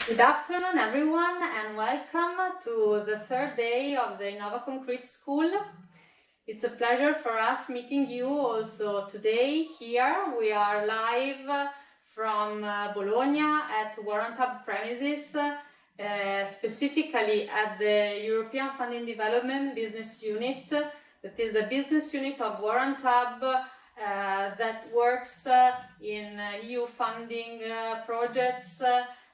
Good afternoon, everyone, and welcome to the third day of the Innovaconcrete School. It's a pleasure for us meeting you also today here. We are live from Bologna at Warrant Hub premises, specifically at the European Funding Development Business Unit. That is the business unit of Warrant Hub that works in EU funding projects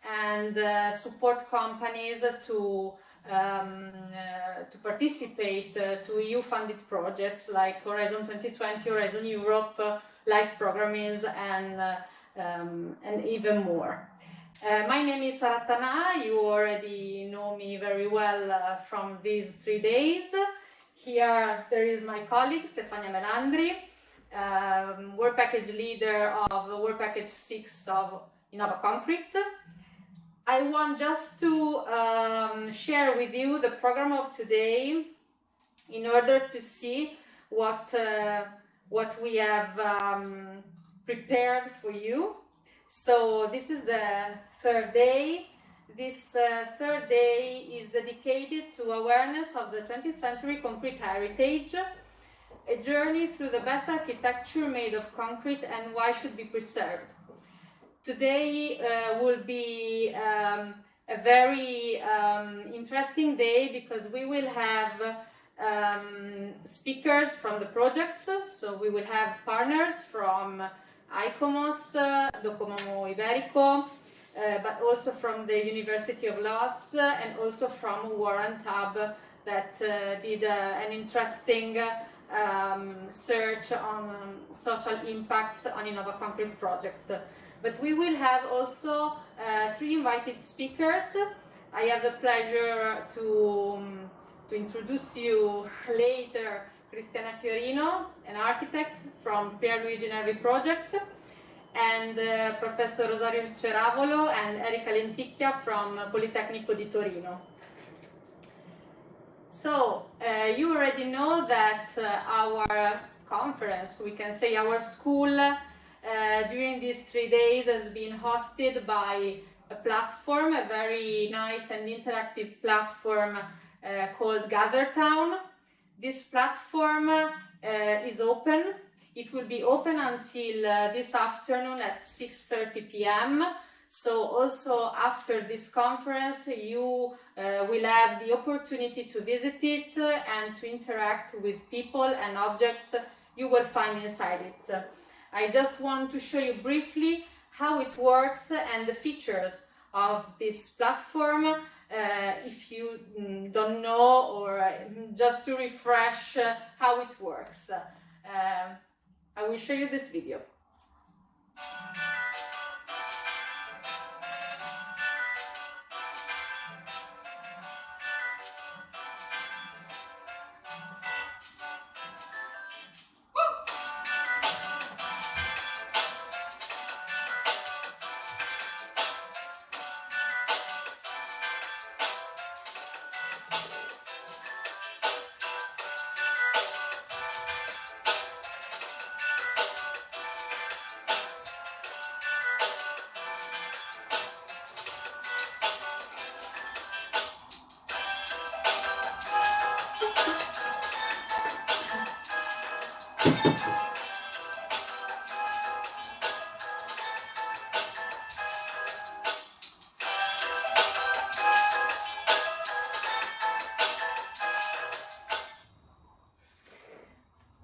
and support companies to participate to EU-funded projects like Horizon 2020, Horizon Europe, Life Programmes, and even more. My name is Saratana. You already know me very well from these 3 days. Here there is my colleague Stefania Melandri, Work Package Leader of Work Package 6 of Innovaconcrete. I want just to share with you the program of today in order to see what we have prepared for you. So this is the third day. This third day is dedicated to awareness of the 20th century concrete heritage, a journey through the best architecture made of concrete and why should be preserved. Today will be a very interesting day because we will have speakers from the projects. So we will have partners from ICOMOS, Docomomo Iberico, but also from the University of Lodz and also from Warrant Hub that did an interesting search on social impacts on Innovaconcrete project. But we will have also 3 invited speakers. I have the pleasure to introduce you later Cristiana Chiorino, an architect from Pierluigi Nervi project, and Professor Rosario Ceravolo and Erika Lenticchia from Politecnico di Torino. So you already know that our conference, we can say our school, during these 3 days has been hosted by a platform, a very nice and interactive platform called GatherTown. This platform is open. It will be open until this afternoon at 6:30 p.m. So also after this conference you will have the opportunity to visit it and to interact with people and objects you will find inside it. I just want to show you briefly how it works and the features of this platform if you don't know, or just to refresh how it works. I will show you this video.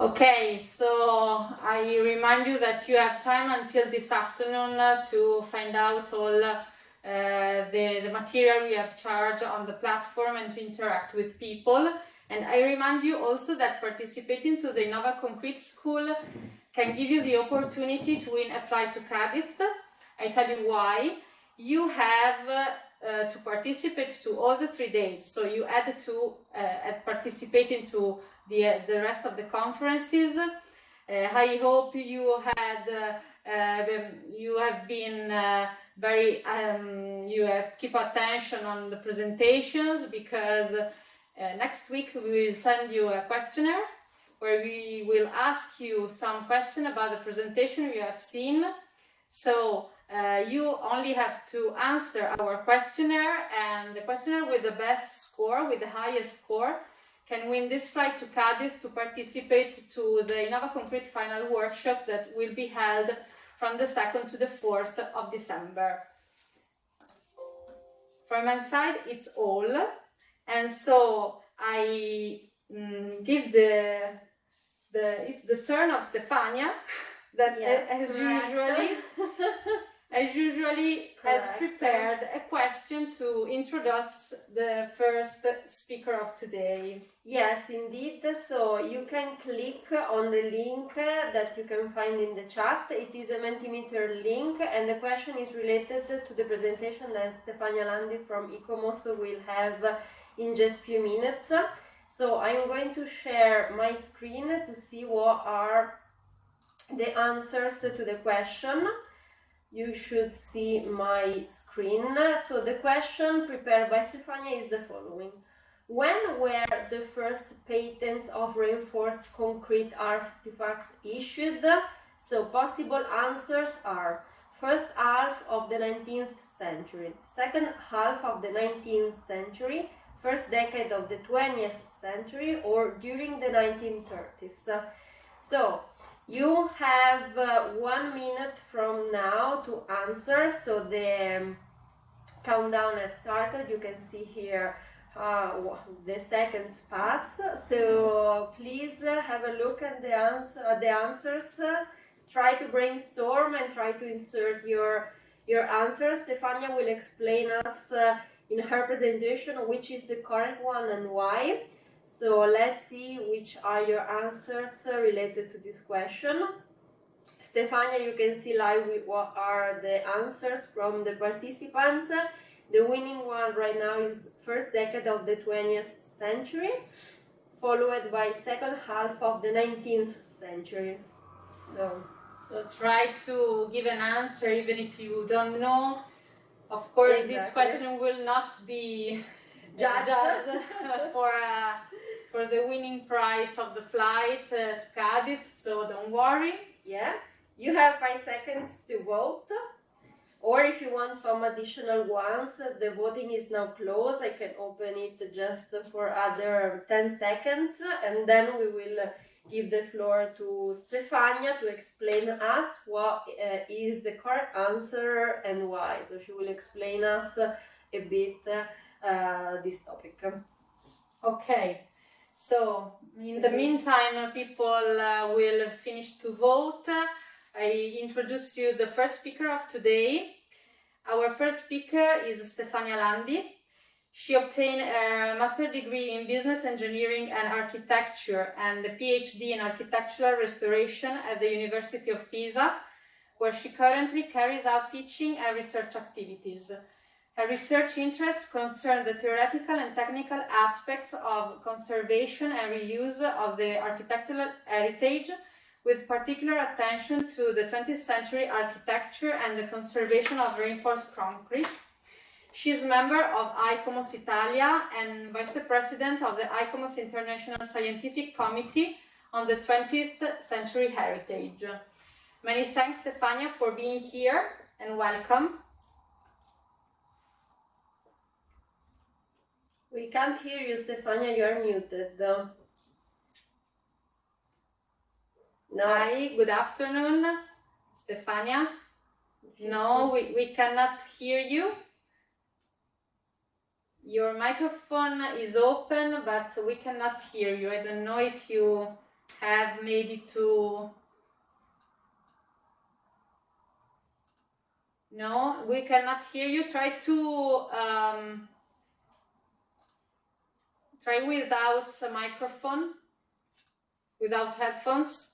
Okay, so I remind you that you have time until this afternoon to find out all the material we have charged on the platform and to interact with people. And I remind you also that participating to the Innovaconcrete School can give you the opportunity to win a flight to Cadiz. I tell you why. You have to participate to all the 3 days, so you had to participate into the rest of the conferences. I hope you have been very you have keep attention on the presentations, because next week we will send you a questionnaire where we will ask you some questions about the presentation you have seen. So you only have to answer our questionnaire, and the questionnaire with the best score, with the highest score, can win this flight to Cardiff to participate to the Innovaconcrete final workshop that will be held from the 2nd to the 4th of December. From my side, it's all, and so I give it's the turn of Stefania, that yes, as usually has prepared a question to introduce the first speaker of today. Yes, indeed. So you can click on the link that you can find in the chat. It is a Mentimeter link, and the question is related to the presentation that Stefania Landi from Icomos will have in just few minutes. So I'm going to share my screen to see what are the answers to the question. You should see my screen. So the question prepared by Stefania is the following. When were the first patents of reinforced concrete artifacts issued? So possible answers are first half of the 19th century, second half of the 19th century, first decade of the 20th century, or during the 1930s. So you have 1 minute from now to answer. So the countdown has started. You can see here the seconds pass. So please have a look at the answers. Try to brainstorm and try to insert your answers. Stefania will explain us in her presentation which is the correct one and why. So let's see which are your answers related to this question. Stefania, you can see live what are the answers from the participants. The winning one right now is first decade of the 20th century, followed by second half of the 19th century. So try to give an answer even if you don't know. Of course, exactly. This question will not be judged for the winning prize of the flight to Cardiff, so don't worry. Yeah, you have 5 seconds to vote, or if you want some additional ones, the voting is now closed. I can open it just for other 10 seconds, and then we will give the floor to Stefania to explain us what is the correct answer and why. So she will explain us a bit this topic. Okay, so in the meantime people will finish to vote. I introduce you the first speaker of today. Our first speaker is Stefania Landi. She obtained a master's degree in business engineering and architecture and a PhD in architectural restoration at the University of Pisa, where she currently carries out teaching and research activities. Her research interests concern the theoretical and technical aspects of conservation and reuse of the architectural heritage, with particular attention to the 20th century architecture and the conservation of reinforced concrete. She is member of Icomos Italia and Vice President of the Icomos International Scientific Committee on the 20th Century Heritage. Many thanks, Stefania, for being here, and welcome. We can't hear you, Stefania, you are muted. No. Hi, good afternoon, Stefania. No, we cannot hear you. Your microphone is open, but we cannot hear you. I don't know if you have maybe to... No, we cannot hear you. Try to... Try without a microphone, without headphones.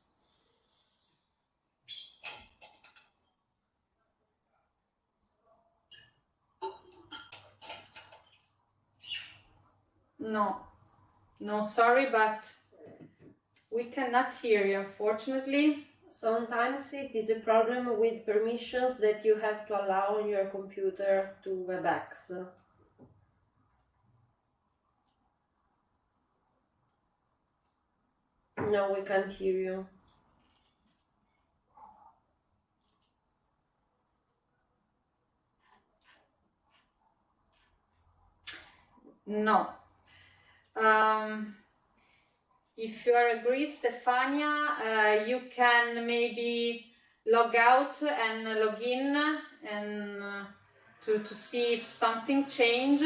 No, sorry, but we cannot hear you, unfortunately. Sometimes it is a problem with permissions that you have to allow on your computer to WebEx. No, we can't hear you. No. If you agree, Stefania, you can maybe log out and log in and to see if something changed.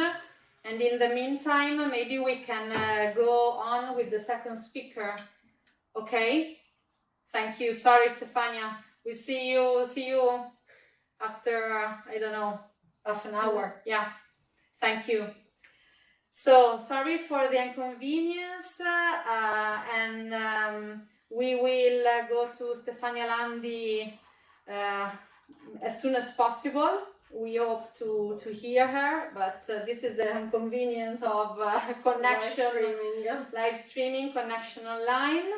And in the meantime, maybe we can go on with the second speaker. Okay? Thank you. Sorry, Stefania. We see you after, I don't know, half an hour. Yeah. Thank you. So sorry for the inconvenience, and we will go to Stefania Landi as soon as possible. We hope to hear her, but this is the inconvenience of connection, live streaming connection online.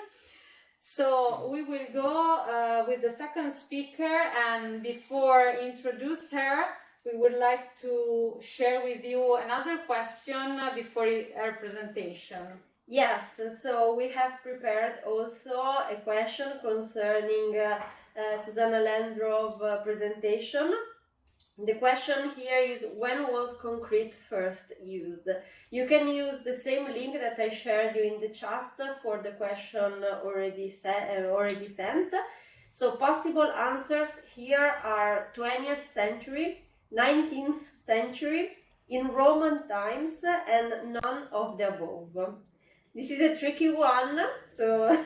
So we will go with the second speaker, and before introduce her, we would like to share with you another question before her presentation. Yes, so we have prepared also a question concerning Susanna Landrov presentation. The question here is, when was concrete first used? You can use the same link that I shared you in the chat for the question already sent. So possible answers here are 20th century, 19th century, in Roman times, and none of the above. This is a tricky one, so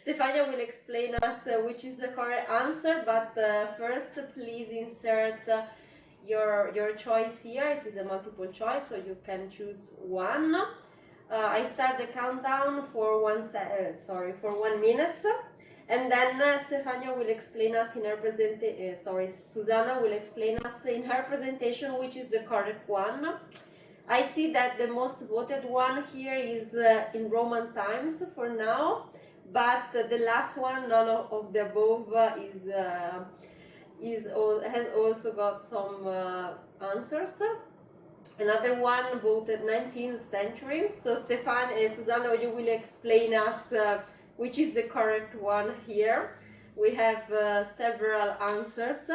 Stefania will explain us which is the correct answer, but first please insert your choice here. It is a multiple choice, so you can choose one. I start the countdown for 1 minute, and then Stefania will explain us in her Susanna will explain us in her presentation which is the correct one. I see that the most voted one here is in Roman times for now, but the last one, none of the above, has also got some answers. Another one voted 19th century. So Susanna, you will explain us which is the correct one here. We have several answers.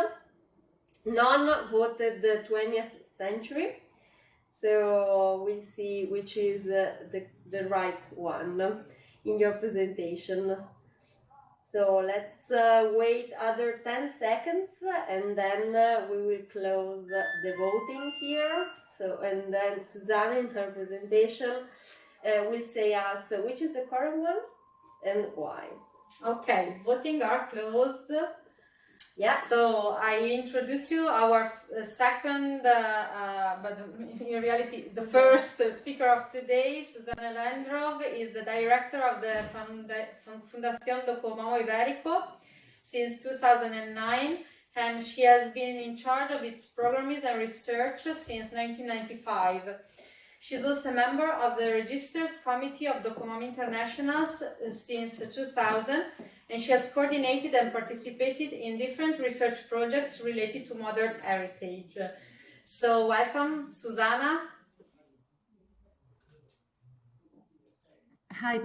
None voted the 20th century. So we'll see which is the right one in your presentation. So let's wait other 10 seconds and then we will close the voting here. So, and then Susanna in her presentation will say us which is the correct one and why. Okay, voting are closed. Yeah. So I introduce you our second, but in reality the first speaker of today, Susanna Landrov, is the director of the Fundación Documão Ibérico since 2009, and she has been in charge of its programs and research since 1995. She's also a member of the Registers Committee of Documão International since 2000, and she has coordinated and participated in different research projects related to modern heritage. So welcome, Susanna. Hi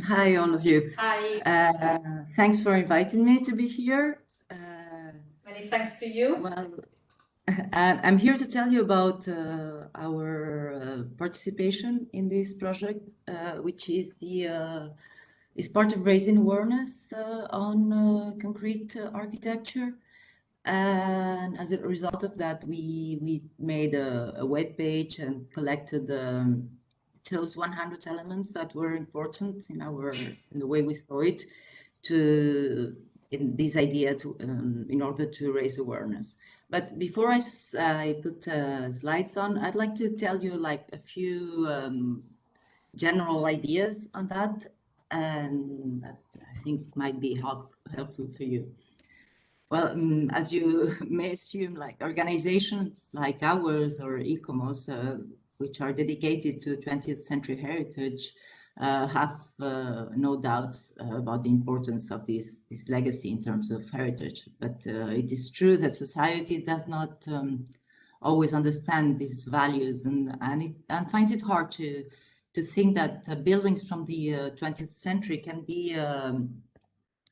hi all of you. Hi. Thanks for inviting me to be here. Many thanks to you. Well, I'm here to tell you about our participation in this project, which is part of raising awareness on concrete architecture. And as a result of that, we made a web page and collected those 100 elements that were important in the way we saw it, in this idea in order to raise awareness. But before I put slides on, I'd like to tell you like a few general ideas on that, and that I think might be helpful for you. Well, as you may assume, like organizations like ours or ICOMOS, which are dedicated to 20th century heritage, have no doubts about the importance of this legacy in terms of heritage. But it is true that society does not always understand these values and finds it hard to think that buildings from the 20th century can be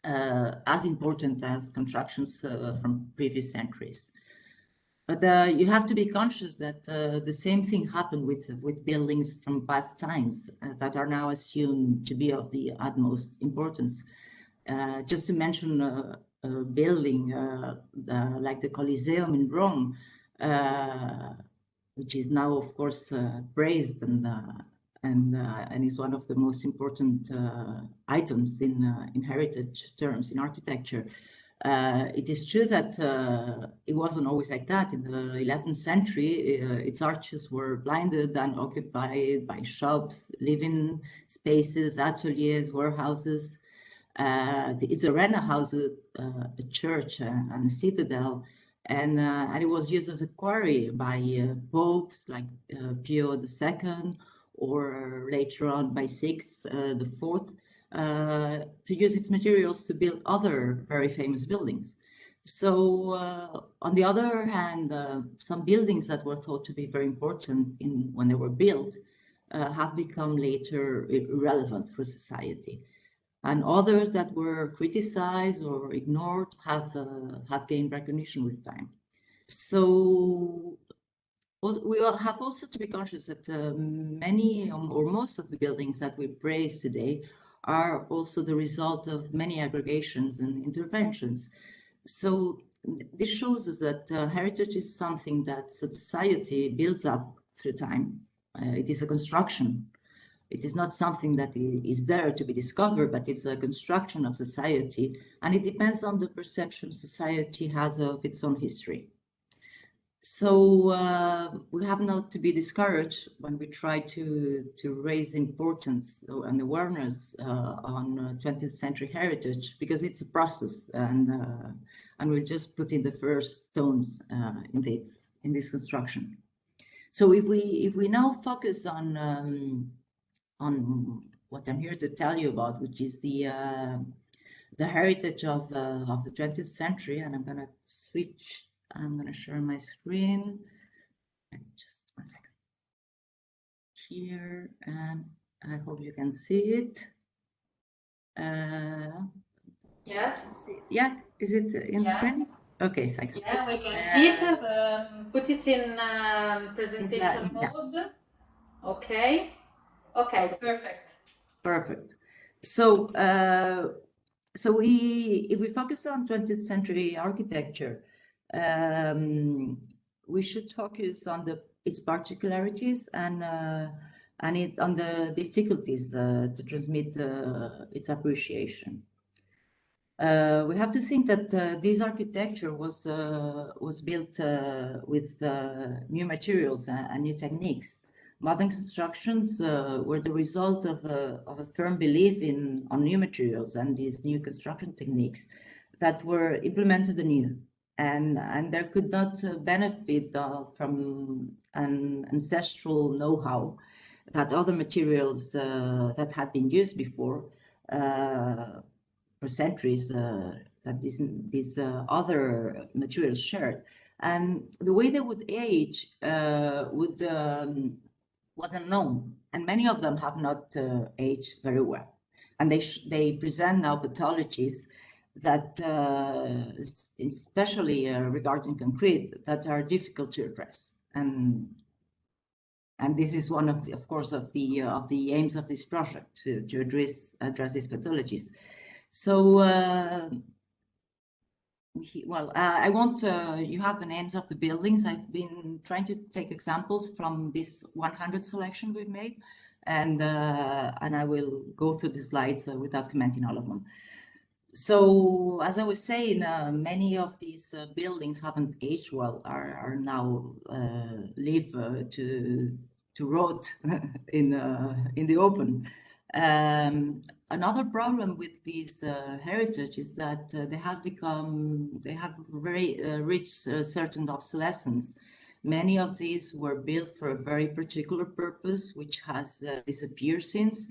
as important as constructions from previous centuries. But you have to be conscious that the same thing happened with buildings from past times that are now assumed to be of the utmost importance. Just to mention a building like the Colosseum in Rome, which is now, of course, praised and is one of the most important items in heritage terms in architecture. It is true that it wasn't always like that. In the 11th century, its arches were blinded and occupied by shops, living spaces, ateliers, warehouses. Its arena housed a church and a citadel, and it was used as a quarry by popes like Pio II, or later on by Sixth the Fourth, to use its materials to build other very famous buildings. So on the other hand, some buildings that were thought to be very important when they were built have become later irrelevant for society. And others that were criticized or ignored have gained recognition with time. So we have also to be conscious that many or most of the buildings that we praise today are also the result of many aggregations and interventions. So this shows us that heritage is something that society builds up through time. It is a construction. It is not something that is there to be discovered, but it's a construction of society, and it depends on the perception society has of its own history. So we have not to be discouraged when we try to raise the importance and awareness on 20th century heritage, because it's a process, and we'll just put in the first stones in this construction. So if we now focus on what I'm here to tell you about, which is the heritage of the 20th century, and I'm gonna switch. I'm going to share my screen. Just 1 second. Here, and I hope you can see it. Yes. Yeah, is it in the screen? Okay, thanks. Yeah, we can see it. Put it in presentation mode. Yeah. Okay. Okay, perfect. Perfect. So, if we focus on 20th century architecture, we should focus on its particularities and on the difficulties to transmit its appreciation. We have to think that this architecture was built with new materials and new techniques. Modern constructions were the result of a firm belief on new materials and these new construction techniques that were implemented anew, and there could not benefit from an ancestral know-how that other materials that had been used before for centuries that these other materials shared. And the way they would age was unknown, and many of them have not aged very well. And they present now pathologies that, especially regarding concrete, that are difficult to address. And this is one of course, of the aims of this project, to address these pathologies. So, I want you have the names of the buildings. I've been trying to take examples from this 100 selection we've made, and I will go through the slides without commenting all of them. So, as I was saying, many of these buildings haven't aged well, are now live to rot in the open. Another problem with these heritage is that they have very reached certain obsolescence. Many of these were built for a very particular purpose, which has disappeared since,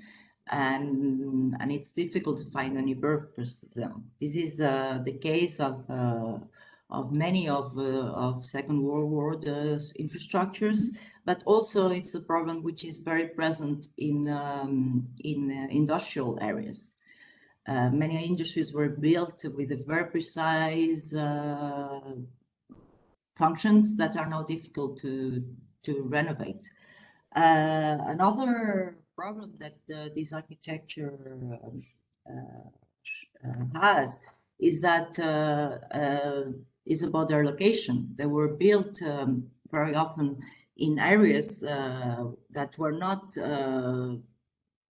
and it's difficult to find a new purpose for them. This is the case of many of Second World War infrastructures, but also it's a problem which is very present in industrial areas. Many industries were built with a very precise functions that are now difficult to renovate. Another problem that this architecture has is that it's about their location. They were built very often in areas that were not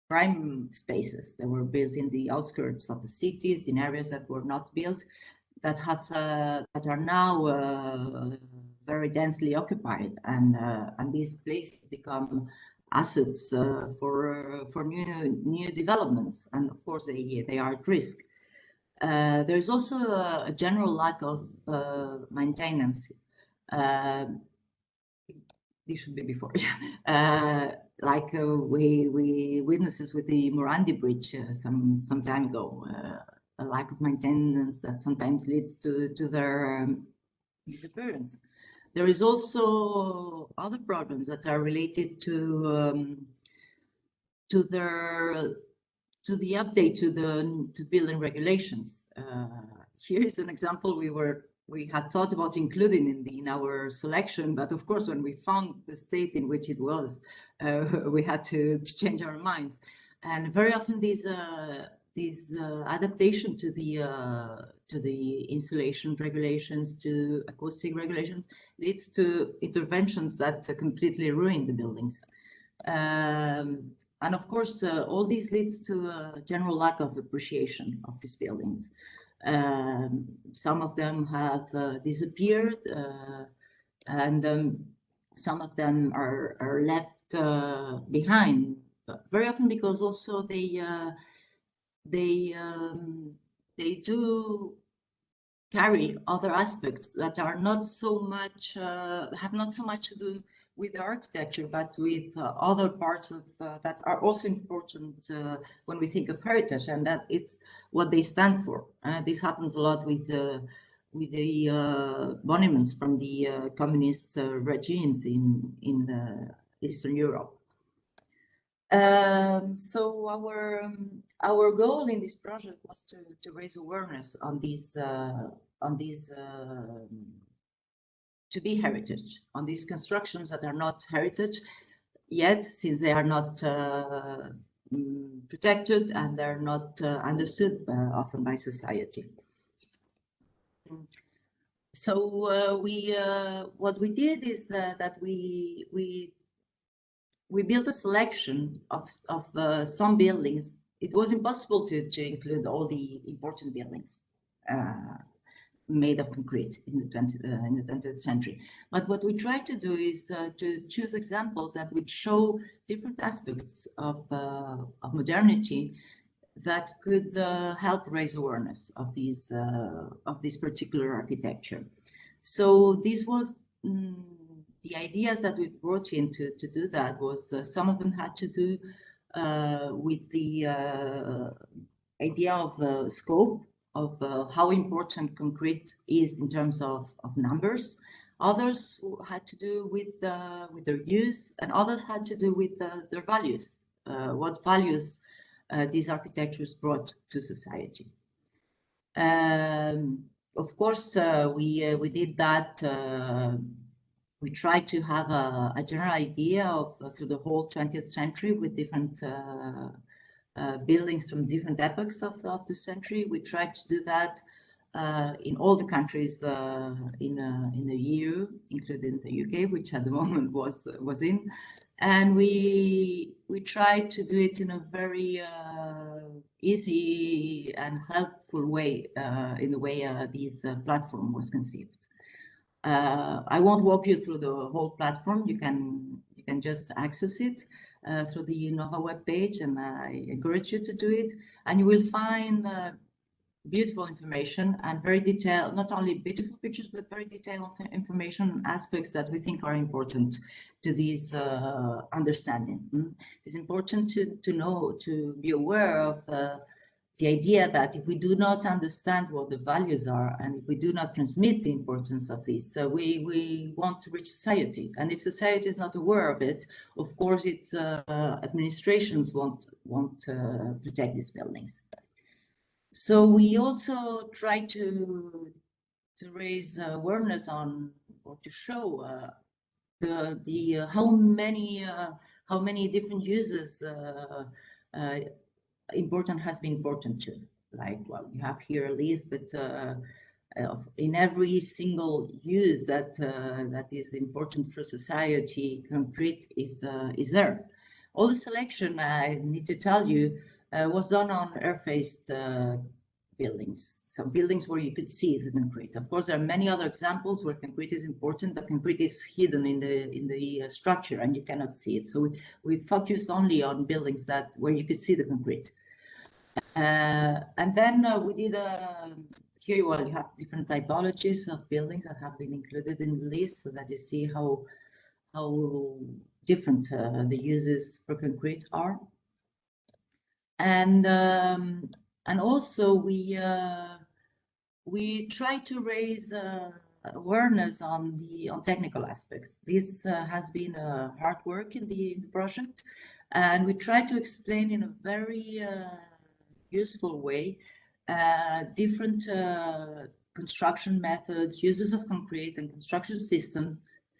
prime spaces. They were built in the outskirts of the cities, in areas that were not built, that have that are now very densely occupied, and these places become assets for new developments, and of course they are at risk. There's also a general lack of maintenance. This should be before, like we witnesses with the Morandi Bridge some time ago, a lack of maintenance that sometimes leads to their disappearance. There is also other problems that are related to the update to building regulations. Here is an example we had thought about including in our selection, but of course, when we found the state in which it was, we had to change our minds. And very often these adaptation to the insulation regulations, to acoustic regulations, leads to interventions that completely ruin the buildings. And of course, all this leads to a general lack of appreciation of these buildings. Some of them have disappeared, and some of them are left behind. Very often because also they do carry other aspects that are not so much have not so much to do with the architecture, but with other parts of that are also important when we think of heritage, and that it's what they stand for. This happens a lot with the monuments from the communist regimes in Eastern Europe. So our goal in this project was to raise awareness on these to be heritage, on these constructions that are not heritage yet, since they are not protected and they're not understood often by society. So what we did is that we built a selection of some buildings. It was impossible to include all the important buildings made of concrete in the 20th century. But what we tried to do is to choose examples that would show different aspects of modernity that could help raise awareness of this particular architecture. So this was the ideas that we brought in to do that was some of them had to do with the idea of scope of how important concrete is in terms of numbers. Others had to do with their use, and others had to do with their values, what values these architectures brought to society. Of course, we did that. We tried to have a general idea of through the whole 20th century with different buildings from different epochs of the century. We tried to do that in all the countries in the EU, including the UK, which at the moment was in, and we tried to do it in a very easy and helpful way, in the way this platform was conceived. I won't walk you through the whole platform. You can just access it through the Innova webpage, and I encourage you to do it. And you will find beautiful information and very detailed, not only beautiful pictures, but very detailed information aspects that we think are important to this understanding. It's important to know, to be aware of the idea that if we do not understand what the values are, and if we do not transmit the importance of this, we won't reach society. And if society is not aware of it, of course, its administrations won't protect these buildings. So we also try to raise awareness on or to show how many different uses important has been important to. Like, well, you have here a list, but in every single use that that is important for society, concrete is there. All the selection, I need to tell you, was done on air-faced buildings. So buildings where you could see the concrete. Of course, there are many other examples where concrete is important, but concrete is hidden in the structure and you cannot see it. So we focus only on buildings that where you could see the concrete. And then we did here. Well, you have different typologies of buildings that have been included in the list, so that you see how different the uses for concrete are. And also we try to raise awareness on technical aspects. This has been hard work in the project, and we try to explain in a very useful way different construction methods, uses of concrete and construction system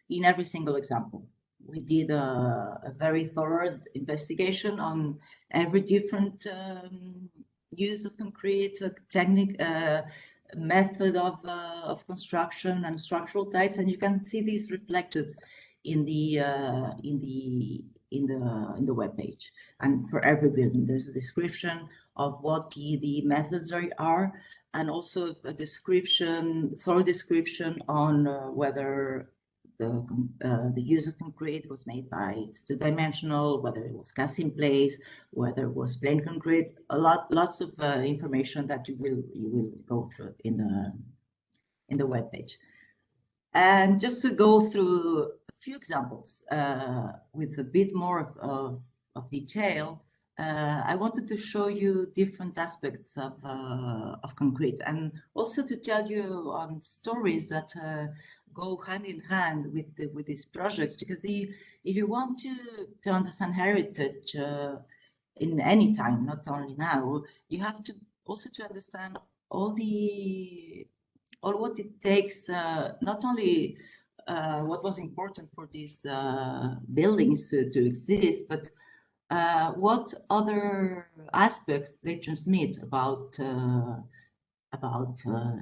in every single example. We did a very thorough investigation on every different use of concrete, technique, method of construction and structural types, and you can see these reflected in the web page. And for every building, there's a description of what the methods are, and also a description, thorough description on whether the use of concrete was made by it's two-dimensional, whether it was cast in place, whether it was plain concrete. Lots of information that you will go through in the web page. And just to go through a few examples with a bit more of detail, I wanted to show you different aspects of concrete, and also to tell you on stories that go hand in hand with these projects, because if you want to understand heritage in any time, not only now, you have to also to understand all what it takes, not only what was important for these buildings to exist, but what other aspects they transmit about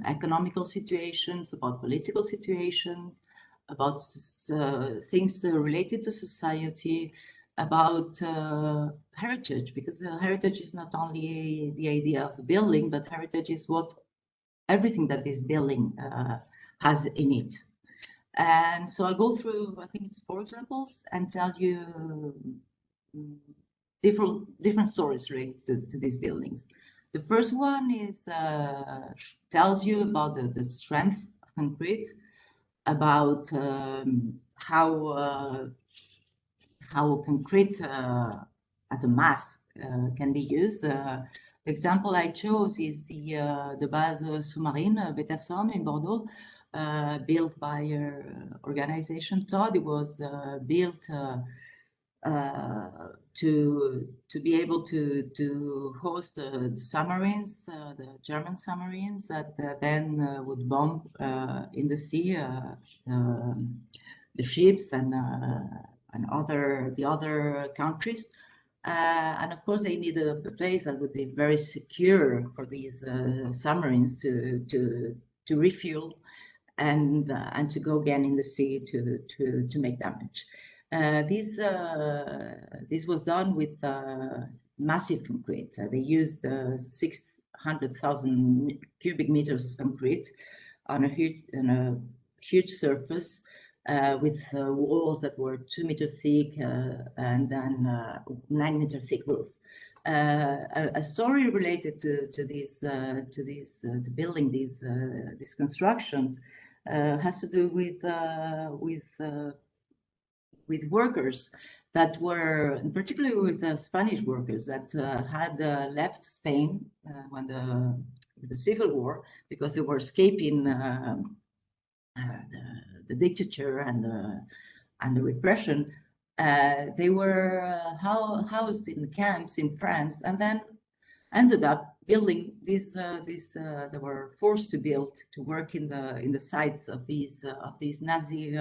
economical situations, about political situations, about things related to society, about heritage, because heritage is not only the idea of a building, but heritage is everything that this building has in it. And so I'll go through, I think it's 4 examples, and tell you different stories related to these buildings. The first one is tells you about the strength of concrete, about how concrete as a mass can be used. The example I chose is the base sous-marine Betasson in Bordeaux, built by organization Todd. It was built to be able to host the submarines, the German submarines that then would bomb in the sea the ships and the other countries. And of course, they need a place that would be very secure for these submarines to refuel and to go again in the sea to make damage. This was done with massive concrete. They used 600,000 cubic meters of concrete on a huge surface with walls that were 2 meters thick and then 9 meter thick roof. A story related to building these constructions has to do with workers that were, particularly with the Spanish workers that had left Spain when the Civil War, because they were escaping the dictature and the repression. They were housed in camps in France, and then ended up building they were forced to build to work in the sites of these Nazi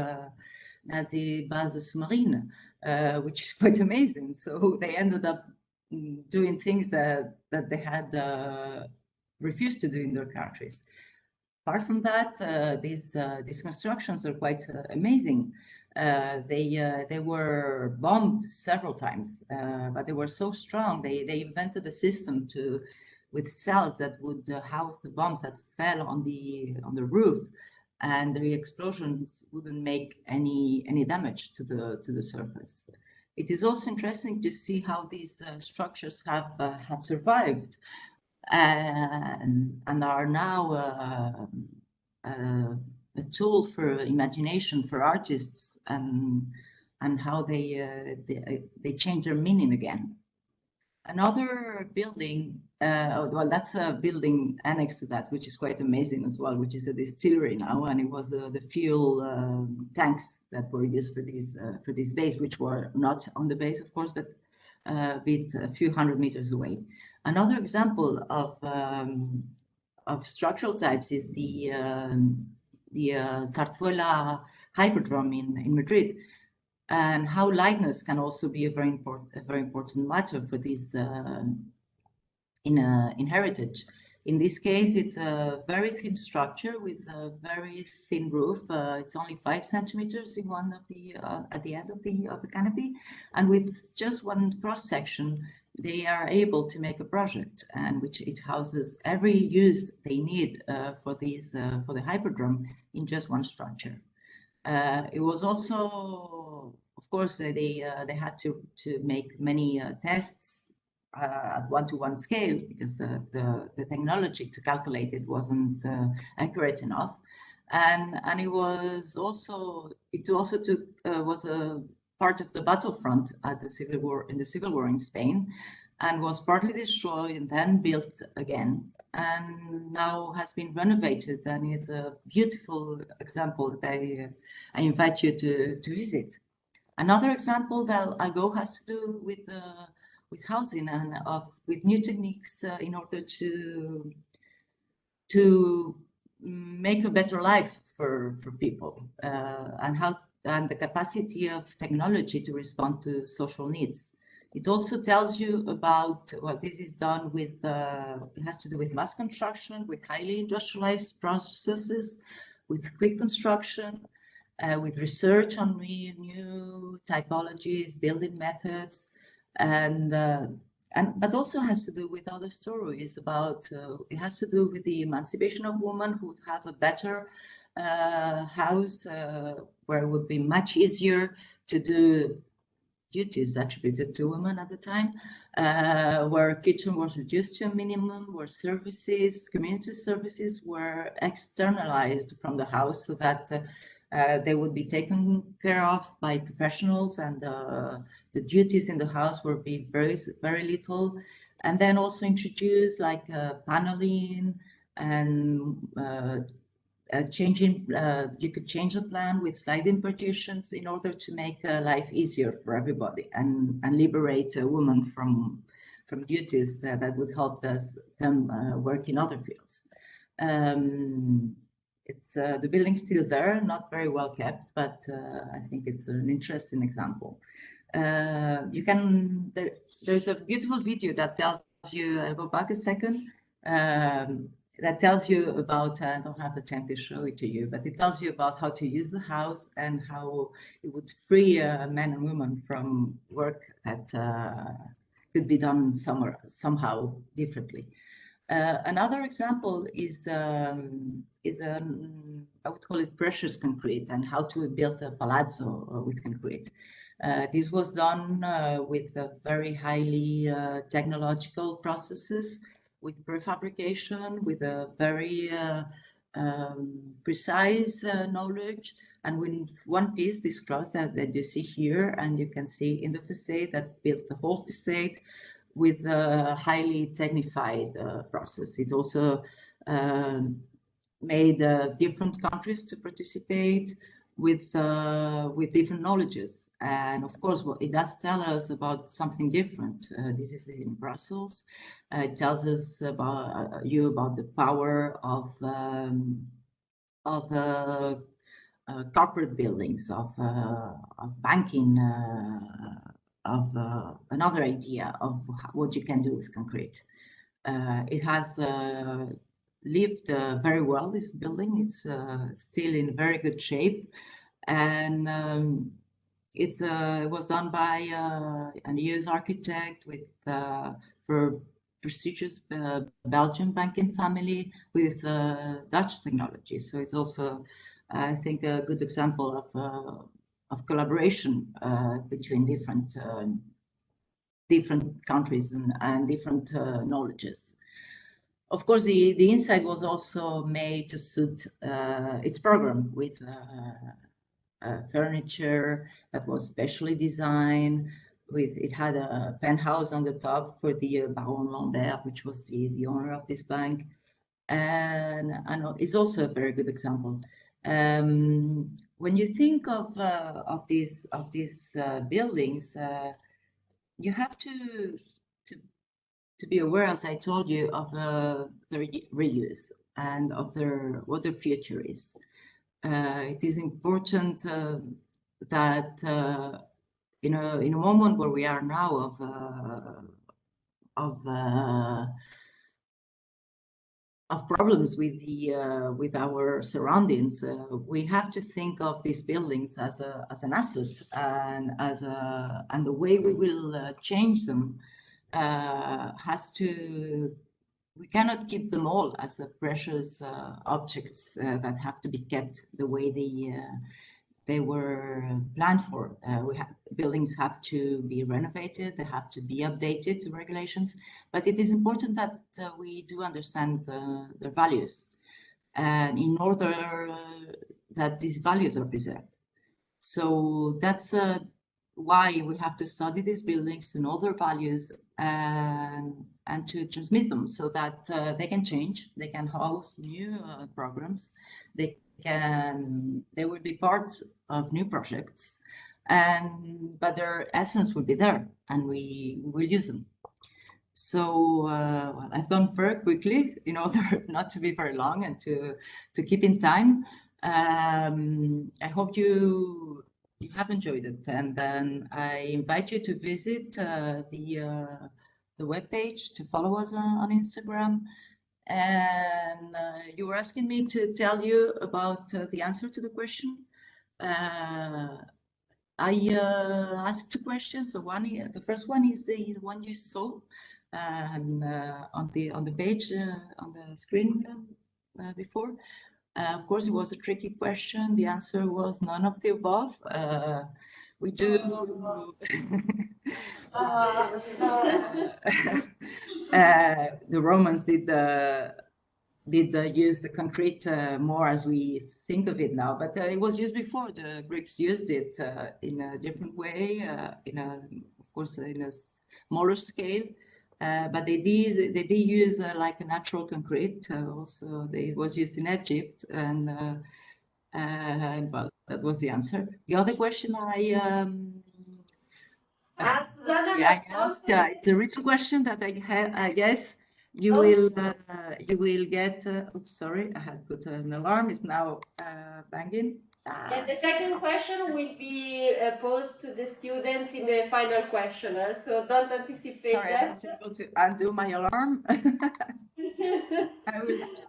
bases sous-marines, which is quite amazing. So they ended up doing things that they had refused to do in their countries. Apart from that, these constructions are quite amazing. They were bombed several times, but they were so strong. They invented a system with cells that would house the bombs that fell on the roof, and the explosions wouldn't make any damage to the surface. It is also interesting to see how these structures have survived and are now a tool for imagination for artists, and how they change their meaning again. Another building, well, that's a building annex to that, which is quite amazing as well, which is a distillery now, and it was the fuel tanks that were used for this base, which were not on the base, of course, but a few hundred meters away. Another example of structural types is the Zarzuela Hyperdrome in Madrid, and how lightness can also be a very important matter for this in heritage. In this case, it's a very thin structure with a very thin roof. It's only 5 centimeters in one of the at the end of the canopy, and with just one cross section, they are able to make a project, and which it houses every use they need for the hyperdrome in just one structure. It was also, of course, they had to make many tests at 1-to-1 scale, because the technology to calculate it wasn't accurate enough, and it was also was a part of the battlefront at the Civil War in Spain, and was partly destroyed and then built again, and now has been renovated, and it's a beautiful example that I invite you to visit. Another example that I'll go has to do with housing and with new techniques in order to make a better life for people, and the capacity of technology to respond to social needs. It also tells you about, well, this is done with, it has to do with mass construction, with highly industrialized processes, with quick construction, with research on new typologies, building methods, but also has to do with other stories about, it has to do with the emancipation of women who would have a better house, where it would be much easier to do duties attributed to women at the time, where kitchen was reduced to a minimum, where community services were externalized from the house, so that they would be taken care of by professionals, and the duties in the house would be very little. And then also introduce like paneling and you could change the plan with sliding partitions in order to make life easier for everybody, and liberate a woman from duties that would help them work in other fields. It's the building's still there, not very well kept, but I think it's an interesting example. There's a beautiful video that tells you, I'll go back a second, that tells you about, I don't have the time to show it to you, but it tells you about how to use the house and how it would free men and women from work that could be done somehow differently. Another example is I would call it precious concrete, and how to build a palazzo with concrete. This was done with very highly technological processes, with prefabrication, with a very precise knowledge, and with one piece, this cross that you see here, and you can see in the facade that built the whole facade with a highly technified process. It also made different countries to participate, with different knowledges. And of course, what it does tell us about something different. This is in Brussels. It tells us about about the power of corporate buildings, of banking, of another idea of what you can do with concrete. It has lived very well, this building. It's still in very good shape. And it was done by an US architect with for prestigious Belgian banking family with Dutch technology. So it's also, I think, a good example of collaboration between different countries and different knowledges. Of course, the inside was also made to suit its program with furniture that was specially designed. It had a penthouse on the top for the Baron Lambert, which was the owner of this bank, and it's also a very good example. When you think of these buildings, you have to be aware, as I told you, of their reuse and of what their future is. It is important that in a moment where we are now of problems with our surroundings, we have to think of these buildings as an asset, and the way we will change them we cannot keep them all as precious objects that have to be kept the way they were planned for. Buildings have to be renovated, they have to be updated to regulations, but it is important that we do understand their values, and in order that these values are preserved. So that's why we have to study these buildings, to know their values, and to transmit them so that they can change, they can host new programs, they will be part of new projects, but their essence will be there, and we will use them. So well, I've gone very quickly in order not to be very long and to keep in time. I hope you have enjoyed it, and then I invite you to visit the webpage, to follow us on Instagram. And you were asking me to tell you about the answer to the question. I asked two questions. The first one is the one you saw, and on the page on the screen before. Of course, it was a tricky question. The answer was none of the above. We do. The Romans did use the concrete more as we think of it now, but it was used before. The Greeks used it in a different way, of course, in a smaller scale. But they did use like a natural concrete. Also, it was used in Egypt, and well, that was the answer. The other question I asked, it's a written question that I guess you will get. Oops, sorry, I had put an alarm. It's now banging. And the second question will be posed to the students in the final questionnaire, so don't anticipate sorry, that. I'm not able to undo my alarm. I will just,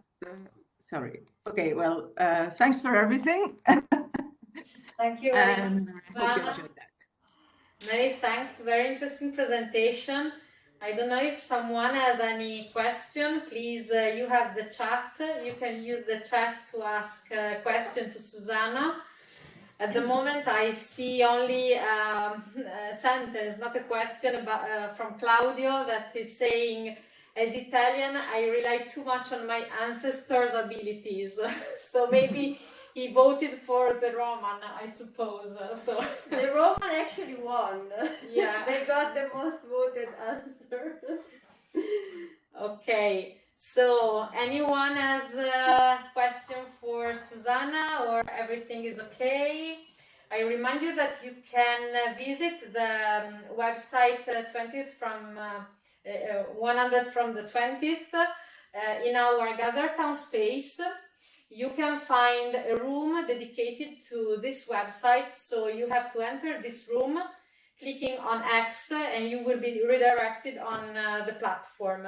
sorry. Okay, well, thanks for everything. Thank you very And much, I hope you Susanna. enjoyed that. Many thanks, very interesting presentation. I don't know if someone has any question. Please, you have the chat. You can use the chat to ask a question to Susanna. At the moment, I see only a sentence, not a question, about, from Claudio, that is saying, as Italian, I rely too much on my ancestors' abilities. So maybe he voted for the Roman, I suppose. So the Roman actually won. Yeah. They got the most voted answer. Okay. So anyone has a question for Susanna, or everything is okay? I remind you that you can visit the website 20th from 100 from the 20th in our Gather Town space. You can find a room dedicated to this website, so you have to enter this room clicking on X and you will be redirected on the platform.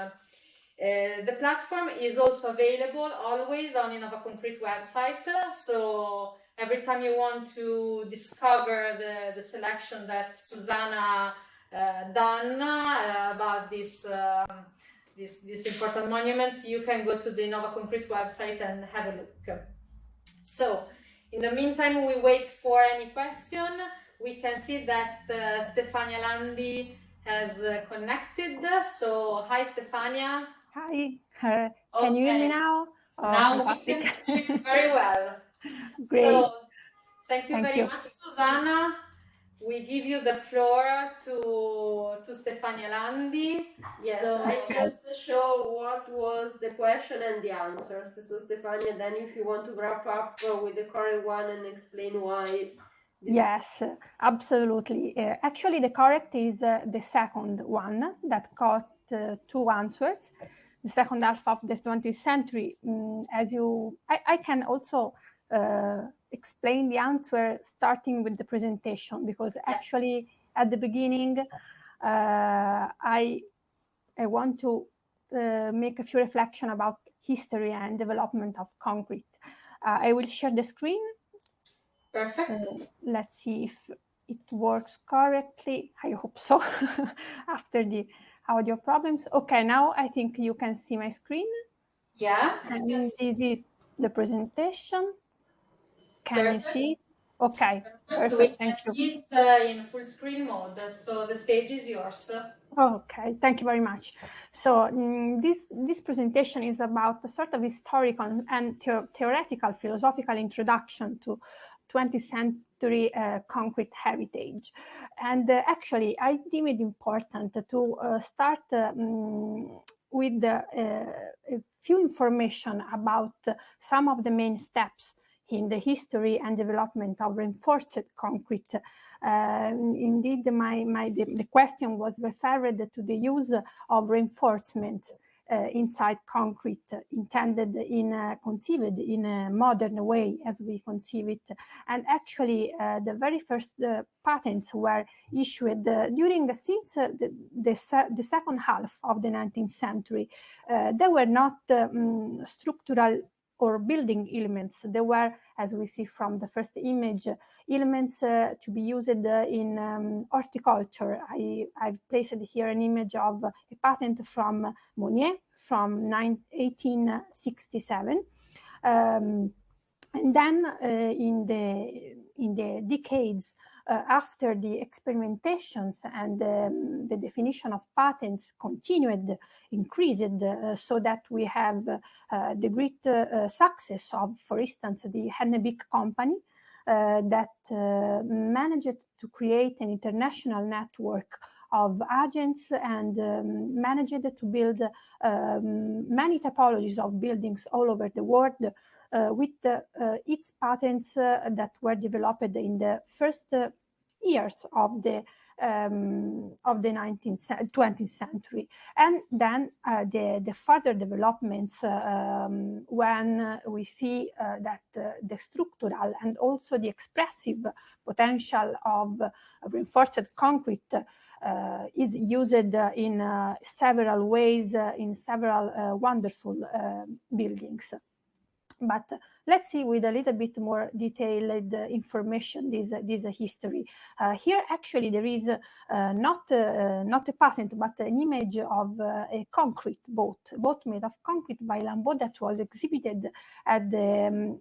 The platform is also available always on Innovaconcrete website, so every time you want to discover the selection that Susanna done about these important monuments, you can go to the Innovaconcrete website and have a look. So in the meantime, we wait for any question. We can see that Stefania Landi has connected. So hi, Stefania. Hi, can you hear me now? Oh, now fantastic. we can hear you very well. Great. So, thank you very much, Susanna. We give you the floor to Stefania Landi. Yes, so, I just show what was the question and the answers. So Stefania, then if you want to wrap up with the correct one and explain why. Yes, absolutely. Actually, the correct is the second one that got two answers. The second half of the 20th century. I can also explain the answer starting with the presentation, because actually at the beginning I want to make a few reflections about history and development of concrete. I will share the screen. Perfect. Let's see if it works correctly. I hope so. After the audio problems. Okay, now I think you can see my screen. Yeah. And this is the presentation. Can Perfect. you see it? Okay. Perfect. We can Thank you. see it in full screen mode, so the stage is yours. Okay, thank you very much. So this presentation is about a sort of historical and theoretical philosophical introduction to 20th century concrete heritage. And actually, I deem it important to start with a few information about some of the main steps in the history and development of reinforced concrete. Indeed, the question was referred to the use of reinforcement inside concrete, intended conceived in a modern way as we conceive it. And actually, the very first patents were issued during since the second half of the 19th century. They were not structural or building elements. They were, as we see from the first image, elements to be used in horticulture. I've placed here an image of a patent from Monnier from 1867. And then in the decades after the experimentations and the definition of patents continued, increased, so that we have the great success of, for instance, the Hennebick company that managed to create an international network of agents and managed to build many typologies of buildings all over the world with its patents that were developed in the first years of the 20th century. And then the further developments when we see that the structural and also the expressive potential of reinforced concrete is used in several ways in several wonderful buildings. But let's see with a little bit more detailed information this history. Here actually there is not a patent but an image of a concrete boat made of concrete by Lambeau that was exhibited at the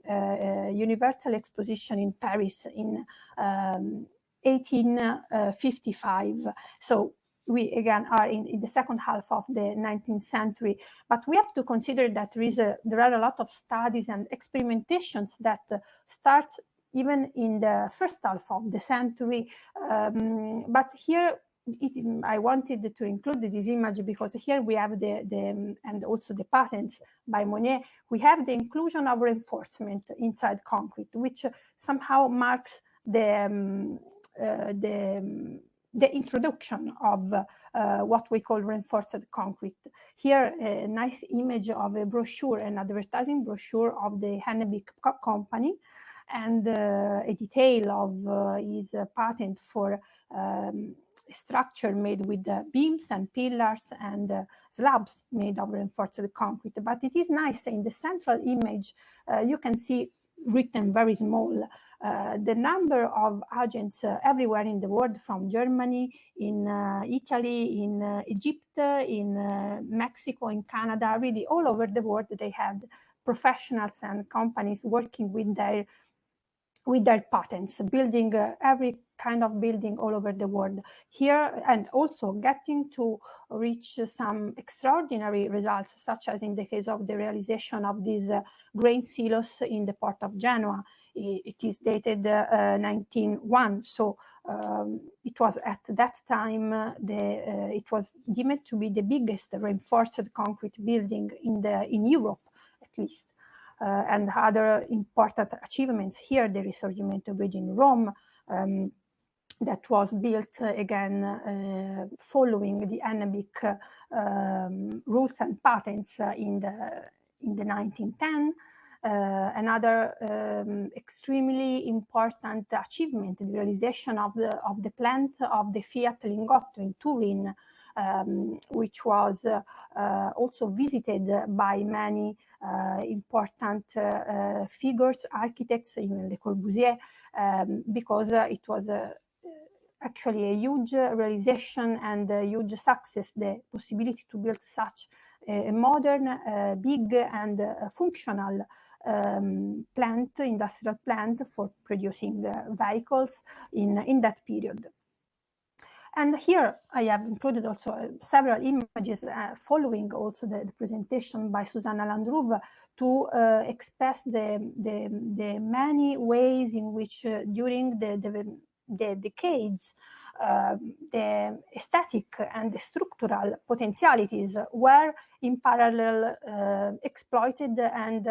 Universal Exposition in Paris in 1855. So we again are in the second half of the 19th century, but we have to consider that there are a lot of studies and experimentations that start even in the first half of the century. But here I wanted to include this image because here we have and also the patents by Monet, we have the inclusion of reinforcement inside concrete, which somehow marks the introduction of what we call reinforced concrete. Here, a nice image of a brochure, an advertising brochure of the Hennebick company, and a detail of his patent for structure made with beams and pillars and slabs made of reinforced concrete. But it is nice, in the central image, you can see written very small the number of agents everywhere in the world, from Germany, in Italy, in Egypt, in Mexico, in Canada, really all over the world. They had professionals and companies working with their patents, building every kind of building all over the world here, and also getting to reach some extraordinary results, such as in the case of the realization of these grain silos in the port of Genoa. It is dated 1901, so it was at that time it was deemed to be the biggest reinforced concrete building in Europe, at least. And other important achievements here, the Risorgimento Bridge in Rome, that was built again following the Hennebick rules and patents in the 1910. Another extremely important achievement, the realization of the plant of the Fiat Lingotto in Turin, which was also visited by many important figures, architects, even Le Corbusier, because it was actually a huge realization and a huge success, the possibility to build such a modern, big and functional industrial plant for producing vehicles in that period. And here I have included also several images following also the presentation by Susanna Landruv to express the many ways in which during the decades the aesthetic and the structural potentialities were in parallel exploited and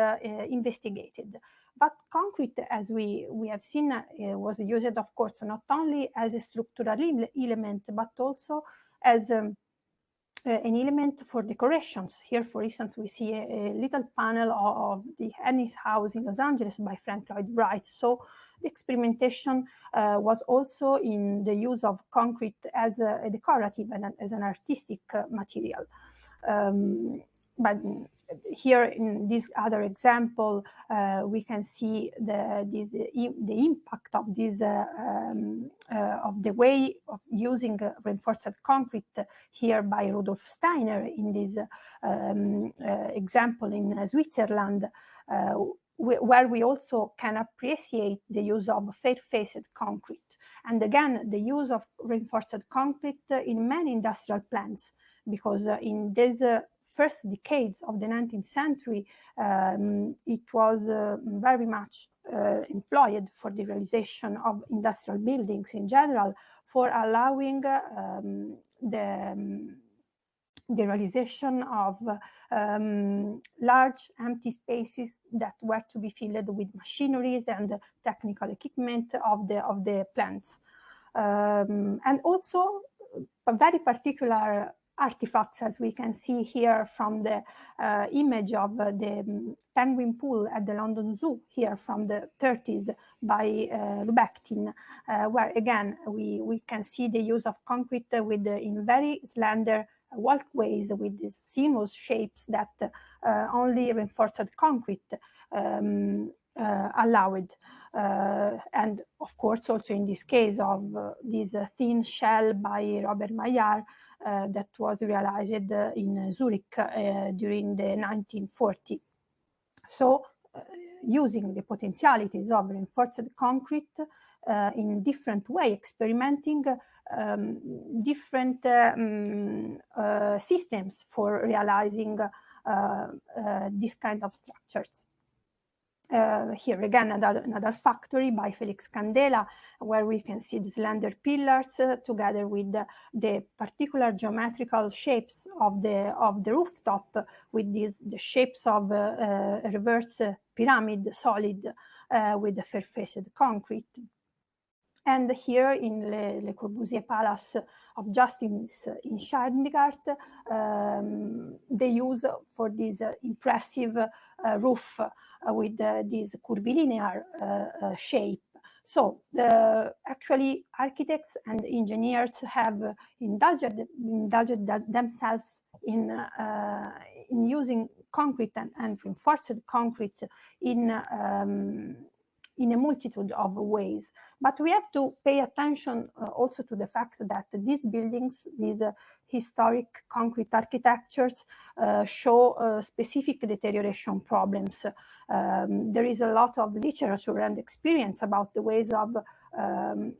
investigated. But concrete, as we have seen, was used, of course, not only as a structural element, but also as an element for decorations. Here, for instance, we see a little panel of the Ennis House in Los Angeles by Frank Lloyd Wright. So the experimentation was also in the use of concrete as a decorative and as an artistic material. But here in this other example, we can see the impact of this of the way of using reinforced concrete here by Rudolf Steiner in this example in Switzerland, where we also can appreciate the use of fair-faced concrete. And again, the use of reinforced concrete in many industrial plants, because in these first decades of the 19th century, it was very much employed for the realization of industrial buildings in general, for allowing the realization of large empty spaces that were to be filled with machineries and technical equipment of the plants. And also very particular artifacts, as we can see here from the image of the penguin pool at the London Zoo, here from the 30s by Lubektin, where again we can see the use of concrete in very slender walkways with these sinuous shapes that only reinforced concrete allowed. And of course, also in this case of this thin shell by Robert Maillard, that was realized in Zurich during the 1940s. So using the potentialities of reinforced concrete in different way, experimenting different systems for realizing this kind of structures. here again, another factory by Felix Candela, where we can see the slender pillars together with the particular geometrical shapes of the rooftop, with the shapes of a reverse pyramid solid with the fair-faced concrete. And here in Le Corbusier Palace of Justice in Stuttgart, they use for this impressive roof with this curvilinear shape. So actually architects and engineers have indulged themselves in using concrete and reinforced concrete in a multitude of ways. But we have to pay attention also to the fact that these buildings, these historic concrete architectures show specific deterioration problems. There is a lot of literature and experience about the ways of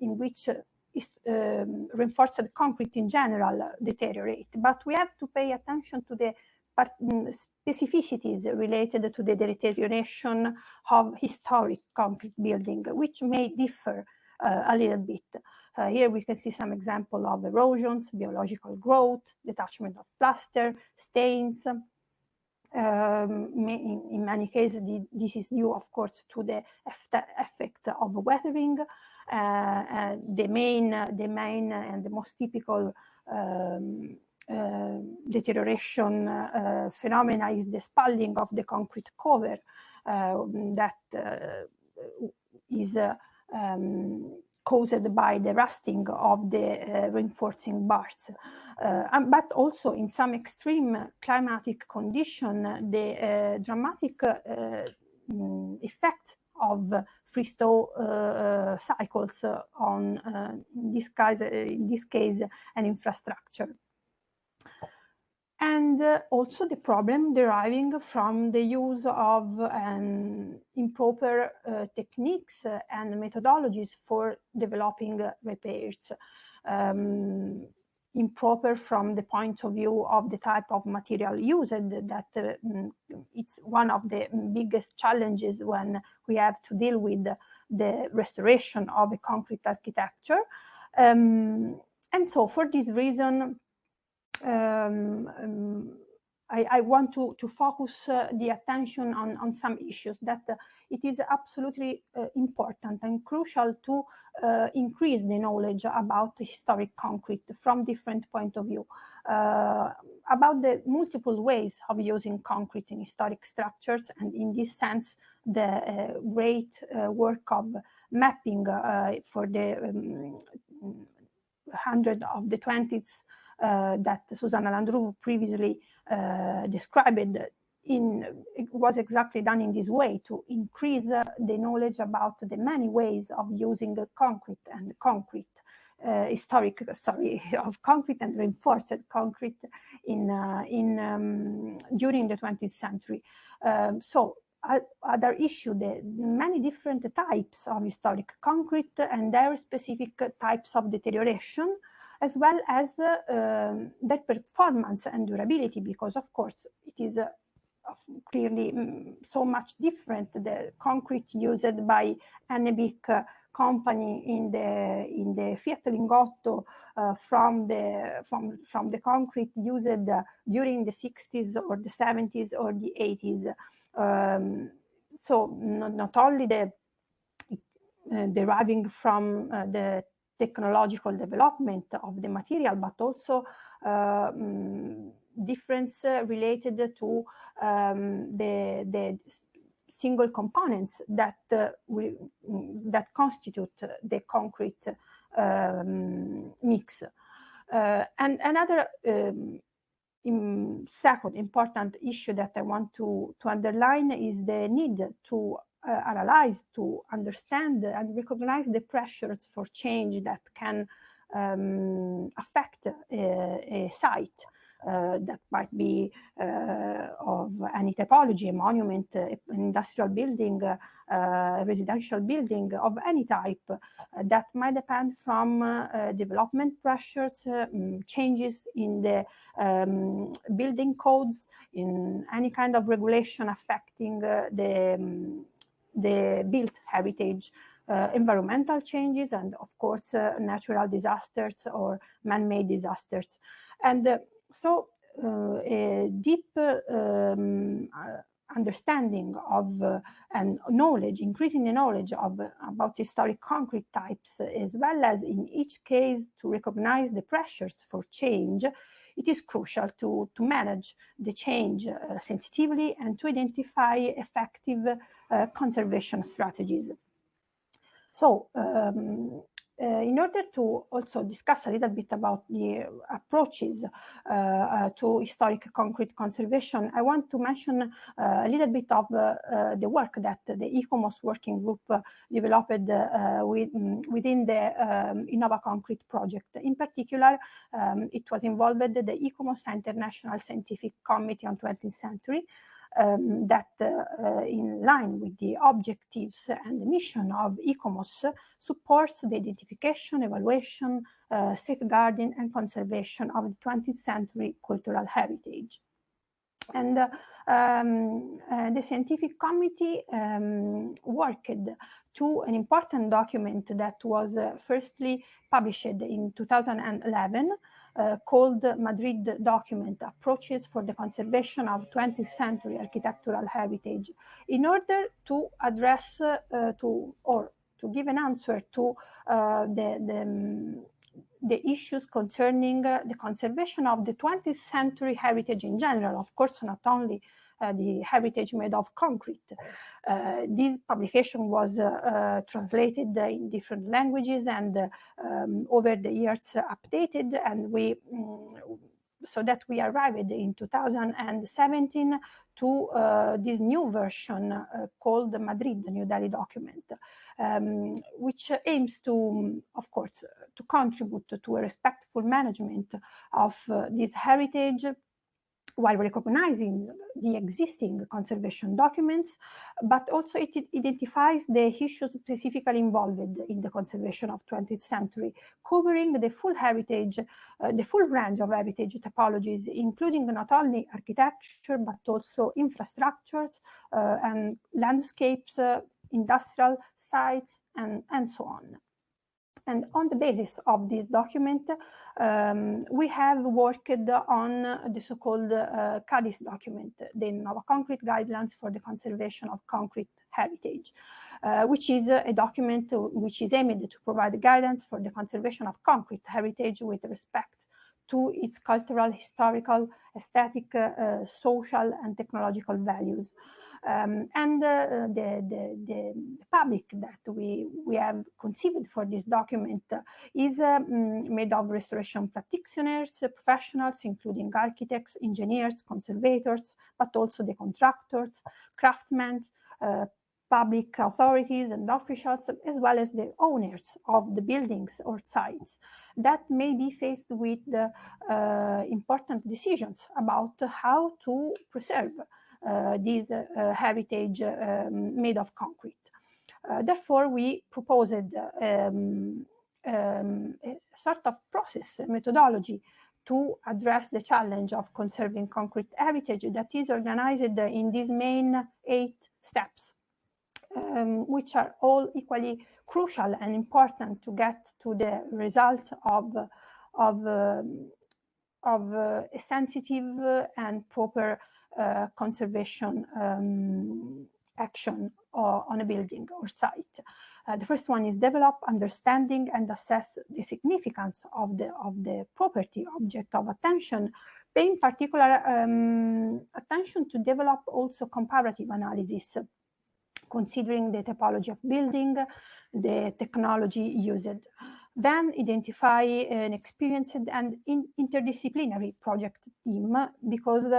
in which reinforced concrete in general deteriorate. But we have to pay attention to the specificities related to the deterioration of historic concrete building, which may differ a little bit. Here we can see some example of erosions, biological growth, detachment of plaster, stains. In many cases, this is due, of course, to the effect of weathering. The main and the most typical deterioration phenomena is the spalling of the concrete cover that is caused by the rusting of the reinforcing bars. But also in some extreme climatic condition, the dramatic effect of freeze-thaw cycles on, in this case, an infrastructure. And also the problem deriving from the use of improper techniques and methodologies for developing repairs. Improper from the point of view of the type of material used, that it's one of the biggest challenges when we have to deal with the restoration of a concrete architecture. And so for this reason, I want to focus the attention on some issues that it is absolutely important and crucial to increase the knowledge about historic concrete from different point of view, about the multiple ways of using concrete in historic structures, and in this sense, the great work of mapping for the 100 of the 20s that Susanna Landru previously described it was exactly done in this way, to increase the knowledge about the many ways of using concrete and concrete of concrete and reinforced concrete during the 20th century. So other issue, the many different types of historic concrete and their specific types of deterioration, as well as their performance and durability, because of course it is clearly so much different, the concrete used by Annebic company in the Fiat Lingotto from the concrete used during the 60s or the 70s or the 80s. So not only the deriving from the technological development of the material, but also difference related to the single components that constitute the concrete mix. And another second important issue that I want to underline is the need to analyze, to understand and recognize the pressures for change that can affect a site. That might be of any typology, a monument, an industrial building, a residential building of any type, that might depend from development pressures, changes in the building codes, in any kind of regulation affecting the the built heritage, environmental changes, and of course, natural disasters or man-made disasters. And so a deep understanding of and knowledge, increasing the knowledge about historic concrete types, as well as in each case to recognize the pressures for change, it is crucial to manage the change sensitively and to identify effective conservation strategies. So in order to also discuss a little bit about the approaches to historic concrete conservation, I want to mention a little bit of the work that the ICOMOS working group developed within the Innovaconcrete project. In particular, it was involved the ICOMOS International Scientific Committee on 20th Century, that in line with the objectives and the mission of ICOMOS supports the identification, evaluation, safeguarding and conservation of the 20th century cultural heritage. And the scientific committee worked to an important document that was firstly published in 2011, called Madrid Document, Approaches for the Conservation of 20th Century Architectural Heritage, in order to address to give an answer to the issues concerning the conservation of the 20th century heritage in general, of course, not only the heritage made of concrete. This publication was translated in different languages and over the years updated, and so that we arrived in 2017 to this new version called the Madrid New Delhi Document, which aims to, of course, to contribute to a respectful management of this heritage, while recognizing the existing conservation documents, but also it identifies the issues specifically involved in the conservation of 20th century, covering the full heritage, the full range of heritage topologies, including not only architecture, but also infrastructures and landscapes, industrial sites, and so on. And on the basis of this document, we have worked on the so-called CADIS document, the Innovaconcrete Guidelines for the Conservation of Concrete Heritage, which is a document which is aimed to provide guidance for the conservation of concrete heritage with respect to its cultural, historical, aesthetic, social, and technological values. And the public that we have conceived for this document is made of restoration practitioners, professionals, including architects, engineers, conservators, but also the contractors, craftsmen, public authorities and officials, as well as the owners of the buildings or sites that may be faced with the important decisions about how to preserve this heritage made of concrete. Therefore, we proposed a sort of process, methodology to address the challenge of conserving concrete heritage that is organized in these main 8 steps, which are all equally crucial and important to get to the result of a sensitive and proper conservation action on a building or site. The first one is develop, understanding, and assess the significance of the property object of attention, paying particular attention to develop also comparative analysis, considering the typology of building, the technology used. Then identify an experienced and interdisciplinary project team, because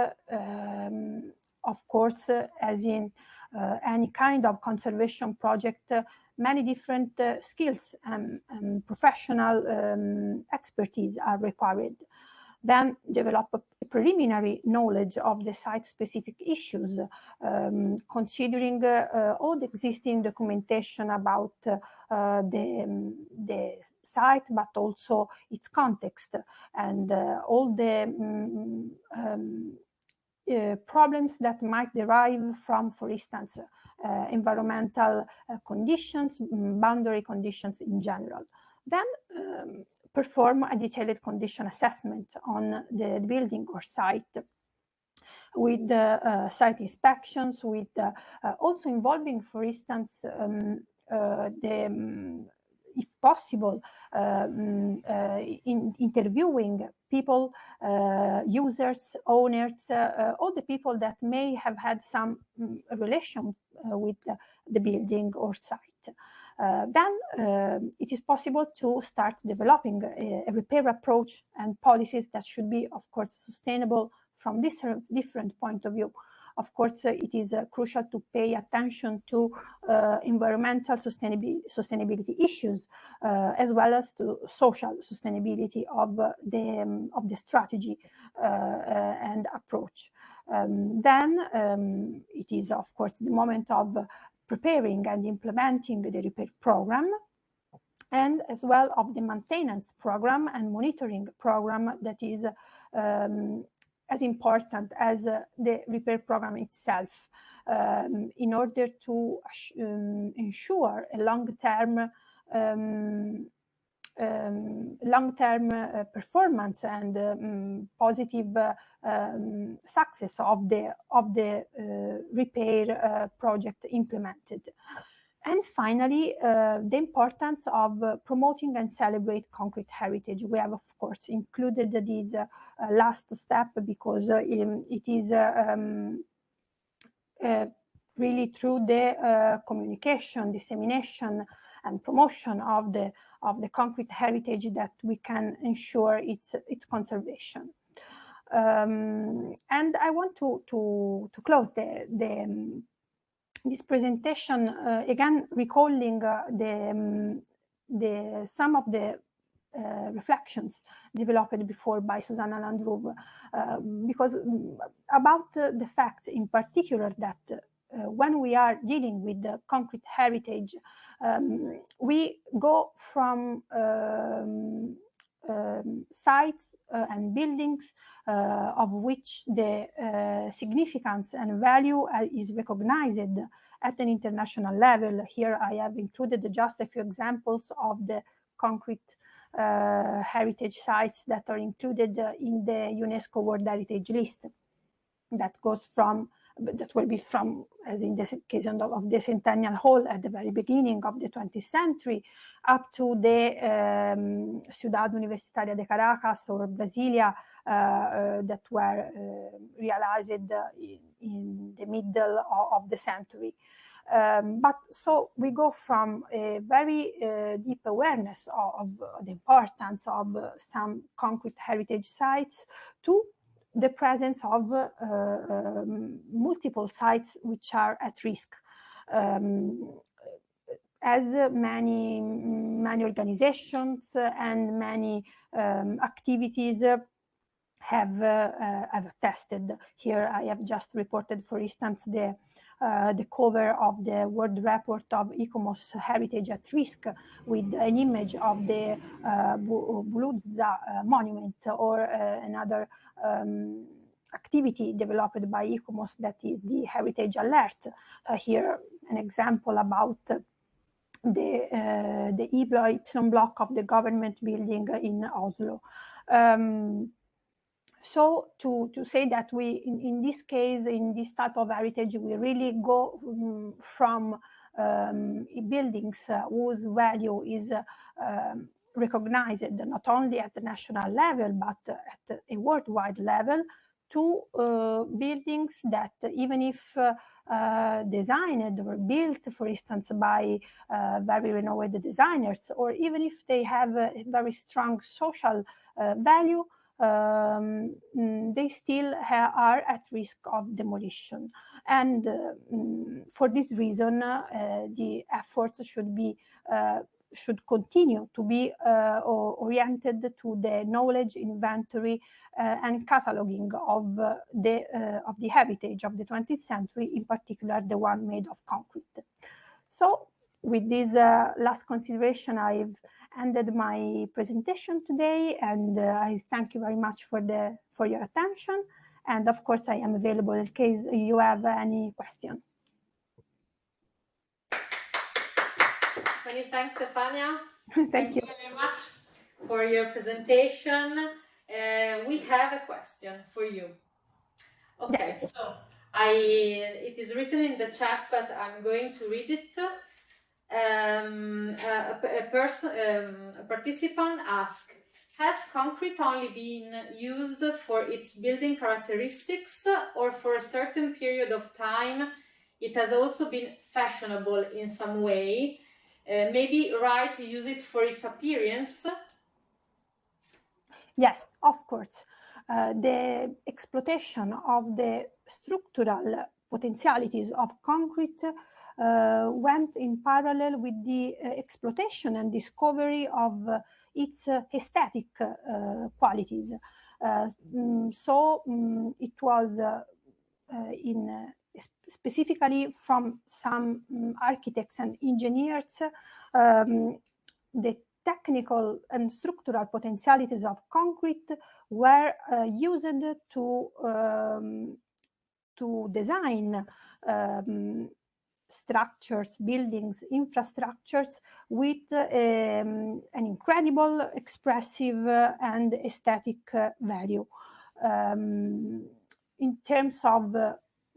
of course, as in any kind of conservation project, many different skills and professional expertise are required. Then develop a preliminary knowledge of the site-specific issues, considering all the existing documentation about the site, but also its context and all the problems that might derive from, for instance, environmental conditions, boundary conditions in general. Then perform a detailed condition assessment on the building or site with site inspections, with also involving, for instance, if possible, interviewing people, users, owners, all the people that may have had some relation with the building or site. Then it is possible to start developing a repair approach and policies that should be, of course, sustainable from this different point of view. Of course, it is crucial to pay attention to environmental sustainability issues, as well as to social sustainability of the strategy and approach. Then it is, of course, the moment of preparing and implementing the repair program, and as well of the maintenance program and monitoring program that is as important as the repair program itself, in order to ensure a long-term performance and positive success of the repair project implemented. And finally, the importance of promoting and celebrate concrete heritage. We have, of course, included this last step because it is really through the communication, dissemination, and promotion of the concrete heritage that we can ensure its conservation. And I want to close this presentation again recalling some of the reflections developed before by Susanna Landruv, because about the fact in particular that when we are dealing with the concrete heritage, we go from sites and buildings of which the significance and value is recognized at an international level. Here I have included just a few examples of the concrete heritage sites that are included in the UNESCO World Heritage List. That goes from, that will be from, as in the case of the Centennial Hall at the very beginning of the 20th century, up to the Ciudad Universitaria de Caracas or Brasilia that were realized in the middle of the century. But so we go from a very deep awareness of the importance of some concrete heritage sites to the presence of multiple sites which are at risk. As many organizations and many activities have attested. Here I have just reported, for instance, the cover of the World Report of ICOMOS Heritage at Risk with an image of the Buluzda monument, or another activity developed by ICOMOS that is the Heritage Alert. Here an example about the Y block of the government building in Oslo. So to say that we, in this case, in this type of heritage, we really go from buildings whose value is recognized not only at the national level, but at a worldwide level, to buildings that even if designed or built, for instance, by very renowned designers, or even if they have a very strong social value, they still are at risk of demolition. And for this reason, the efforts should continue to be oriented to the knowledge, inventory, and cataloging of the heritage of the 20th century, in particular the one made of concrete. So with this last consideration, I've ended my presentation today, and I thank you very much for your attention. And of course, I am available in case you have any question. Many thanks, Stefania. Thank you. Very much for your presentation. We have a question for you. Okay, Yes. so it is written in the chat, but I'm going to read it. A participant asked, has concrete only been used for its building characteristics, or for a certain period of time it has also been fashionable in some way? Maybe right to use it for its appearance? Yes, of course. The exploitation of the structural potentialities of concrete went in parallel with the exploitation and discovery of its aesthetic qualities. It was specifically from some architects and engineers, the technical and structural potentialities of concrete were used to design structures, buildings, infrastructures with an incredible expressive and aesthetic value. In terms of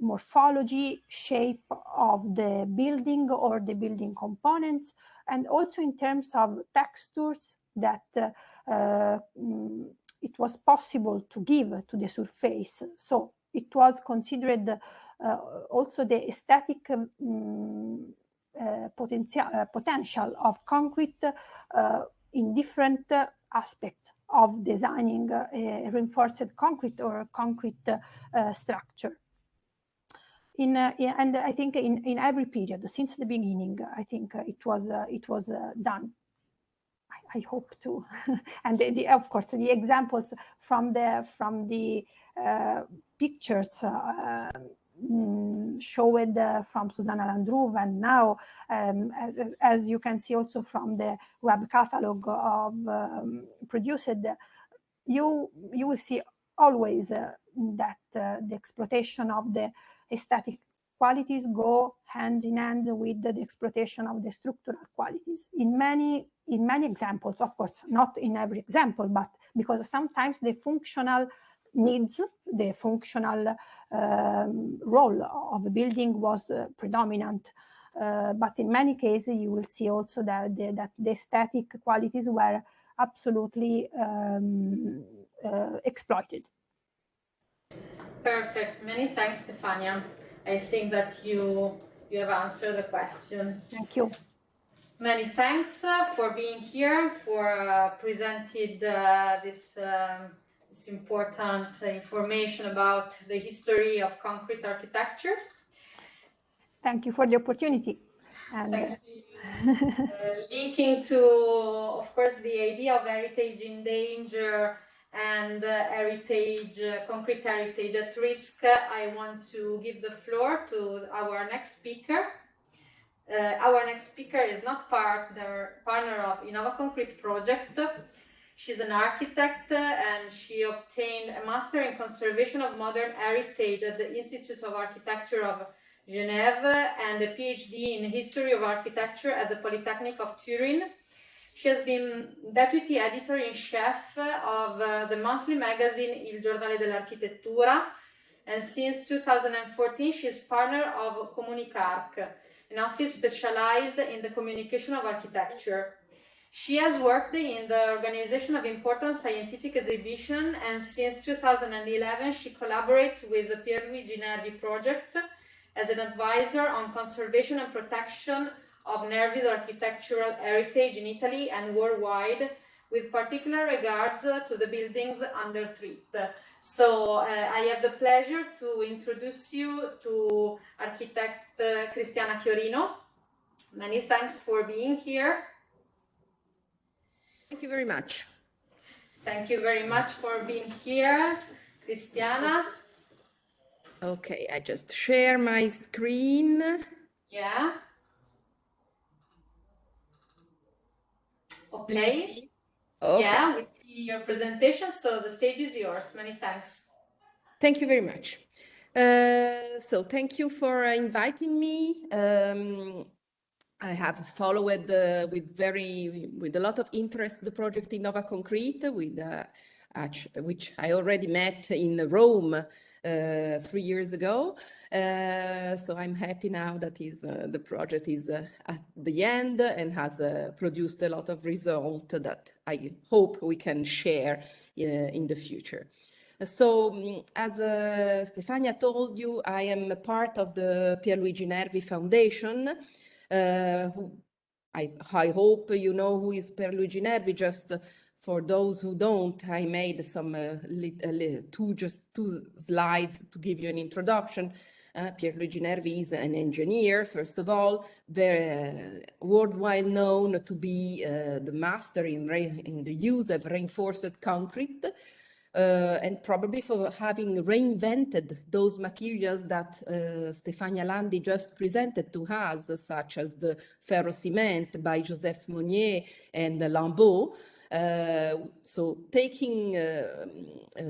morphology, shape of the building or the building components, and also in terms of textures that it was possible to give to the surface. So it was considered also the aesthetic potential of concrete in different aspects of designing a reinforced concrete or concrete structure. And I think in every period since the beginning, I think it was done. I hope to, and of course the examples from the pictures showed from Susanna Landruv, and now as you can see also from the web catalog of produced, you will see always that the exploitation of the aesthetic qualities go hand in hand with the exploitation of the structural qualities in many examples. Of course, not in every example, but because sometimes the functional needs, the functional role of a building was predominant. But in many cases, you will see also that the aesthetic qualities were absolutely exploited. Perfect. Many thanks, Stefania. I think that you have answered the question. Thank you. Many thanks for being here, for presenting this important information about the history of concrete architecture. Thank you for the opportunity. And thanks to you. Linking to, of course, the idea of heritage in danger and concrete heritage at risk, I want to give the floor to our next speaker. Our next speaker is not partner of Innovaconcrete project. She's an architect and she obtained a master in conservation of modern heritage at the Institute of Architecture of Geneva and a PhD in history of architecture at the Polytechnic of Turin. She has been deputy editor-in-chief of the monthly magazine Il Giornale dell'Architettura, and since 2014 she is partner of Comunicarc, an office specialized in the communication of architecture. She has worked in the organization of important scientific exhibitions, and since 2011 she collaborates with the Pierluigi Nervi project as an advisor on conservation and protection of Nervi's architectural heritage in Italy and worldwide, with particular regards to the buildings under threat. So I have the pleasure to introduce you to architect Cristiana Chiorino. Many thanks for being here. Thank you very much. Thank you very much for being here, Cristiana. Okay, I just share my screen. Yeah. Okay. Okay. Yeah, we see your presentation, so the stage is yours. Many thanks. Thank you very much. So thank you for inviting me. I have followed with a lot of interest the project Innovaconcrete, which I already met in Rome 3 years ago. So I'm happy now that the project is at the end and has produced a lot of results that I hope we can share in the future. So as Stefania told you, I am a part of the Pierluigi Nervi Foundation. I hope you know who is Pierluigi Nervi. Just for those who don't, I made some two slides to give you an introduction. Pierluigi Nervi is an engineer, first of all, very worldwide known to be the master in the use of reinforced concrete. And probably for having reinvented those materials that Stefania Landi just presented to us, such as the ferrocement by Joseph Monnier and Lambeau. So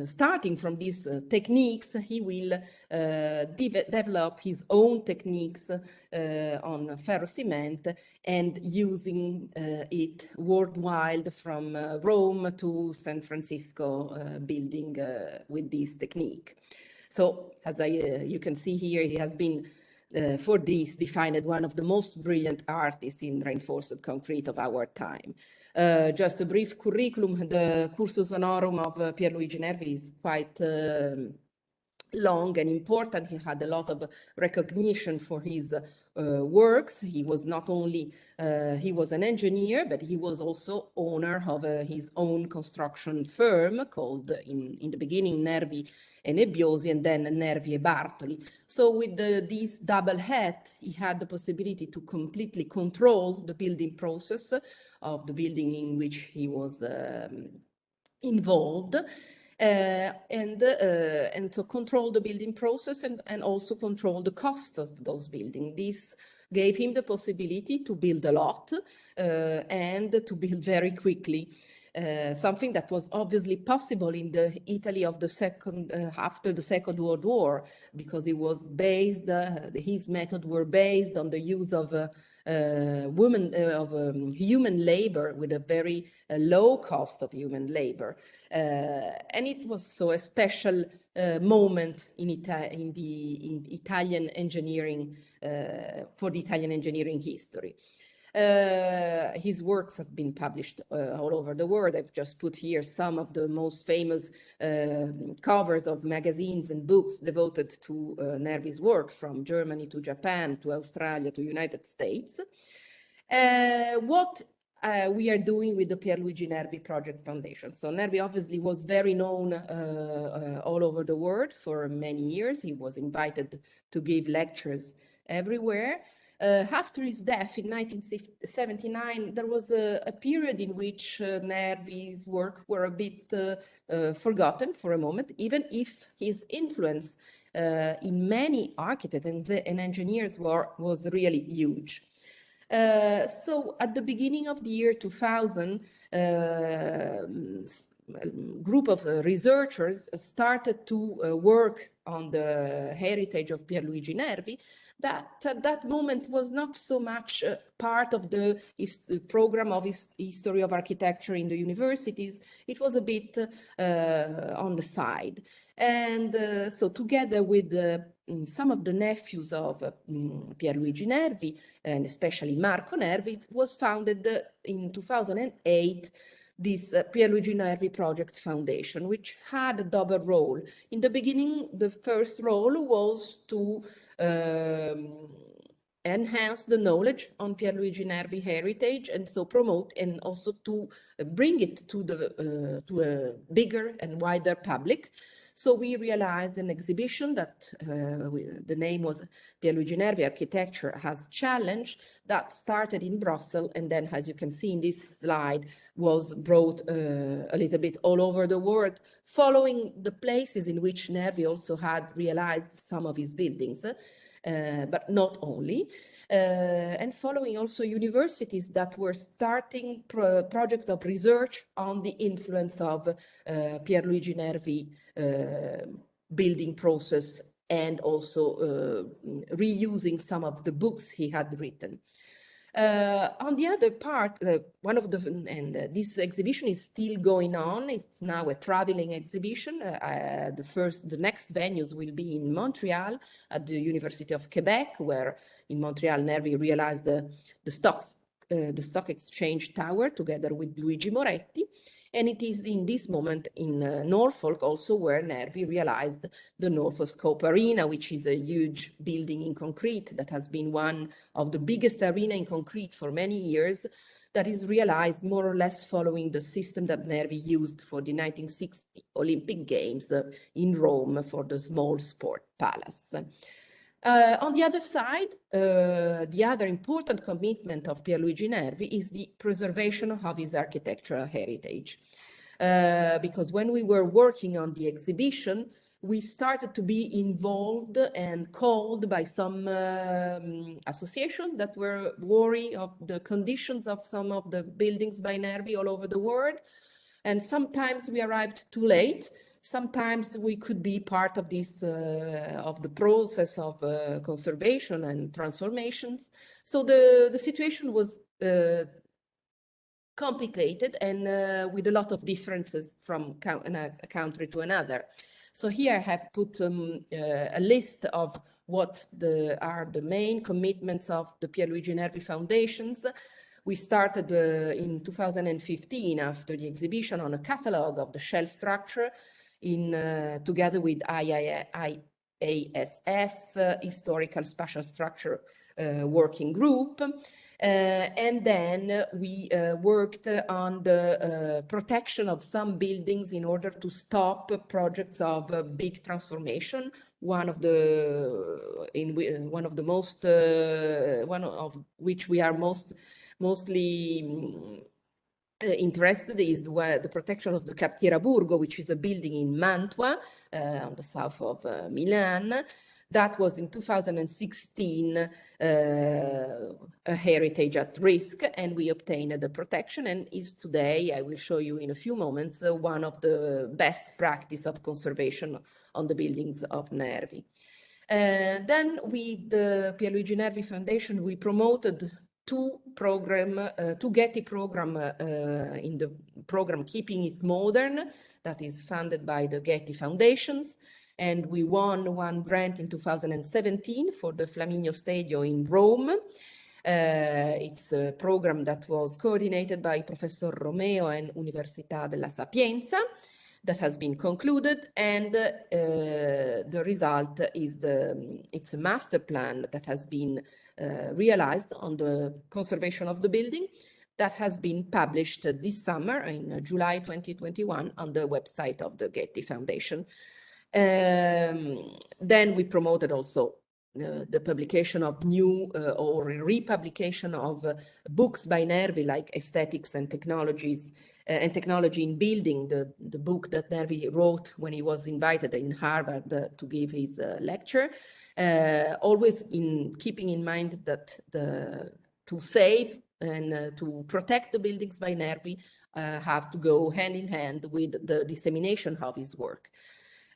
starting from these techniques, he will develop his own techniques on ferrocement and using it worldwide from Rome to San Francisco, building with this technique. So as you can see here, he has been for this defined one of the most brilliant artists in reinforced concrete of our time. Just a brief curriculum. The cursus honorum of Pierluigi Nervi is quite long and important. He had a lot of recognition for his works. He was not only he was an engineer, but he was also owner of his own construction firm called in the beginning Nervi e Nebbiosi and then Nervi e Bartoli. So with this double hat, he had the possibility to completely control the building process of the building in which he was involved. And to control the building process and also control the cost of those buildings. This gave him the possibility to build a lot and to build very quickly. Something that was obviously possible in the Italy of the after the Second World War, because it was based, his method were based on the use of human labor with a very low cost of human labor. And it was so a special moment in Italian engineering, for the Italian engineering history. His works have been published all over the world. I've just put here some of the most famous covers of magazines and books devoted to Nervi's work, from Germany to Japan to Australia to United States. What we are doing with the Pierluigi Nervi Project Foundation. So Nervi obviously was very known all over the world for many years. He was invited to give lectures everywhere. After his death in 1979, there was a period in which Nervi's work were a bit forgotten for a moment, even if his influence in many architects and engineers was really huge. So at the beginning of the year 2000, group of researchers started to work on the heritage of Pierluigi Nervi. That at that moment was not so much part of the program of history of architecture in the universities. It was a bit on the side. And so together with some of the nephews of Pierluigi Nervi, and especially Marco Nervi, was founded in 2008 this Pierluigi Nervi Project Foundation, which had a double role. In the beginning, the first role was to enhance the knowledge on Pierluigi Nervi heritage, and so promote and also to bring it to a bigger and wider public. So we realized an exhibition that the name was Pierluigi Nervi Architecture Has Challenge, that started in Brussels, and then, as you can see in this slide, was brought a little bit all over the world, following the places in which Nervi also had realized some of his buildings, but not only. And following also universities that were starting project of research on the influence of Pierluigi Nervi building process, and also reusing some of the books he had written. On the other part, this exhibition is still going on. It's now a traveling exhibition. The next venues will be in Montreal at the University of Quebec, where in Montreal Nervi realized the stock exchange tower together with Luigi Moretti. And it is in this moment in Norfolk also where Nervi realized the Norfolk Arena, which is a huge building in concrete that has been one of the biggest arena in concrete for many years, that is realized more or less following the system that Nervi used for the 1960 Olympic Games in Rome for the small sport palace. On the other side, the other important commitment of Pierluigi Nervi is the preservation of his architectural heritage. Because when we were working on the exhibition, we started to be involved and called by some associations that were worried of the conditions of some of the buildings by Nervi all over the world. And sometimes we arrived too late. Sometimes we could be part of this, of the process of conservation and transformations. So the situation was complicated and with a lot of differences from a country to another. So here I have put a list of what are the main commitments of the Pierluigi Nervi Foundations. We started in 2015 after the exhibition on a catalog of the shell structure together with IASS, Historical Spatial Structure Working Group. And then we worked on the protection of some buildings in order to stop projects of big transformation. One of which we are mostly interested is the protection of the Cartiera Burgo, which is a building in Mantua, on the south of Milan. That was in 2016 a heritage at risk, and we obtained the protection, and is today, I will show you in a few moments, one of the best practice of conservation on the buildings of Nervi. Then with the Pierluigi Nervi Foundation, we promoted two Getty program in the program Keeping It Modern, that is funded by the Getty Foundations. And we won one grant in 2017 for the Flaminio Stadio in Rome. It's a program that was coordinated by Professor Romeo and Università della Sapienza, that has been concluded, and the result is it's a master plan that has been realized on the conservation of the building, that has been published this summer in July 2021 on the website of the Getty Foundation. Then we promoted also the publication of new or republication of books by Nervi, like Aesthetics and Technologies and Technology in Building, the book that Nervi wrote when he was invited in Harvard to give his lecture, always keeping in mind that to save and to protect the buildings by Nervi have to go hand in hand with the dissemination of his work.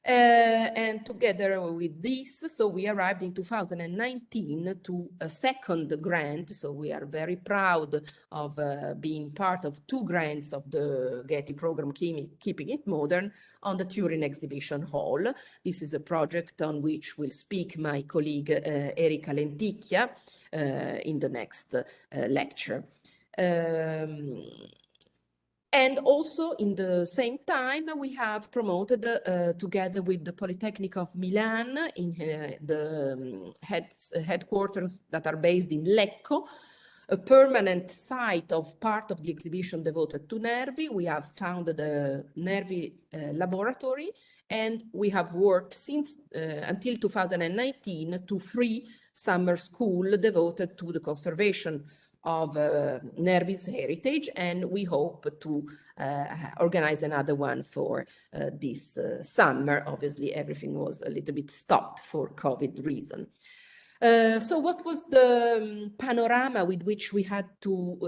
And together with this, so we arrived in 2019 to a second grant. So we are very proud of being part of two grants of the Getty program Keeping It Modern on the Turin Exhibition Hall. This is a project on which will speak my colleague Erika Lenticchia in the next lecture. And also in the same time, we have promoted together with the Polytechnic of Milan in the headquarters that are based in Lecco, a permanent site of part of the exhibition devoted to Nervi. We have founded a Nervi laboratory, and we have worked since until 2019 to free summer school devoted to the conservation of Nervi's heritage, and we hope to organize another one for this summer. Obviously, everything was a little bit stopped for COVID reason. So what was the panorama with which we had to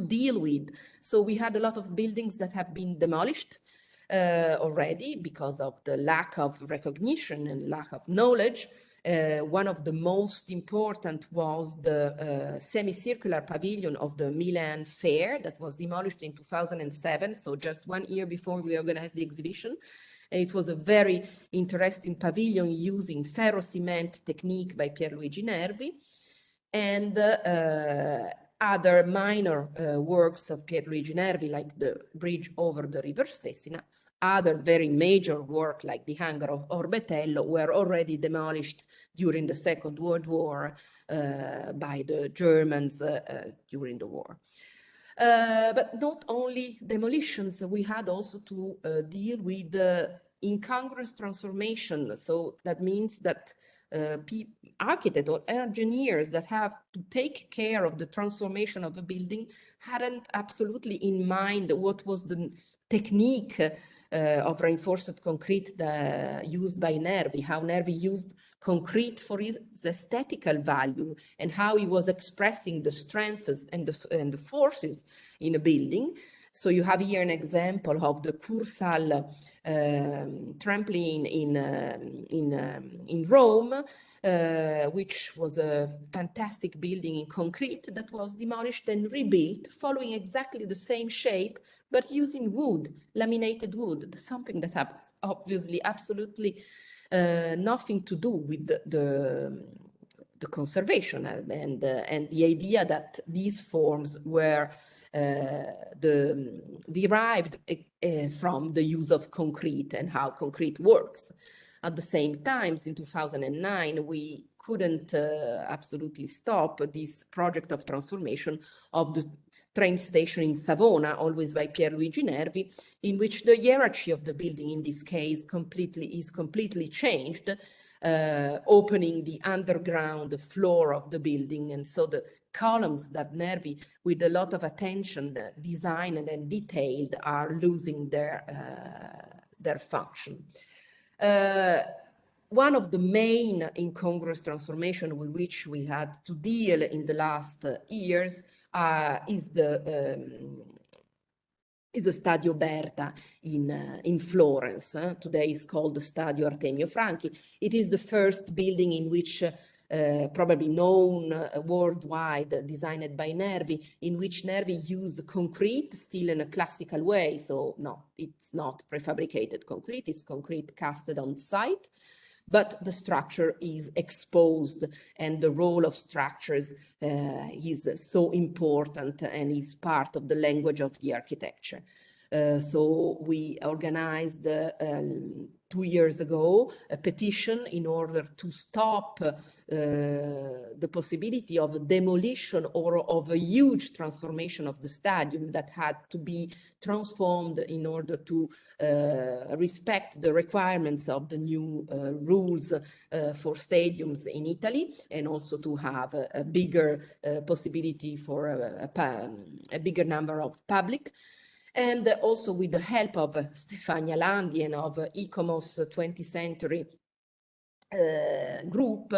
deal with? So we had a lot of buildings that have been demolished already because of the lack of recognition and lack of knowledge. One of the most important was the semicircular pavilion of the Milan Fair that was demolished in 2007, so just 1 year before we organized the exhibition. And it was a very interesting pavilion using ferrocement technique by Pierluigi Nervi, and other minor works of Pierluigi Nervi, like the bridge over the river Sessina. Other very major work, like the hangar of Orbetello, were already demolished during the Second World War by the Germans during the war. But not only demolitions, we had also to deal with incongruous transformation. So that means that architects or engineers that have to take care of the transformation of a building hadn't absolutely in mind what was the technique of reinforced concrete used by Nervi, how Nervi used concrete for its aesthetical value, and how he was expressing the strengths and the forces in a building. So you have here an example of the Kursaal trampoline in Rome, which was a fantastic building in concrete that was demolished and rebuilt, following exactly the same shape, but using wood, laminated wood, something that has obviously absolutely nothing to do with the conservation and the idea that these forms were derived from the use of concrete and how concrete works. At the same time, in 2009, we couldn't absolutely stop this project of transformation of the train station in Savona, always by Pierluigi Nervi, in which the hierarchy of the building in this case is completely changed, opening the underground floor of the building. And so the columns that Nervi, with a lot of attention, designed and detailed, are losing their function. One of the main incongruous transformations with which we had to deal in the last years is the Stadio Berta in Florence. Today is called the Stadio Artemio Franchi. It is the first building in which probably known worldwide, designed by Nervi, in which Nervi used concrete still in a classical way. So no, it's not prefabricated concrete, it's concrete casted on site, but the structure is exposed, and the role of structures is so important and is part of the language of the architecture. So we organized 2 years ago a petition in order to stop the possibility of demolition or of a huge transformation of the stadium that had to be transformed in order to respect the requirements of the new rules for stadiums in Italy, and also to have a bigger possibility for a bigger number of public. And also with the help of Stefania Landi and of ICOMOS 20th Century group,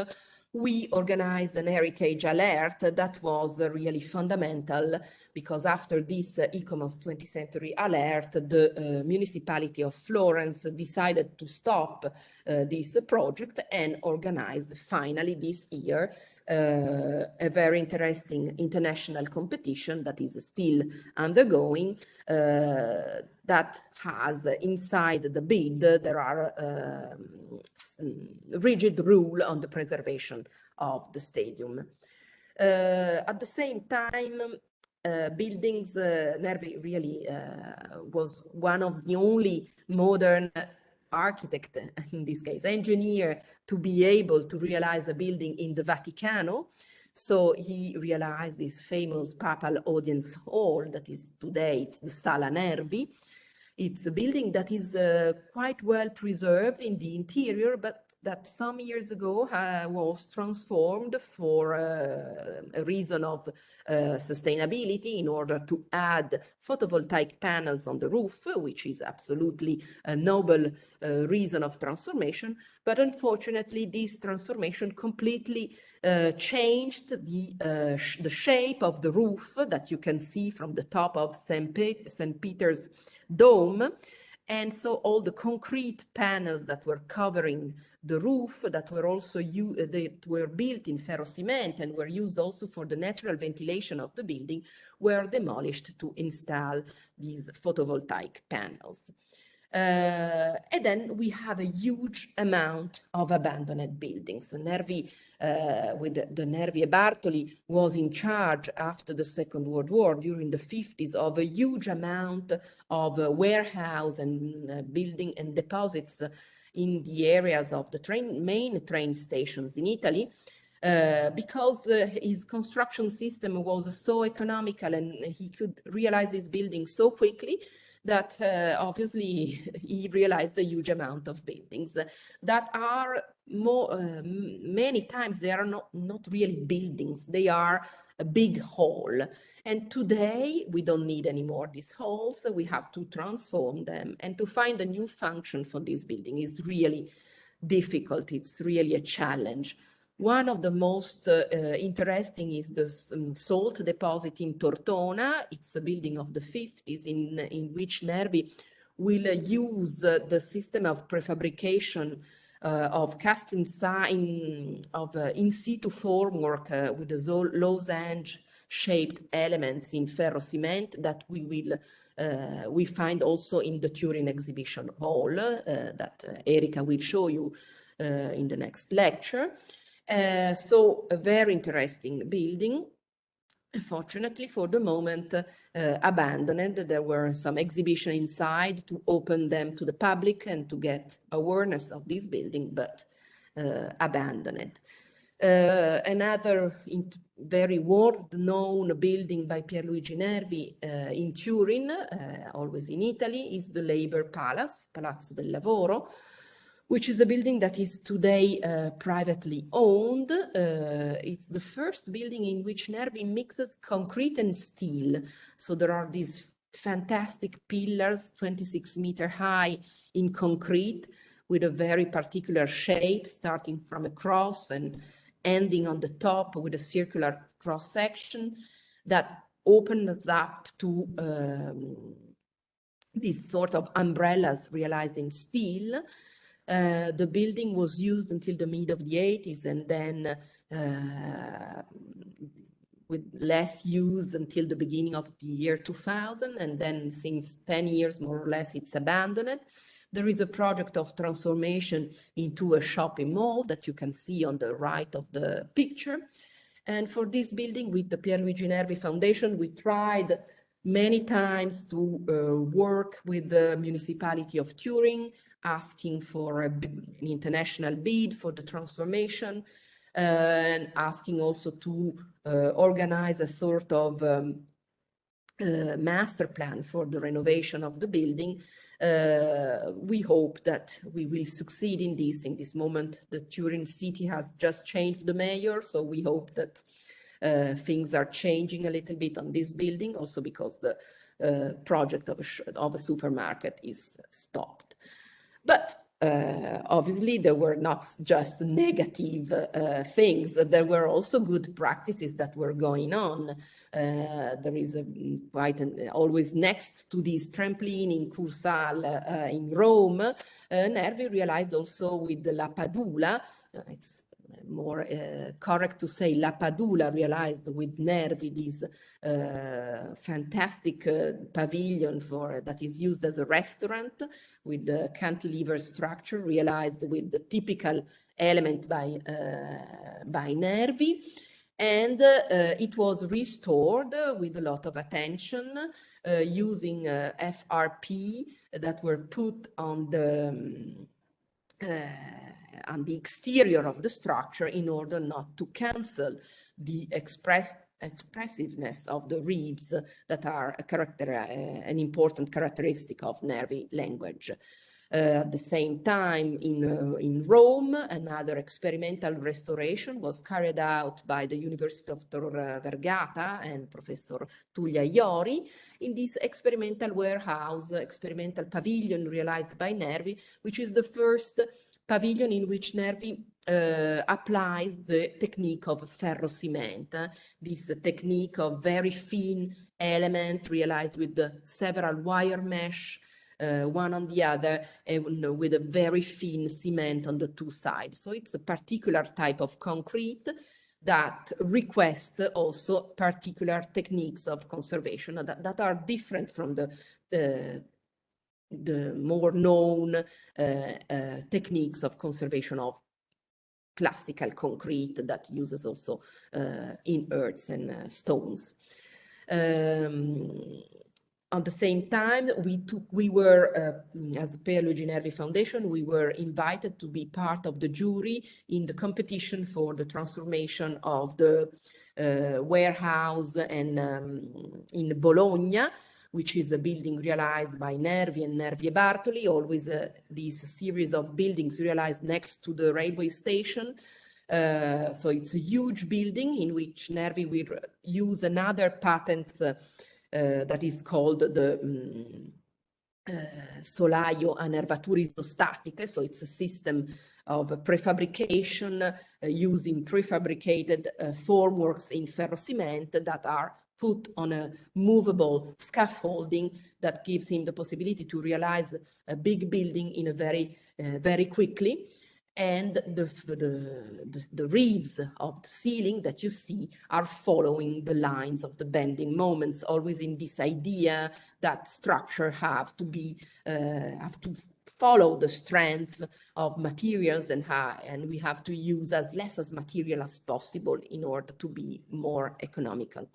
we organized an heritage alert that was really fundamental, because after this ICOMOS 20th Century alert, the municipality of Florence decided to stop this project and organized finally this year a very interesting international competition that is still undergoing, that has inside the bid, there are rigid rule on the preservation of the stadium. At the same time, buildings, Nervi really was one of the only modern architect, in this case engineer, to be able to realize a building in the Vaticano. So he realized this famous papal audience hall that is today, it's the Sala Nervi. It's a building that is quite well preserved in the interior, but that some years ago was transformed for a reason of sustainability, in order to add photovoltaic panels on the roof, which is absolutely a noble reason of transformation. But unfortunately, this transformation completely changed the shape of the roof that you can see from the top of St. Peter's Dome. And so all the concrete panels that were covering the roof, that were also that were built in ferrocement and were used also for the natural ventilation of the building, were demolished to install these photovoltaic panels. And then we have a huge amount of abandoned buildings. Nervi, with the Nervi e Bartoli, was in charge after the Second World War during the 50s of a huge amount of warehouse and building and deposits in the areas of the main train stations in Italy. Because his construction system was so economical and he could realize these buildings so quickly that obviously he realized a huge amount of buildings that are many times they are not really buildings, they are a big hall. And today we don't need anymore these halls, so we have to transform them, and to find a new function for this building is really difficult. It's really a challenge. One of the most interesting is the salt deposit in Tortona. It's a building of the 50s in which Nervi will use the system of prefabrication of cast in situ formwork with the lozenge shaped elements in ferrocement that we find also in the Turin exhibition hall that Erika will show you in the next lecture. So a very interesting building. Unfortunately, for the moment, abandoned. There were some exhibitions inside to open them to the public and to get awareness of this building, but abandoned. Another very world-known building by Pierluigi Nervi in Turin, always in Italy, is the Labor Palace, Palazzo del Lavoro, which is a building that is today privately owned. It's the first building in which Nervi mixes concrete and steel. So there are these fantastic pillars, 26-meter high in concrete, with a very particular shape, starting from a cross and ending on the top with a circular cross-section that opens up to these sort of umbrellas realized in steel. The building was used until the mid of the 80s, and then with less use until the beginning of the year 2000, and then since 10 years more or less it's abandoned. There is a project of transformation into a shopping mall that you can see on the right of the picture. And for this building, with the Pierluigi Nervi Foundation, we tried many times to work with the municipality of Turin, asking for an international bid for the transformation, and asking also to organize a sort of master plan for the renovation of the building. We hope that we will succeed in this. In this moment, the Turin city has just changed the mayor, so we hope that things are changing a little bit on this building, also because the project of a supermarket is stopped. But obviously, there were not just negative things. There were also good practices that were going on. There is always next to this trampoline in Cursal in Rome, Nervi realized also with La Padula, it's more correct to say La Padula realized with Nervi this fantastic pavilion that is used as a restaurant with the cantilever structure realized with the typical element by Nervi. And it was restored with a lot of attention using FRP that were put on the exterior of the structure in order not to cancel the expressiveness of the ribs that are an important characteristic of Nervi language. At the same time, in Rome, another experimental restoration was carried out by the University of Tor Vergata and Professor Tullia Iori in this experimental warehouse, experimental pavilion realized by Nervi, which is the first pavilion in which Nervi applies the technique of ferrocement, this technique of very thin element realized with several wire mesh one on the other, and with a very thin cement on the two sides. So it's a particular type of concrete that request also particular techniques of conservation that are different from the more known techniques of conservation of classical concrete that uses also in earths and stones. At the same time, we were, as Per Luigi Nervi Foundation, we were invited to be part of the jury in the competition for the transformation of the warehouse and in Bologna, which is a building realized by Nervi and Nervi e Bartoli, always this series of buildings realized next to the railway station. So it's a huge building in which Nervi will use another patent that is called the solaio a nervature isostatiche. So it's a system of prefabrication using prefabricated formworks in ferrocement that are put on a movable scaffolding that gives him the possibility to realize a big building in a very quickly. And the ribs of the ceiling that you see are following the lines of the bending moments, always in this idea that structure have to follow the strength of materials, and we have to use as less as material as possible in order to be more economical.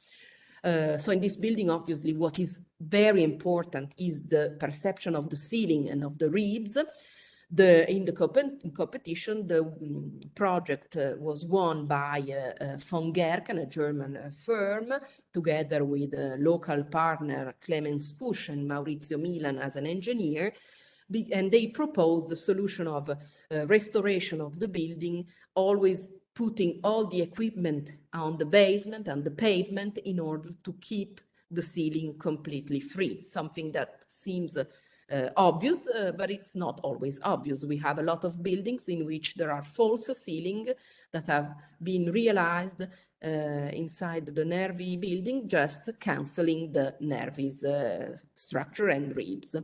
So in this building, obviously, what is very important is the perception of the ceiling and of the ribs. In the competition, the project was won by von Gerken, a German firm, together with a local partner, Clemens Kusch and Maurizio Milan as an engineer. And they proposed the solution of restoration of the building, always putting all the equipment on the basement and the pavement in order to keep the ceiling completely free, something that seems obvious, but it's not always obvious. We have a lot of buildings in which there are false ceilings that have been realized inside the Nervi building, just canceling the Nervi's structure and ribs.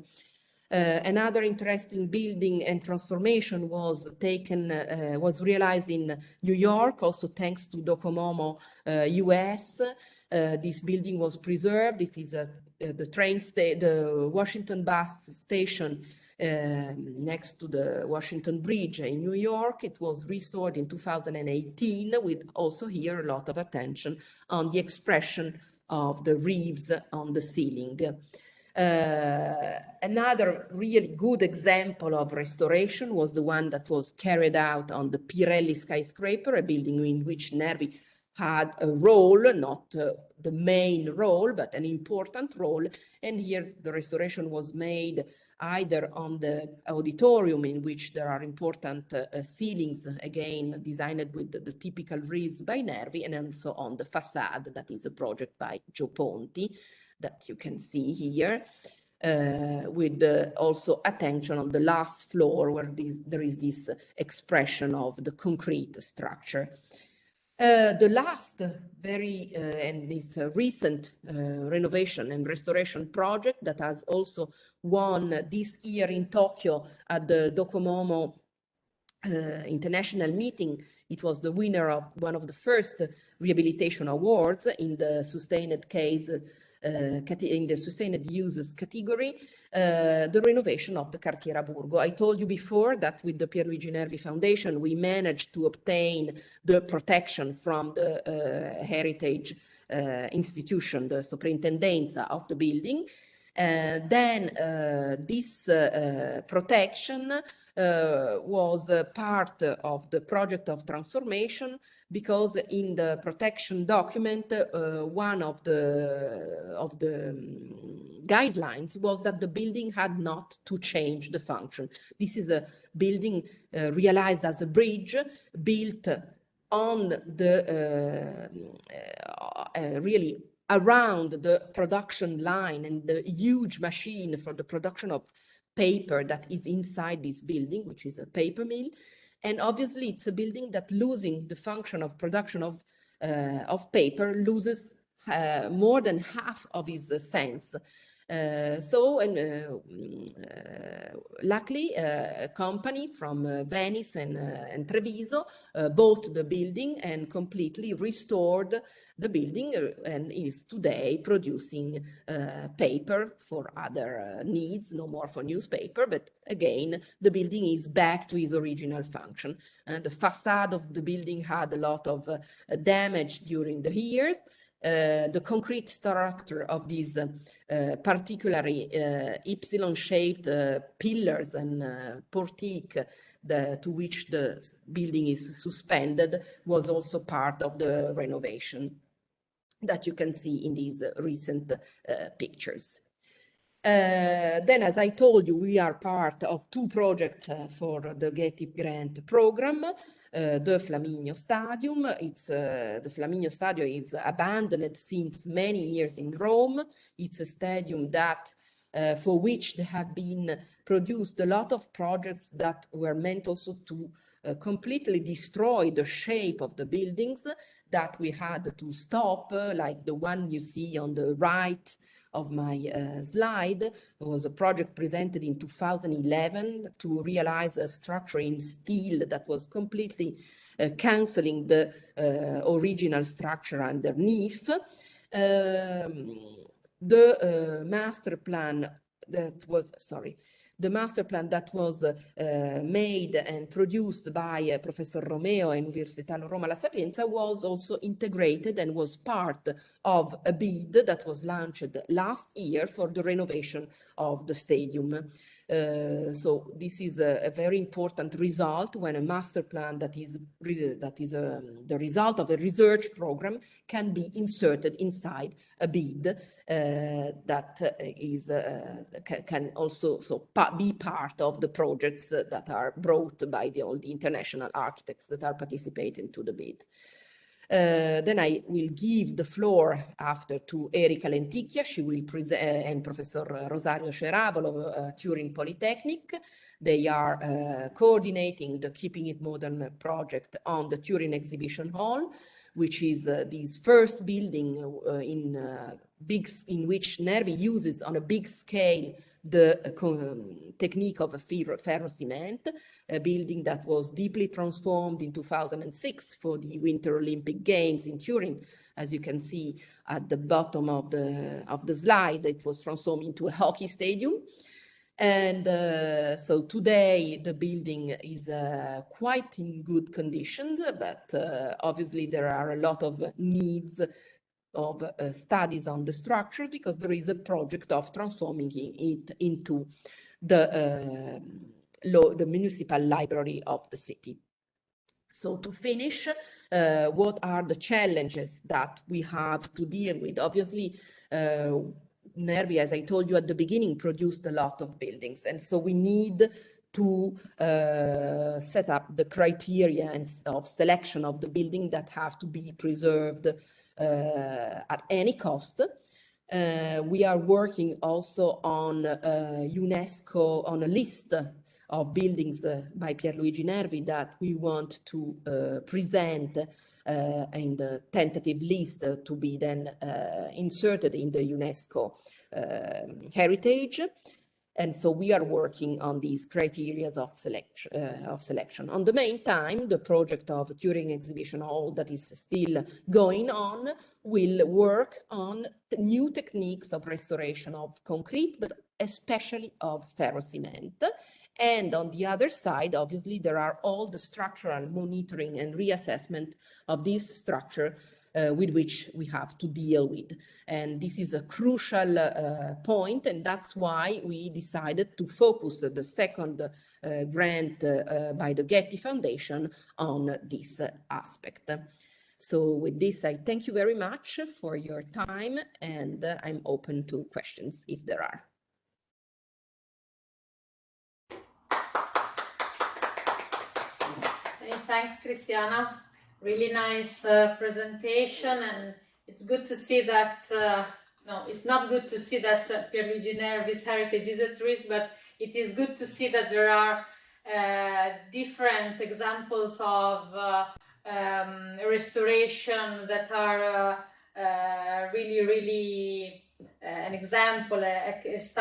Another interesting building and transformation was realized in New York, also thanks to Docomomo US. This building was preserved. It is the Washington bus station next to the Washington Bridge in New York. It was restored in 2018 with also here a lot of attention on the expression of the ribs on the ceiling. Another really good example of restoration was the one that was carried out on the Pirelli skyscraper, a building in which Nervi had a role, not the main role, but an important role. And here the restoration was made either on the auditorium, in which there are important ceilings, again, designed with the typical ribs by Nervi, and also on the facade, that is a project by Gio Ponti, that you can see here, with also attention on the last floor where there is this expression of the concrete structure. The last very, and it's a recent renovation and restoration project that has also won this year in Tokyo at the Docomomo international meeting. It was the winner of one of the first rehabilitation awards in the sustained case in the sustained uses category, the renovation of the Cartiera Borgo. I told you before that with the Pierluigi Nervi Foundation, we managed to obtain the protection from the heritage institution, the Soprintendenza of the building. Then this protection was part of the project of transformation, because in the protection document, one of the guidelines was that the building had not to change the function. This is a building realized as a bridge, built on the really around the production line and the huge machine for the production of paper that is inside this building, which is a paper mill. And obviously it's a building that, losing the function of production of paper, loses more than half of its sense. Luckily, a company from Venice and Treviso bought the building and completely restored the building and is today producing paper for other needs, no more for newspaper, but again, the building is back to its original function. And the facade of the building had a lot of damage during the years. The concrete structure of these particularly Y-shaped pillars and portique to which the building is suspended was also part of the renovation that you can see in these recent pictures. Then, as I told you, we are part of two projects for the Getty Grant program. The Flaminio Stadium. The Flaminio Stadium is abandoned since many years in Rome. It's a stadium that for which there have been produced a lot of projects that were meant also to completely destroy the shape of the buildings that we had to stop, like the one you see on the right of my slide. It was a project presented in 2011 to realize a structure in steel that was completely canceling the original structure underneath. The master plan that was, the master plan that was made and produced by Professor Romeo and Università Roma La Sapienza was also integrated and was part of a bid that was launched last year for the renovation of the stadium. So this is a very important result when a master plan that is the result of a research program can be inserted inside a bid that can also be part of the projects that are brought by all the international architects that are participating to the bid. Then I will give the floor after to Erika Lenticchia. She will present, and Professor Rosario Ceravolo of Turin Polytechnic. They are coordinating the Keeping It Modern project on the Turin Exhibition Hall, which is this first building in which Nervi uses on a big scale the technique of a ferro cement, a building that was deeply transformed in 2006 for the Winter Olympic Games in Turin. As you can see at the bottom of the slide, it was transformed into a hockey stadium. And so today the building is quite in good conditions, but obviously there are a lot of needs of studies on the structure because there is a project of transforming it into the municipal library of the city. So to finish, what are the challenges that we have to deal with? Obviously, Nervi, as I told you at the beginning, produced a lot of buildings. And so we need to set up the criteria of selection of the building that have to be preserved at any cost. We are working also on UNESCO, on a list of buildings by Pierluigi Nervi that we want to present in the tentative list to be then inserted in the UNESCO heritage. And so we are working on these criteria of selection. On the meantime, the project of Turin Exhibition Hall that is still going on will work on the new techniques of restoration of concrete, but especially of ferro cement. And on the other side, obviously, there are all the structural monitoring and reassessment of this structure with which we have to deal with. And this is a crucial point, and that's why we decided to focus the second grant by the Getty Foundation on this aspect. So with this, I thank you very much for your time, and I'm open to questions if there are. Thanks, Cristiana. Really nice presentation, and it's good to see that, no, it's not good to see that Pierluigi Nervi's heritage is at risk, but it is good to see that there are different examples of restoration that are really an example, a case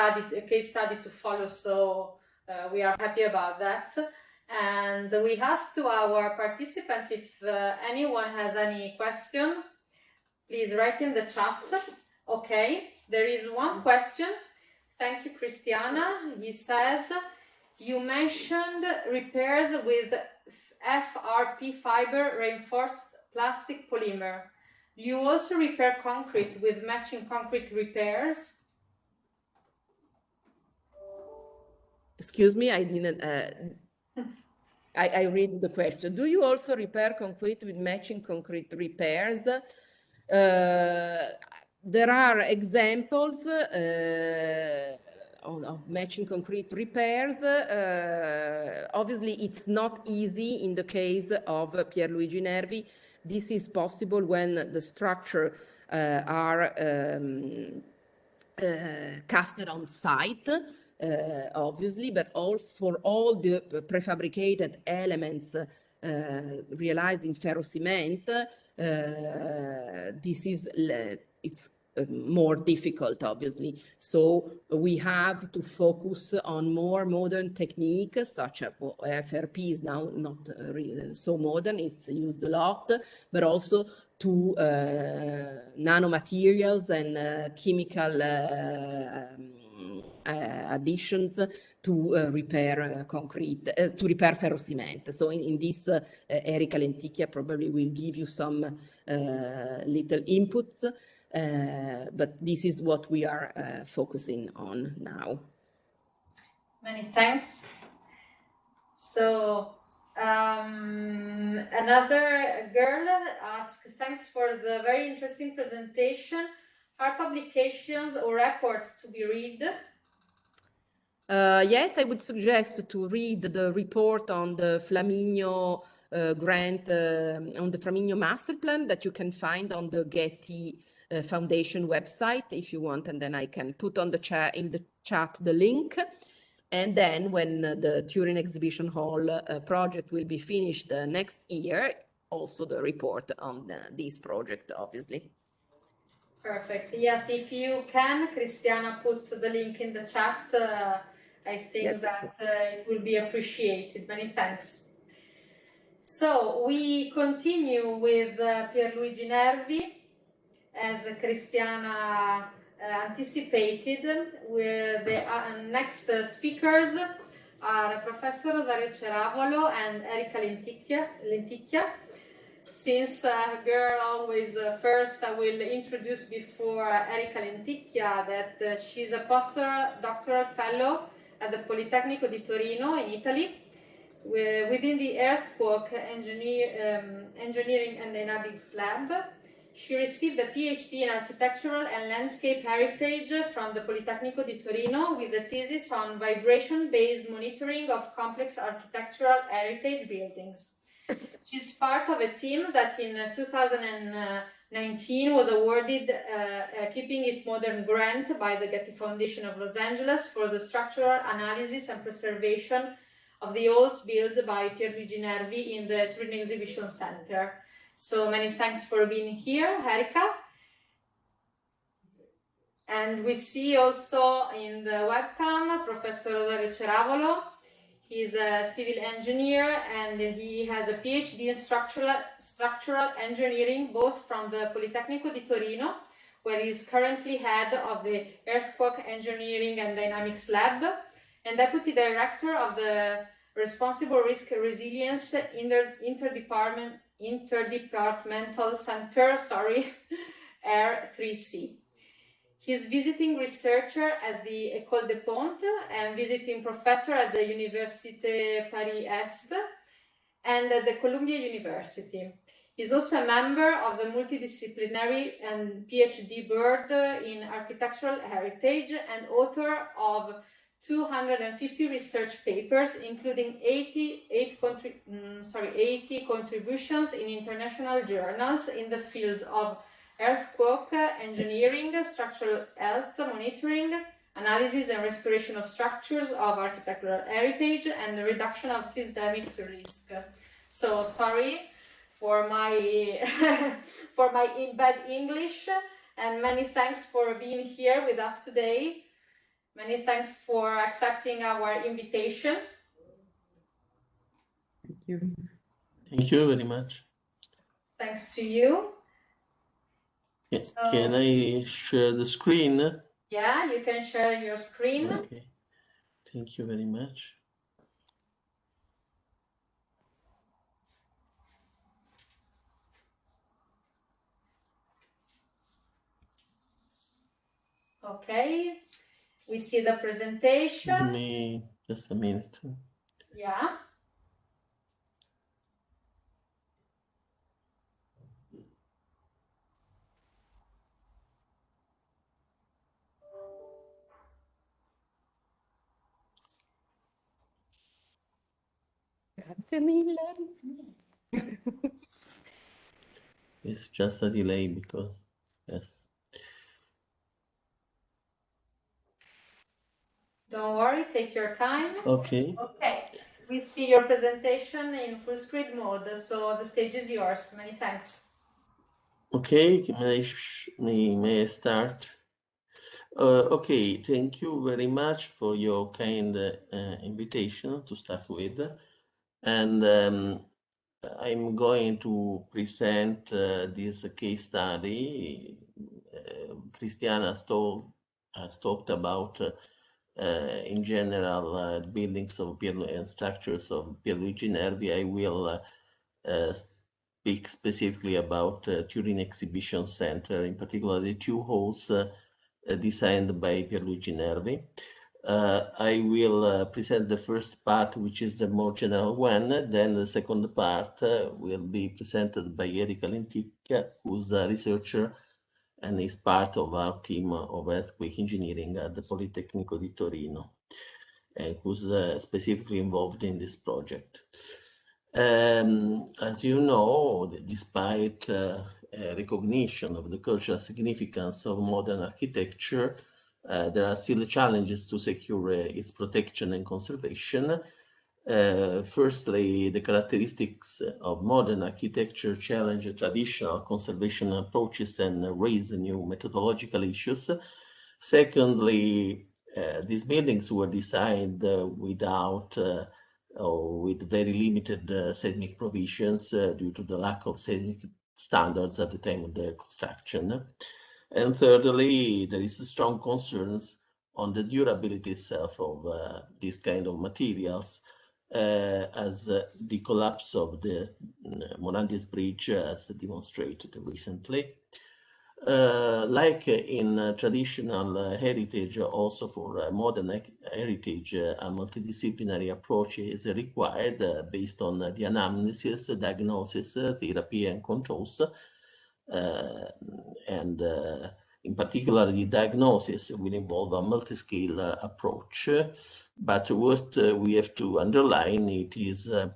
study to follow. So we are happy about that. And we asked to our participants if anyone has any question, please write in the chat. Okay, there is one question. Thank you, Christiana. He says, you mentioned repairs with FRP fiber reinforced plastic polymer. Do you also repair concrete with matching concrete repairs? Excuse me, I didn't. I read the question. Do you also repair concrete with matching concrete repairs? There are examples of matching concrete repairs. Obviously, it's not easy in the case of Pierluigi Nervi. This is possible when the structure are casted on site, obviously, but for all the prefabricated elements realized in ferrocement, it's more difficult, obviously. So we have to focus on more modern techniques, such as FRP is now not really so modern, it's used a lot, but also to nanomaterials and chemical additions to repair concrete, to repair ferrocement. So in this, Erika Lenticchia probably will give you some little inputs, but this is what we are focusing on now. Many thanks. So another girl asked, thanks for the very interesting presentation. Are publications or reports to be read? Yes, I would suggest to read the report on the Flaminio grant, on the Flaminio master plan that you can find on the Getty Foundation website if you want, and then I can put on the chat the link. And then when the Turin Exhibition Hall project will be finished next year, also the report on this project, obviously. Perfect. Yes, if you can, Christiana, put the link in the chat. I think yes, that it will be appreciated. Many thanks. So we continue with Pierluigi Nervi, as Christiana anticipated. With the next speakers are Professor Rosario Ceravolo and Erika Lenticchia. Since girl always first, I will introduce before Erika Lenticchia that she's a postdoctoral fellow at the Politecnico di Torino in Italy, within the Earthquake Engineering and Dynamics Lab. She received a PhD in Architectural and Landscape Heritage from the Politecnico di Torino with a thesis on vibration-based monitoring of complex architectural heritage buildings. She's part of a team that in 2019 was awarded a Keeping It Modern grant by the Getty Foundation of Los Angeles for the structural analysis and preservation of the halls built by Pierluigi Nervi in the Turin Exhibition Center. So many thanks for being here, Erika. And we see also in the webcam Professor Rosario Ceravolo. He's a civil engineer and he has a PhD in structural engineering, both from the Politecnico di Torino, where he's currently head of the Earthquake Engineering and Dynamics Lab, and deputy director of the Responsible Risk Resilience Interdepartmental Center, R3C. He's visiting researcher at the École des Ponts and visiting professor at the Université Paris-Est and at the Columbia University. He's also a member of the multidisciplinary and PhD board in architectural heritage and author of 250 research papers, including 80 contributions in international journals in the fields of earthquake engineering, structural health monitoring, analysis and restoration of structures of architectural heritage, and the reduction of systemic risk. So sorry for my bad English, and many thanks for being here with us today. Many thanks for accepting our invitation. Thank you. Thank you very much. Thanks to you. Can I share the screen? Yeah, you can share your screen. Okay. Thank you very much. Okay, we see the presentation. Give me just a minute. Yeah. Grazie mille. It's just a delay because, yes. Don't worry, take your time. Okay. Okay, we see your presentation in full screen mode, so the stage is yours. Many thanks. Okay, may I start? Okay, thank you very much for your kind invitation to start with. And I'm going to present this case study. Cristiana has talked about, in general, buildings of and structures of Pierluigi Nervi. I will speak specifically about Turin Exhibition Center, in particular the two halls designed by Pierluigi Nervi. I will present the first part, which is the more general one. Then the second part will be presented by Erika Lenticchia, who's a researcher and is part of our team of earthquake engineering at the Politecnico di Torino, and who's specifically involved in this project. As you know, despite recognition of the cultural significance of modern architecture, there are still challenges to secure its protection and conservation. Firstly, the characteristics of modern architecture challenge traditional conservation approaches and raise new methodological issues. Secondly, these buildings were designed without or with very limited seismic provisions due to the lack of seismic standards at the time of their construction. And thirdly, there is strong concerns on the durability itself of these kind of materials, as the collapse of the Morandis Bridge has demonstrated recently. Like in traditional heritage, also for modern heritage, a multidisciplinary approach is required based on the anamnesis, diagnosis, therapy, and controls. And in particular, the diagnosis will involve a multi-scale approach. But what we have to underline it is that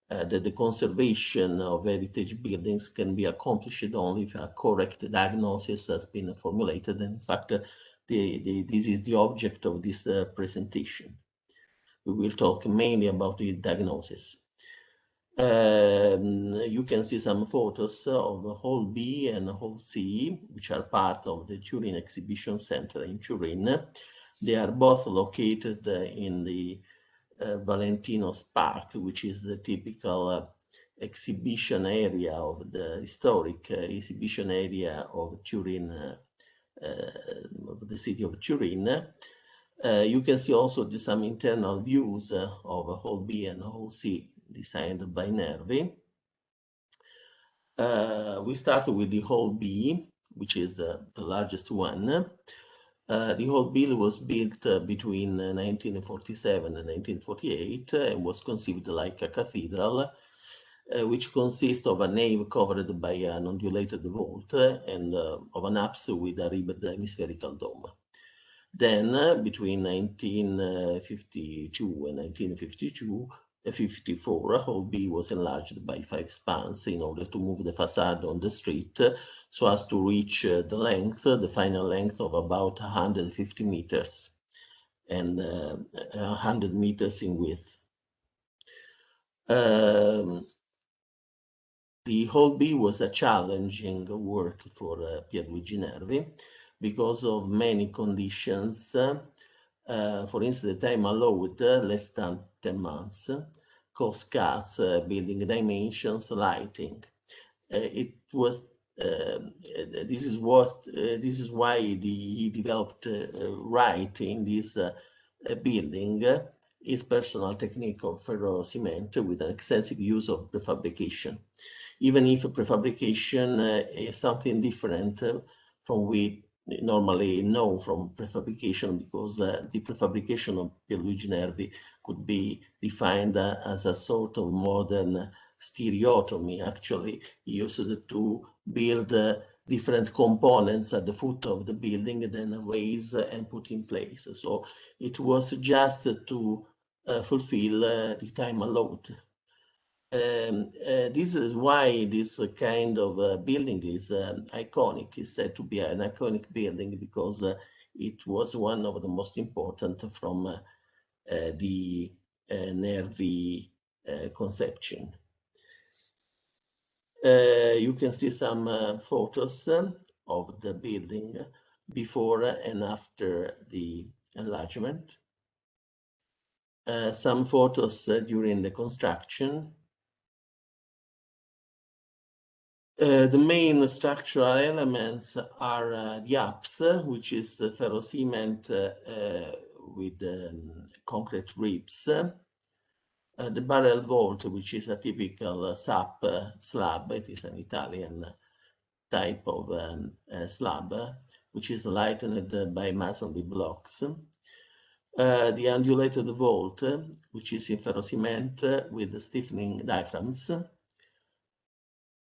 the conservation of heritage buildings can be accomplished only if a correct diagnosis has been formulated. And in fact, this is the object of this presentation. We will talk mainly about the diagnosis. You can see some photos of Hall B and Hall C, which are part of the Turin Exhibition Center in Turin. They are both located in the Valentino's Park, which is the typical exhibition area of the historic exhibition area of Turin, of the city of Turin. You can see also some internal views of Hall B and Hall C designed by Nervi. We start with the Hall B, which is the largest one. The whole building was built between 1947 and 1948 and was conceived like a cathedral, which consists of a nave covered by an undulated vault and of an apse with a ribbed hemispherical dome. Then, between 1952 and 1954, Hall B was enlarged by 5 spans in order to move the facade on the street so as to reach the final length of about 150 meters and 100 meters in width. The The whole B was a challenging work for Pierluigi Nervi because of many conditions. For instance, the time allowed, less than 10 months, cost cuts, building dimensions, lighting. It was this is why he developed right in this building his personal technique of ferro cement with an extensive use of prefabrication. Even if prefabrication is something different from we normally know from prefabrication, because the prefabrication of Pierluigi Nervi could be defined as a sort of modern stereotomy. Actually, he used to build different components at the foot of the building and then raise and put in place. So it was just to fulfill the time allowed. This is why this kind of building is iconic. It's said to be an iconic building because it was one of the most important from the Nervi conception. You can see some photos of the building before and after the enlargement. Some photos during the construction. The main structural elements are the apse, which is the ferro cement with concrete ribs. The barrel vault, which is a typical SAP slab. It is an Italian type of slab, which is lightened by masonry blocks. The undulated vault, which is in ferro cement with stiffening diaphragms.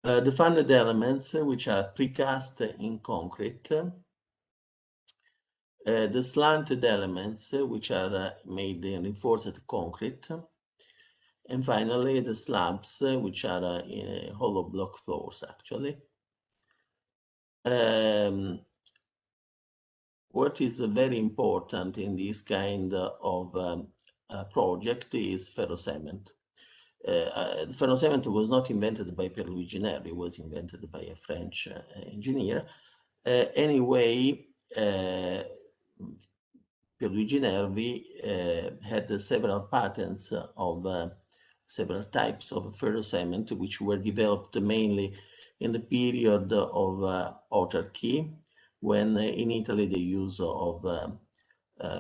The funded elements, which are precast in concrete. The slanted elements, which are made in reinforced concrete. And finally, the slabs, which are in hollow block floors, actually. What is very important in this kind of project is ferrocement. The ferrocement was not invented by Pierluigi Nervi, it was invented by a French engineer. Anyway, Pierluigi Nervi had several patents of several types of ferrocement, which were developed mainly in the period of autarky, when in Italy the use of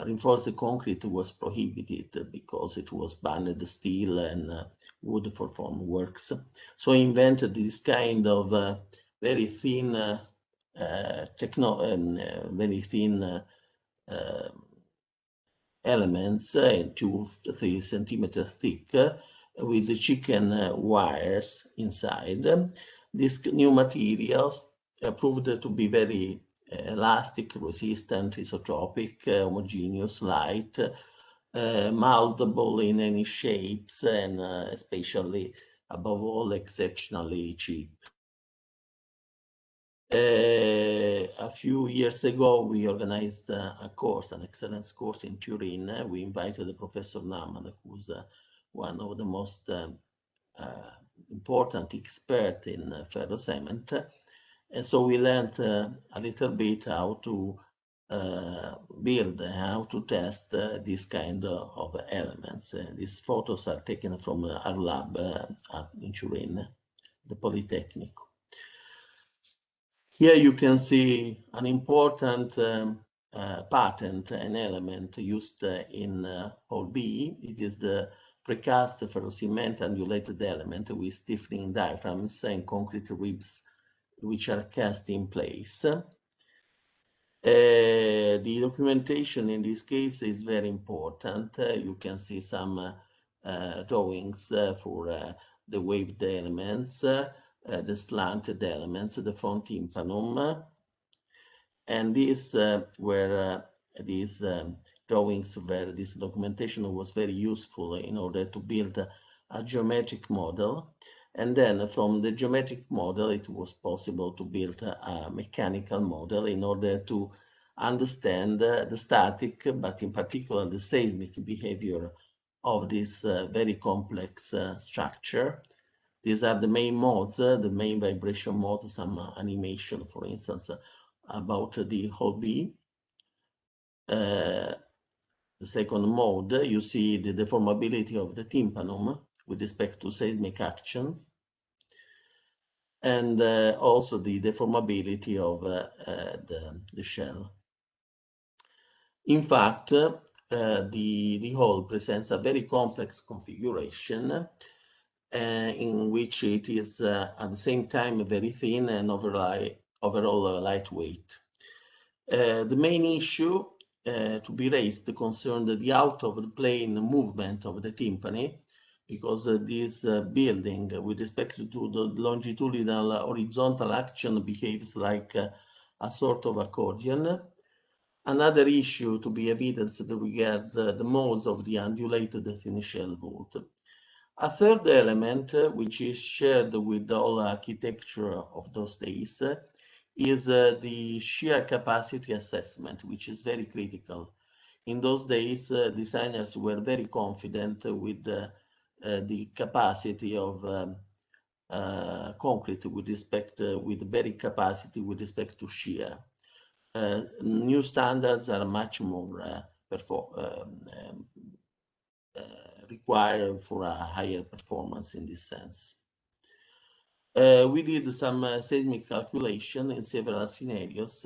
reinforced concrete was prohibited because it was banned steel and wood for form works. So he invented this kind of very thin very thin elements, 2 to 3 centimeters thick, with the chicken wires inside. These new materials proved to be very elastic, resistant, isotropic, homogeneous, light, moldable in any shapes, and especially, above all, exceptionally cheap. A few years ago, we organized a course, an excellence course in Turin. We invited Professor Naman, who's one of the most important experts in ferrocement. And so we learned a little bit how to build, how to test this kind of elements. These photos are taken from our lab in Turin, the Polytechnic. Here you can see an important patent, an element used in Hall B. It is the precast ferrocement undulated element with stiffening diaphragms and concrete ribs, which are cast in place. The documentation in this case is very important. You can see some drawings for the waved elements, the slanted elements, the front tympanum, and these were these drawings where this documentation was very useful in order to build a geometric model. And then from the geometric model, it was possible to build a mechanical model in order to understand the static, but in particular the seismic behavior of this very complex structure. These are the main modes, the main vibration modes, some animation, for instance, about the whole bee. The second mode, you see the deformability of the tympanum with respect to seismic actions, and also the deformability of the shell. In fact, the whole presents a very complex configuration in which it is at the same time very thin and overall lightweight. The main issue to be raised concerned the out of the plane movement of the tympani, because this building with respect to the longitudinal horizontal action behaves like a sort of accordion. Another issue to be evidenced regards the modes of the undulated thin shell vault. A third element, which is shared with all architecture of those days, is the shear capacity assessment, which is very critical. In those days, designers were very confident with the capacity of concrete with respect with very capacity with respect to shear. New standards are much more required for a higher performance in this sense. We did some seismic calculation in several scenarios.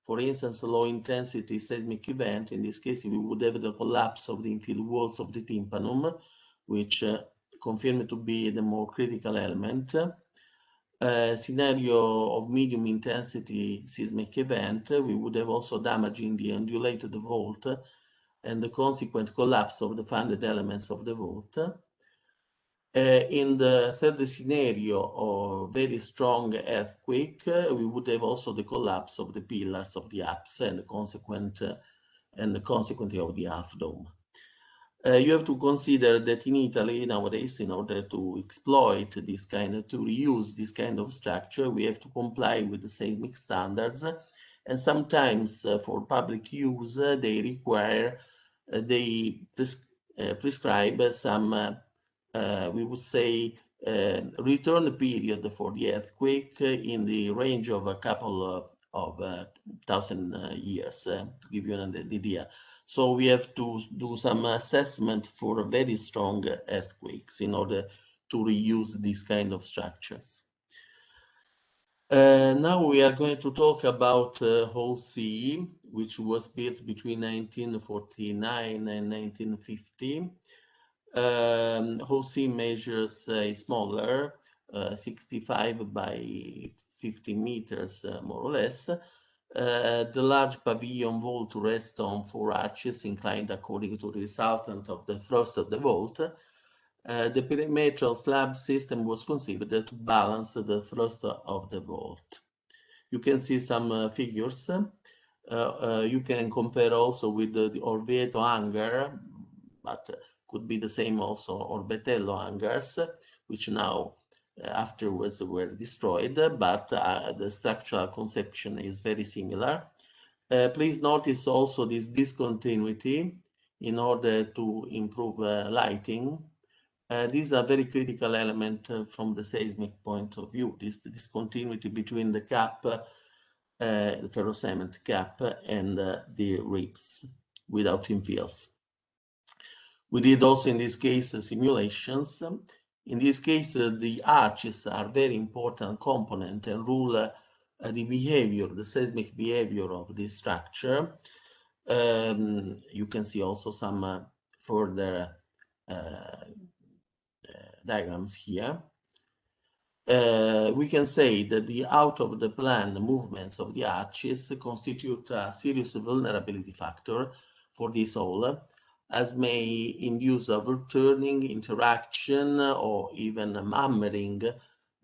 For instance, low intensity seismic event. In this case, we would have the collapse of the infill walls of the tympanum, which confirmed to be the more critical element. Scenario of medium intensity seismic event, we would have also damage in the undulated vault and the consequent collapse of the funded elements of the vault. In the third scenario of very strong earthquake, we would have also the collapse of the pillars of the apse and consequently of the half dome. You have to consider that in Italy nowadays, in order to exploit this kind to reuse this kind of structure, we have to comply with the seismic standards, and sometimes for public use they require prescribe some we would say return period for the earthquake in the range of a couple of thousand years, to give you an idea. So we have to do some assessment for very strong earthquakes in order to reuse these kind of structures. Now we are going to talk about Hall C, which was built between 1949 and 1950. Hall C measures smaller, 65 by 50 meters, more or less. The large pavilion vault rests on 4 arches inclined according to the resultant of the thrust of the vault. The perimeter slab system was conceived to balance the thrust of the vault. You can see some figures. You can compare also with the Orvieto hangar, but could be the same also Orbetello hangars, which now afterwards were destroyed, but the structural conception is very similar. Please notice also this discontinuity in order to improve lighting. This is a very critical element from the seismic point of view, this discontinuity between the cap, the ferrocement cap, and the ribs without infills. We did also in this case simulations. In this case, the arches are very important component and rule the behavior, the seismic behavior of this structure. You can see also some further diagrams here. We can say that the out of the plan movements of the arches constitute a serious vulnerability factor for this hole, as may induce overturning, interaction, or even hammering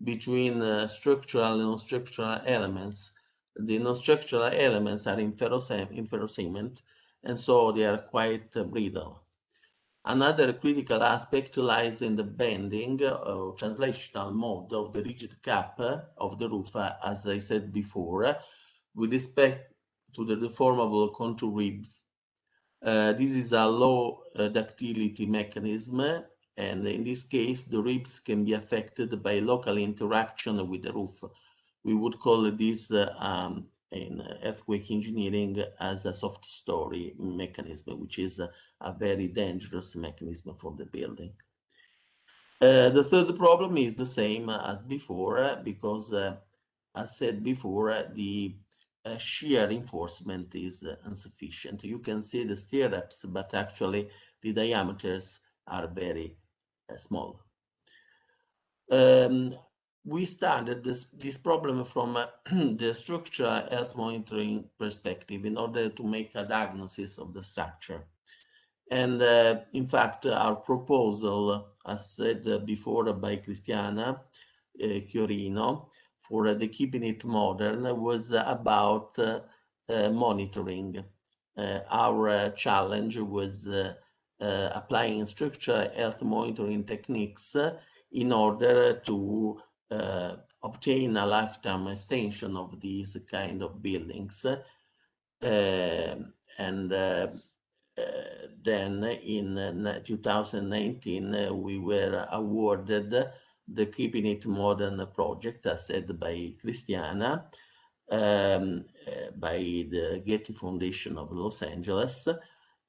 between structural and non-structural elements. The non-structural elements are in ferrocement, and so they are quite brittle. Another critical aspect lies in the bending or translational mode of the rigid cap of the roof, as I said before, with respect to the deformable contour ribs. This is a low ductility mechanism, And in this case, the ribs can be affected by local interaction with the roof. We would call this in earthquake engineering as a soft story mechanism, which is a very dangerous mechanism for the building. The third problem is the same as before, because as said before, the shear reinforcement is insufficient. You can see the stirrups, but actually the diameters are very small. We started this problem from the structural health monitoring perspective in order to make a diagnosis of the structure. And in fact, our proposal, as said before by Cristiana Chiorino, for the Keeping It Modern was about monitoring. Our challenge was applying structural health monitoring techniques in order to obtain a lifetime extension of these kind of buildings. Then in 2019, we were awarded the Keeping It Modern project, as said by Cristiana, by the Getty Foundation of Los Angeles.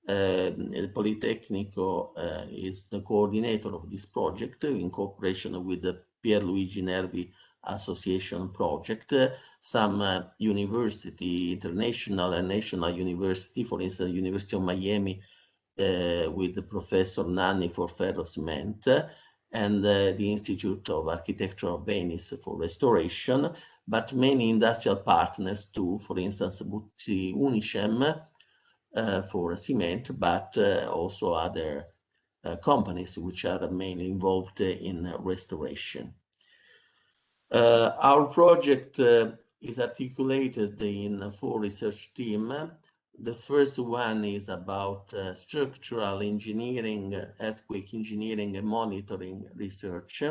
El Politecnico is the coordinator of this project in cooperation with the Pierluigi Nervi Association project. Some university, international and national university, for instance, University of Miami, with the Professor Nanni for ferrocement, and the Institute of Architecture of Venice for restoration, but many industrial partners too, for instance, Buzzi Unicem for cement, but also other companies which are mainly involved in restoration. Our project is articulated in 4 research teams. The first one is about structural engineering, earthquake engineering and monitoring research.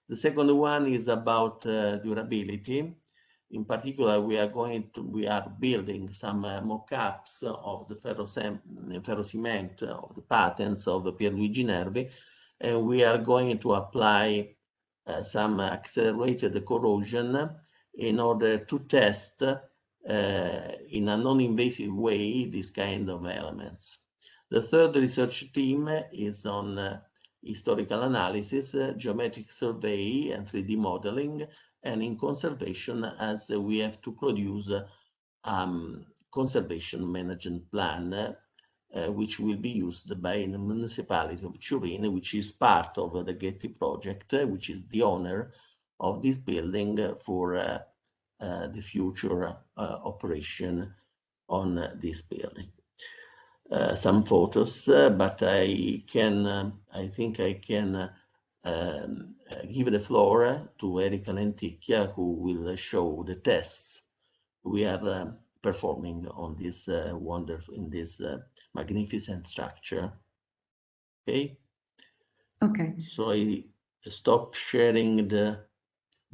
The second one is about durability. In particular, we are building some mock-ups of the ferrocement of the patents of Pierluigi Nervi, and we are going to apply some accelerated corrosion in order to test in a non-invasive way these kind of elements. The third research team is on historical analysis, geometric survey, and 3D modeling, and in conservation, as we have to produce conservation management plan, which will be used by the municipality of Turin, which is part of the Getty project, which is the owner of this building for the future operation on this building. Some photos, but I think I can give the floor to Erika Lenticchia, who will show the tests we are performing on this magnificent structure. Okay. Okay. So I stop sharing the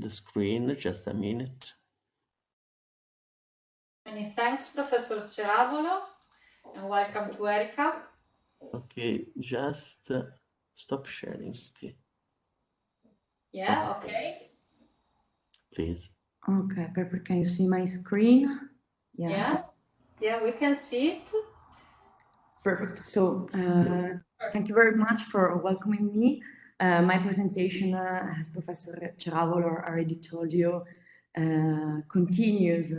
screen. Just a minute. Many thanks, Professor Ceravolo, and welcome to Erika. Okay, just stop sharing. Okay. Yeah, okay. Please. Okay, perfect. Can you see my screen? Yes. Yeah, we can see it. Perfect. So thank you very much for welcoming me. My presentation, as Professor Ceravolo already told you, continues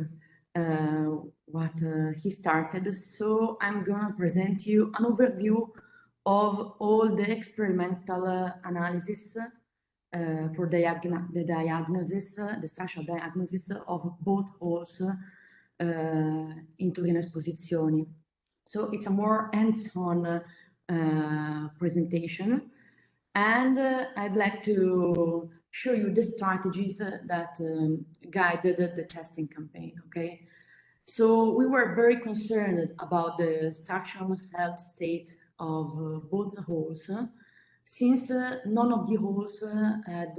what he started. So I'm going to present you an overview of all the experimental analysis for the diagnosis, the structural diagnosis of both holes in Torino Esposizioni. So it's a more hands-on presentation, and I'd like to show you the strategies that guided the testing campaign, okay? So we were very concerned about the structural health state of both holes, since none of the holes had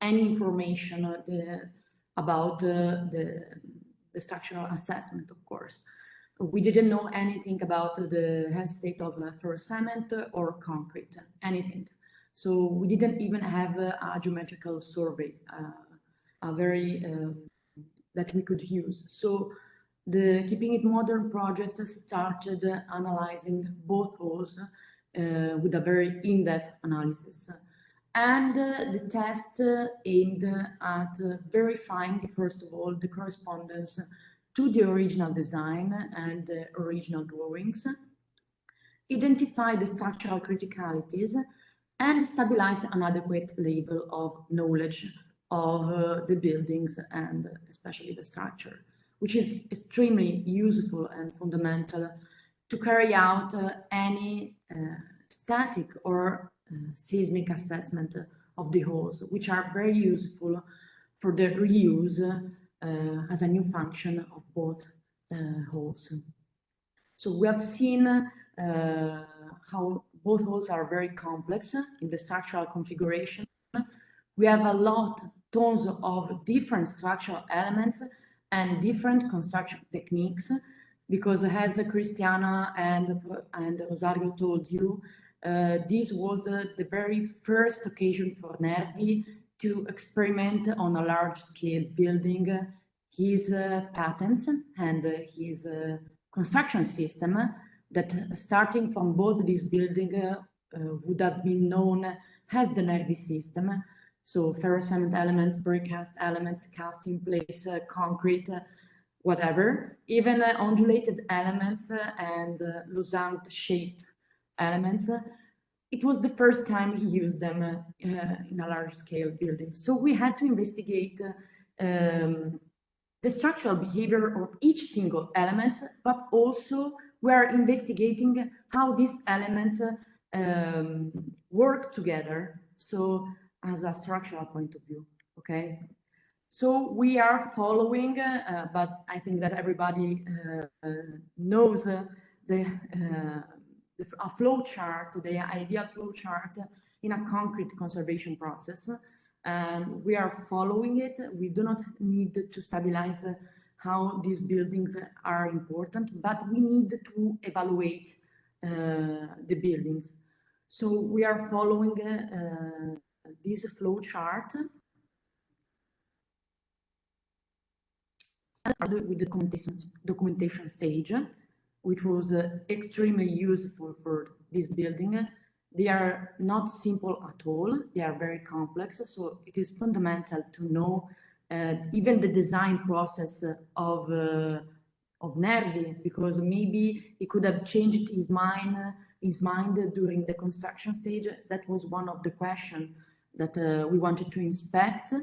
any information about the structural assessment, of course. We didn't know anything about the health state of ferrocement or concrete, anything. So we didn't even have a geometrical survey, that we could use. So the Keeping It Modern project started analyzing both halls with a very in-depth analysis. And the test aimed at verifying, first of all, the correspondence to the original design and the original drawings, identify the structural criticalities, and stabilize an adequate level of knowledge of the buildings and especially the structure, which is extremely useful and fundamental to carry out any static or seismic assessment of the halls, which are very useful for the reuse as a new function of both halls. So we have seen how both halls are very complex in the structural configuration. We have tons of different structural elements and different construction techniques, because as Cristiana and Rosario told you, this was the very first occasion for Nervi to experiment on a large scale building his patents and his construction system that, starting from both these buildings, would have been known as the Nervi system. So ferrocement elements, precast elements, cast in place, concrete, whatever, even undulated elements and losange shaped elements. It was the first time he used them in a large scale building. So we had to investigate the structural behavior of each single element, but also we are investigating how these elements work together. So as a structural point of view, okay? So we are following, but I think that everybody knows a flow chart, the ideal flow chart in a concrete conservation process. We are following it. We do not need to stabilize how these buildings are important, but we need to evaluate the buildings. So we are following this flow chart with the documentation stage, which was extremely useful for this building. They are not simple at all. They are very complex. So it is fundamental to know even the design process of Nervi, because maybe he could have changed his mind during the construction stage. That was one of the questions that we wanted to inspect.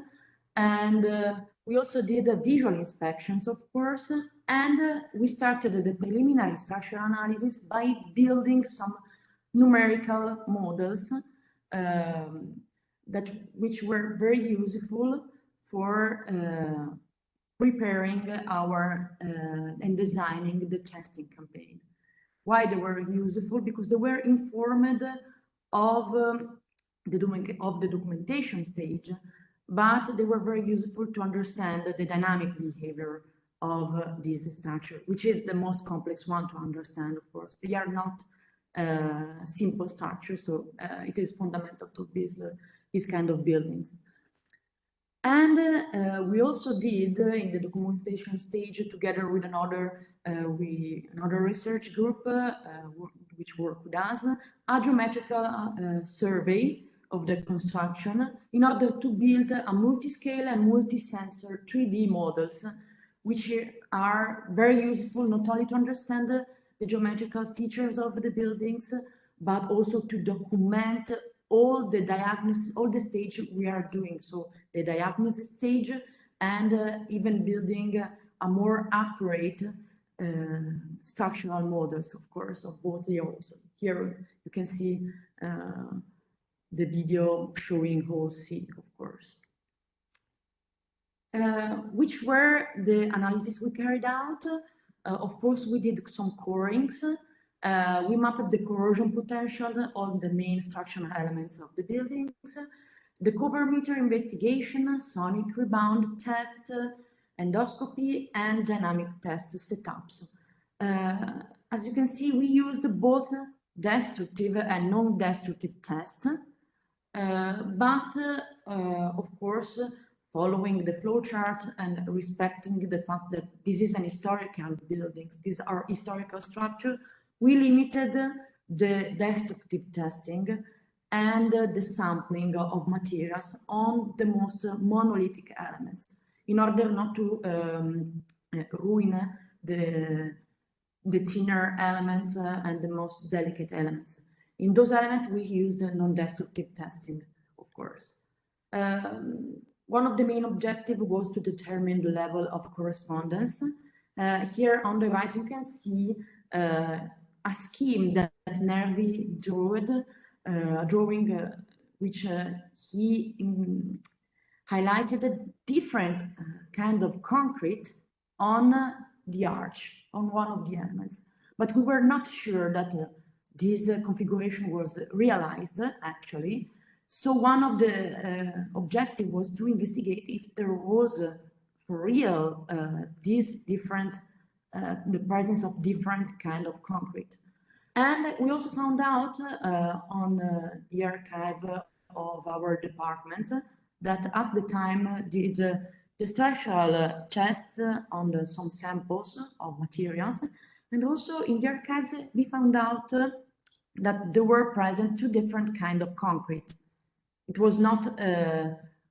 And we also did visual inspections, of course, and we started the preliminary structural analysis by building some numerical models which were very useful for preparing our and designing the testing campaign. Why they were useful? Because they were informed of the documentation stage, but they were very useful to understand the dynamic behavior of this structure, which is the most complex one to understand, of course. They are not simple structures, so it is fundamental to build these kind of buildings. And we also did in the documentation stage, together with another research group which worked with us, a geometrical survey of the construction in order to build a multi-scale and multi-sensor 3D models, which are very useful not only to understand the geometrical features of the buildings, but also to document all the diagnosis, all the stage we are doing. So the diagnosis stage and even building a more accurate structural models, of course, of both layers. Here you can see the video showing Hall C, of course. Which were the analysis we carried out? Of course, we did some corings. We mapped the corrosion potential of the main structural elements of the buildings, the cover meter investigation, sonic rebound test, endoscopy, and dynamic test setups. As you can see, we used both destructive and non-destructive tests. but of course, following the flow chart and respecting the fact that this is an historical buildings, these are historical structure, we limited the destructive testing and the sampling of materials on the most monolithic elements in order not to ruin the thinner elements and the most delicate elements. In those elements, we used non-destructive testing, of course. One of the main objectives was to determine the level of correspondence. Here on the right, you can see a scheme that Nervi drew, a drawing which he highlighted a different kind of concrete on the arch, on one of the elements. But we were not sure that this configuration was realized, actually. So one of the objectives was to investigate if there was, for real, this different, the presence of different kind of concrete. And we also found out on the archive of our department that at the time did the structural tests on some samples of materials. And also in the archives, we found out that there were present two different kinds of concrete. It was not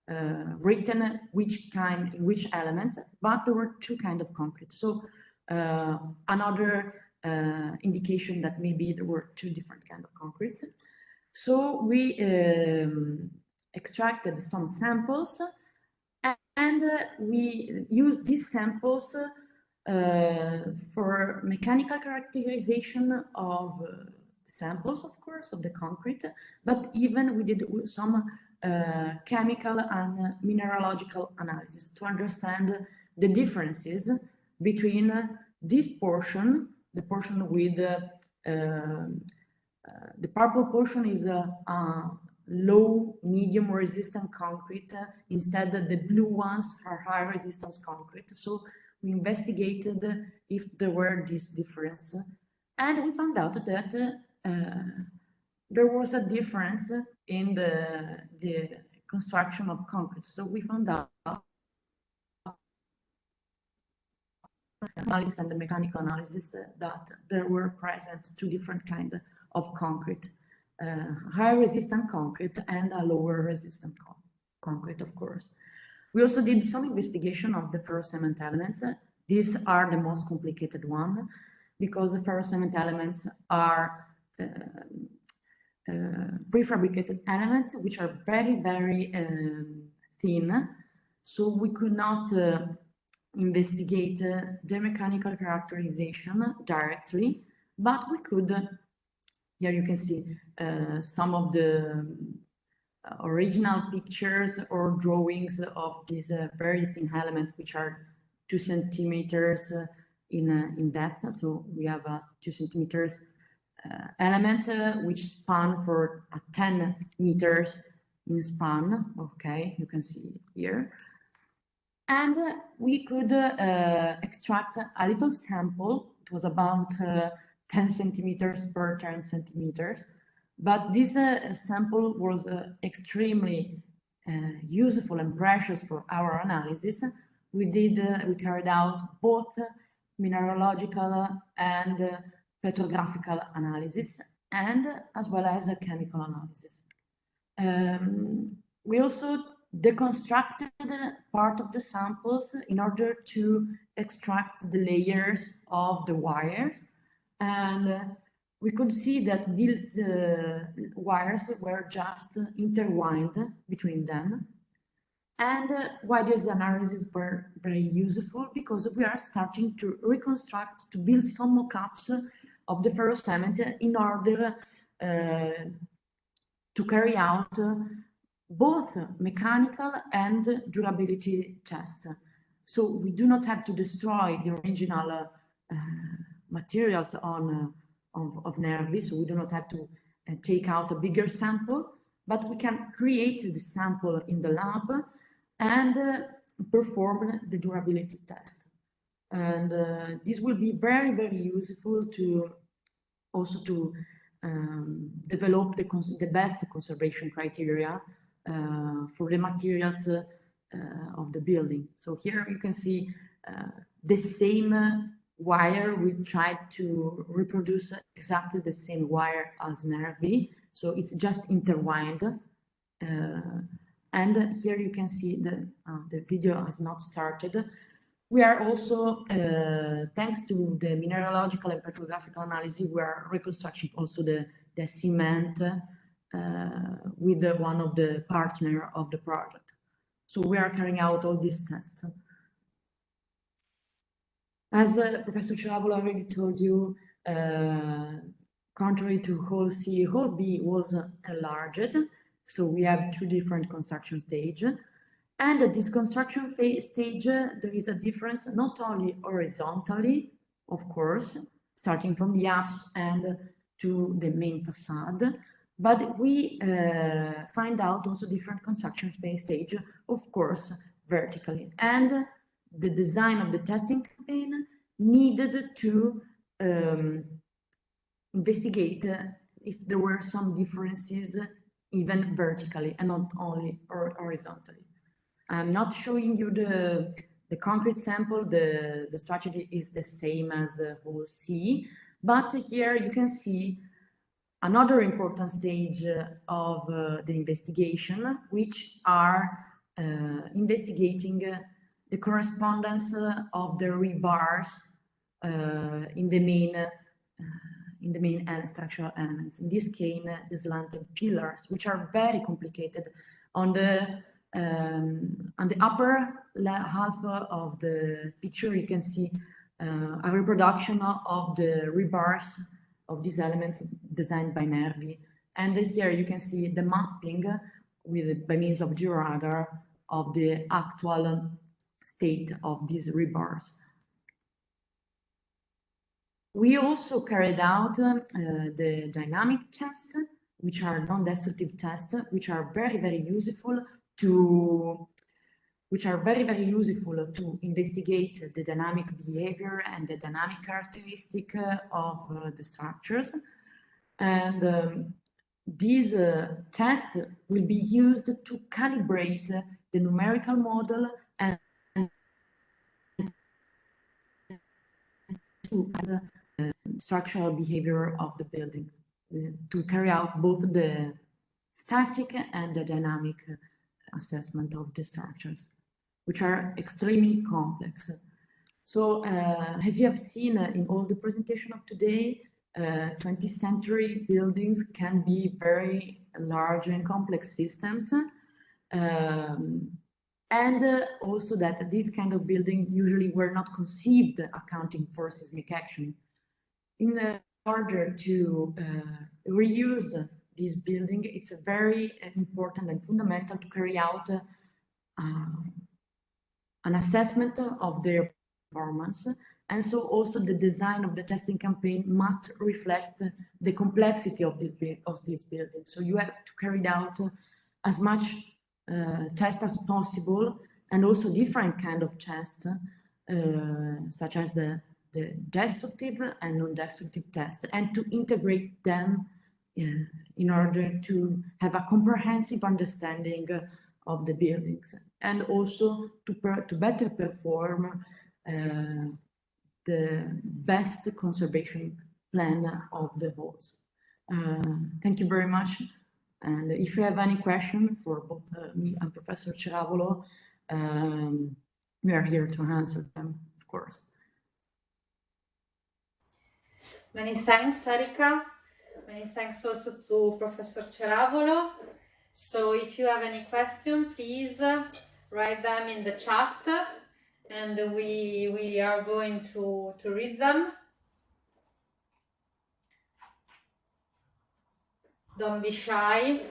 written which kind, which element, but there were two kinds of concrete. So another indication that maybe there were two different kinds of concretes. So we extracted some samples and we used these samples for mechanical characterization of samples, of course, of the concrete, but even we did some chemical and mineralogical analysis to understand the differences between this portion, the portion with the purple portion is a low, medium resistant concrete. Instead, the blue ones are high resistance concrete. So we investigated if there were this difference. And we found out that there was a difference in the construction of concrete. So we found out analysis and the mechanical analysis that there were present two different kinds of concrete, high resistant concrete and a lower resistant concrete, of course. We also did some investigation of the ferrocement elements. These are the most complicated one because the ferrocement elements are prefabricated elements which are very, very thin. So we could not investigate the mechanical characterization directly, but we could, here you can see some of the original pictures or drawings of these very thin elements, which are 2 centimeters in depth. So we have 2 centimeters elements which span for 10 meters in span. Okay, you can see it here. And we could extract a little sample. It was about 10 centimeters per 10 centimeters. But this sample was extremely useful and precious for our analysis. We carried out both mineralogical and petrographical analysis, and as well as a chemical analysis. We also deconstructed part of the samples in order to extract the layers of the wires, and we could see that these wires were just intertwined between them. And why these analyses were very useful? Because we are starting to reconstruct, to build some mock-ups of the ferrocement in order to carry out both mechanical and durability tests. So we do not have to destroy the original materials of Nervi, so we do not have to take out a bigger sample, but we can create the sample in the lab and perform the durability test. And this will be very, very useful to also to develop the best conservation criteria for the materials of the building. So here you can see the same wire. We tried to reproduce exactly the same wire as Nervi, so it's just intertwined. And here you can see the video has not started. We are also, thanks to the mineralogical and petrographic analysis, we are reconstructing also the cement with one of the partner of the project. So we are carrying out all these tests. As Professor Ciravolo already told you, contrary to hall C, hall B was enlarged. So we have two different construction stages. And at this construction stage, there is a difference not only horizontally, of course, starting from the apse and to the main facade, but we find out also different construction phase stage, of course, vertically. And the design of the testing campaign needed to investigate if there were some differences even vertically and not only horizontally. I'm not showing you the concrete sample. The strategy is the same as hall C, but here you can see another important stage of the investigation, which are investigating the correspondence of the rebars in the main structural elements. In this case, the slanted pillars, which are very complicated. On the upper half of the picture, you can see a reproduction of the rebars of these elements designed by Nervi. And here you can see the mapping by means of georadar of the actual state of these rebars. We also carried out the dynamic tests, which are non-destructive tests, which are very useful to investigate the dynamic behavior and the dynamic characteristic of the structures. And these tests will be used to calibrate the numerical model and to structural behavior of the buildings, to carry out both the static and the dynamic assessment of the structures, which are extremely complex. So as you have seen in all the presentation of today, 20th century buildings can be very large and complex systems. And also that these kind of buildings usually were not conceived accounting for seismic action. In order to reuse this building, it's very important and fundamental to carry out an assessment of their performance. And so also the design of the testing campaign must reflect the complexity of this building. So you have to carry out as much tests as possible, and also different kind of tests, such as the destructive and non-destructive tests, and to integrate them in order to have a comprehensive understanding of the buildings, and also to better perform the best conservation plan of the halls. Thank you very much. And if you have any question for both me and Professor Ciravolo, we are here to answer them, of course. Many thanks, Erika. Many thanks also to Professor Ciravolo. So if you have any question, please write them in the chat, and we are going to read them. Don't be shy.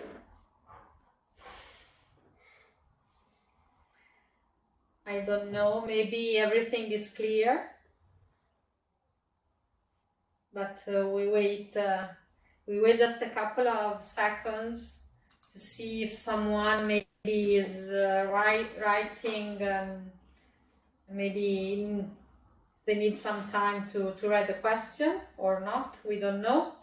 I don't know, maybe everything is clear, but we wait just a couple of seconds to see if someone maybe is writing. Maybe they need some time to write the question or not, we don't know.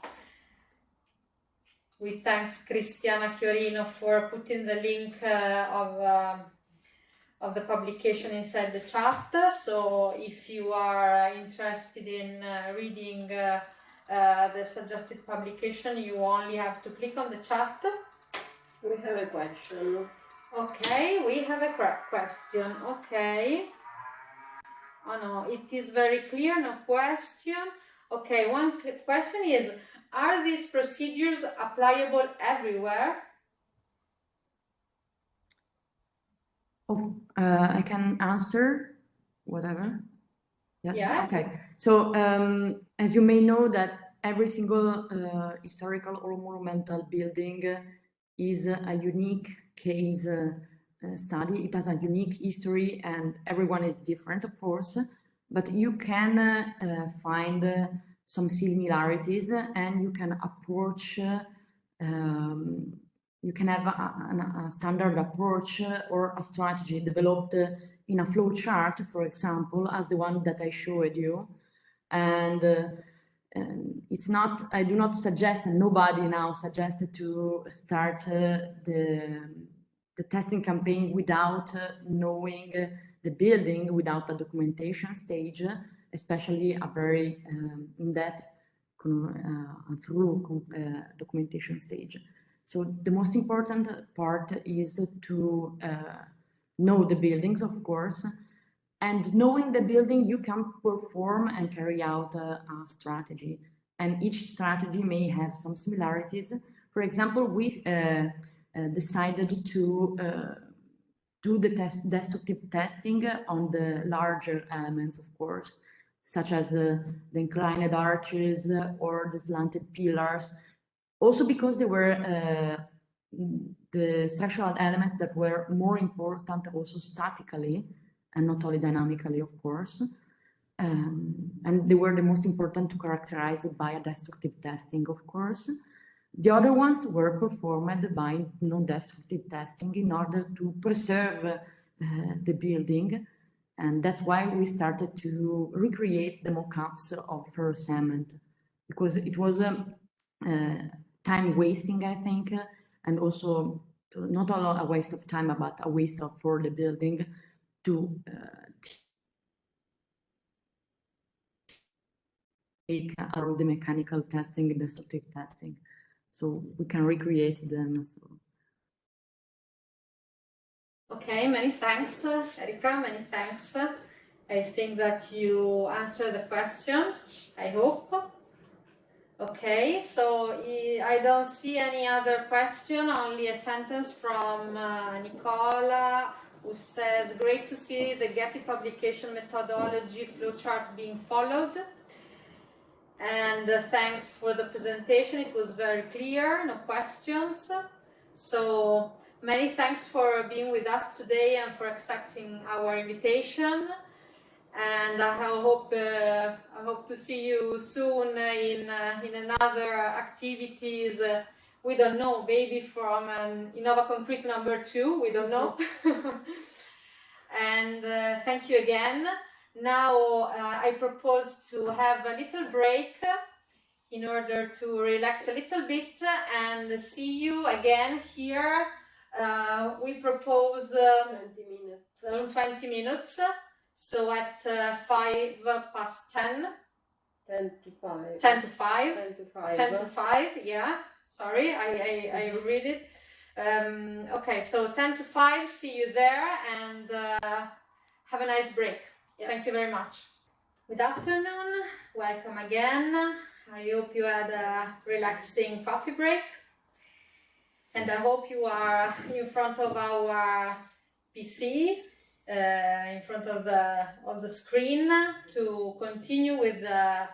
we thank Cristiana Chiorino for putting the link of the publication inside the chat. So if you are interested in reading the suggested publication, you only have to click on the chat. We have a question. Okay, we have a question. Okay. Oh no, it is very clear, no question. Okay, one question is, are these procedures applicable everywhere? Oh, I can answer whatever. Yes. Yeah. Okay. So as you may know that every single historical or monumental building is a unique case study. It has a unique history, and everyone is different, of course. But you can find some similarities, and you can approach. You can have a standard approach or a strategy developed in a flow chart, for example, as the one that I showed you. And it's not, I do not suggest, and nobody now suggested to start the testing campaign without knowing the building, without a documentation stage, especially a very in-depth through documentation stage. So the most important part is to know the buildings, of course, and knowing the building, you can perform and carry out a strategy. And each strategy may have some similarities. For example, we decided to do the destructive testing on the larger elements, of course, such as the inclined arches or the slanted pillars. Also because they were the structural elements that were more important also statically and not only dynamically, of course. And they were the most important to characterize by a destructive testing, of course. The other ones were performed by non-destructive testing in order to preserve the building. And that's why we started to recreate the mock-ups of first cement, because it was time wasting, I think, and also not only a waste of time, but a waste for the building to take the mechanical testing and destructive testing. So we can recreate them. So. Okay, many thanks, Erika, many thanks. I think that you answered the question, I hope. Okay, so I don't see any other question, only a sentence from Nicola, who says, great to see the Getty publication methodology flowchart being followed. And thanks for the presentation, it was very clear, no questions. So many thanks for being with us today and for accepting our invitation. And I hope to see you soon in another activities. We don't know, maybe from Innovaconcrete #2, we don't know. And thank you again. Now I propose to have a little break in order to relax a little bit and see you again here. We propose 20 minutes. in 20 minutes. So at 5 past 10. 10 to 5. 10 to 5. 10 to 5. 10 to 5, yeah. Sorry, I read it. Okay, so 10 to 5, see you there, and have a nice break. Yeah. Thank you very much. Good afternoon, welcome again. I hope you had a relaxing coffee break. And I hope you are in front of our PC, in front of the screen to continue with the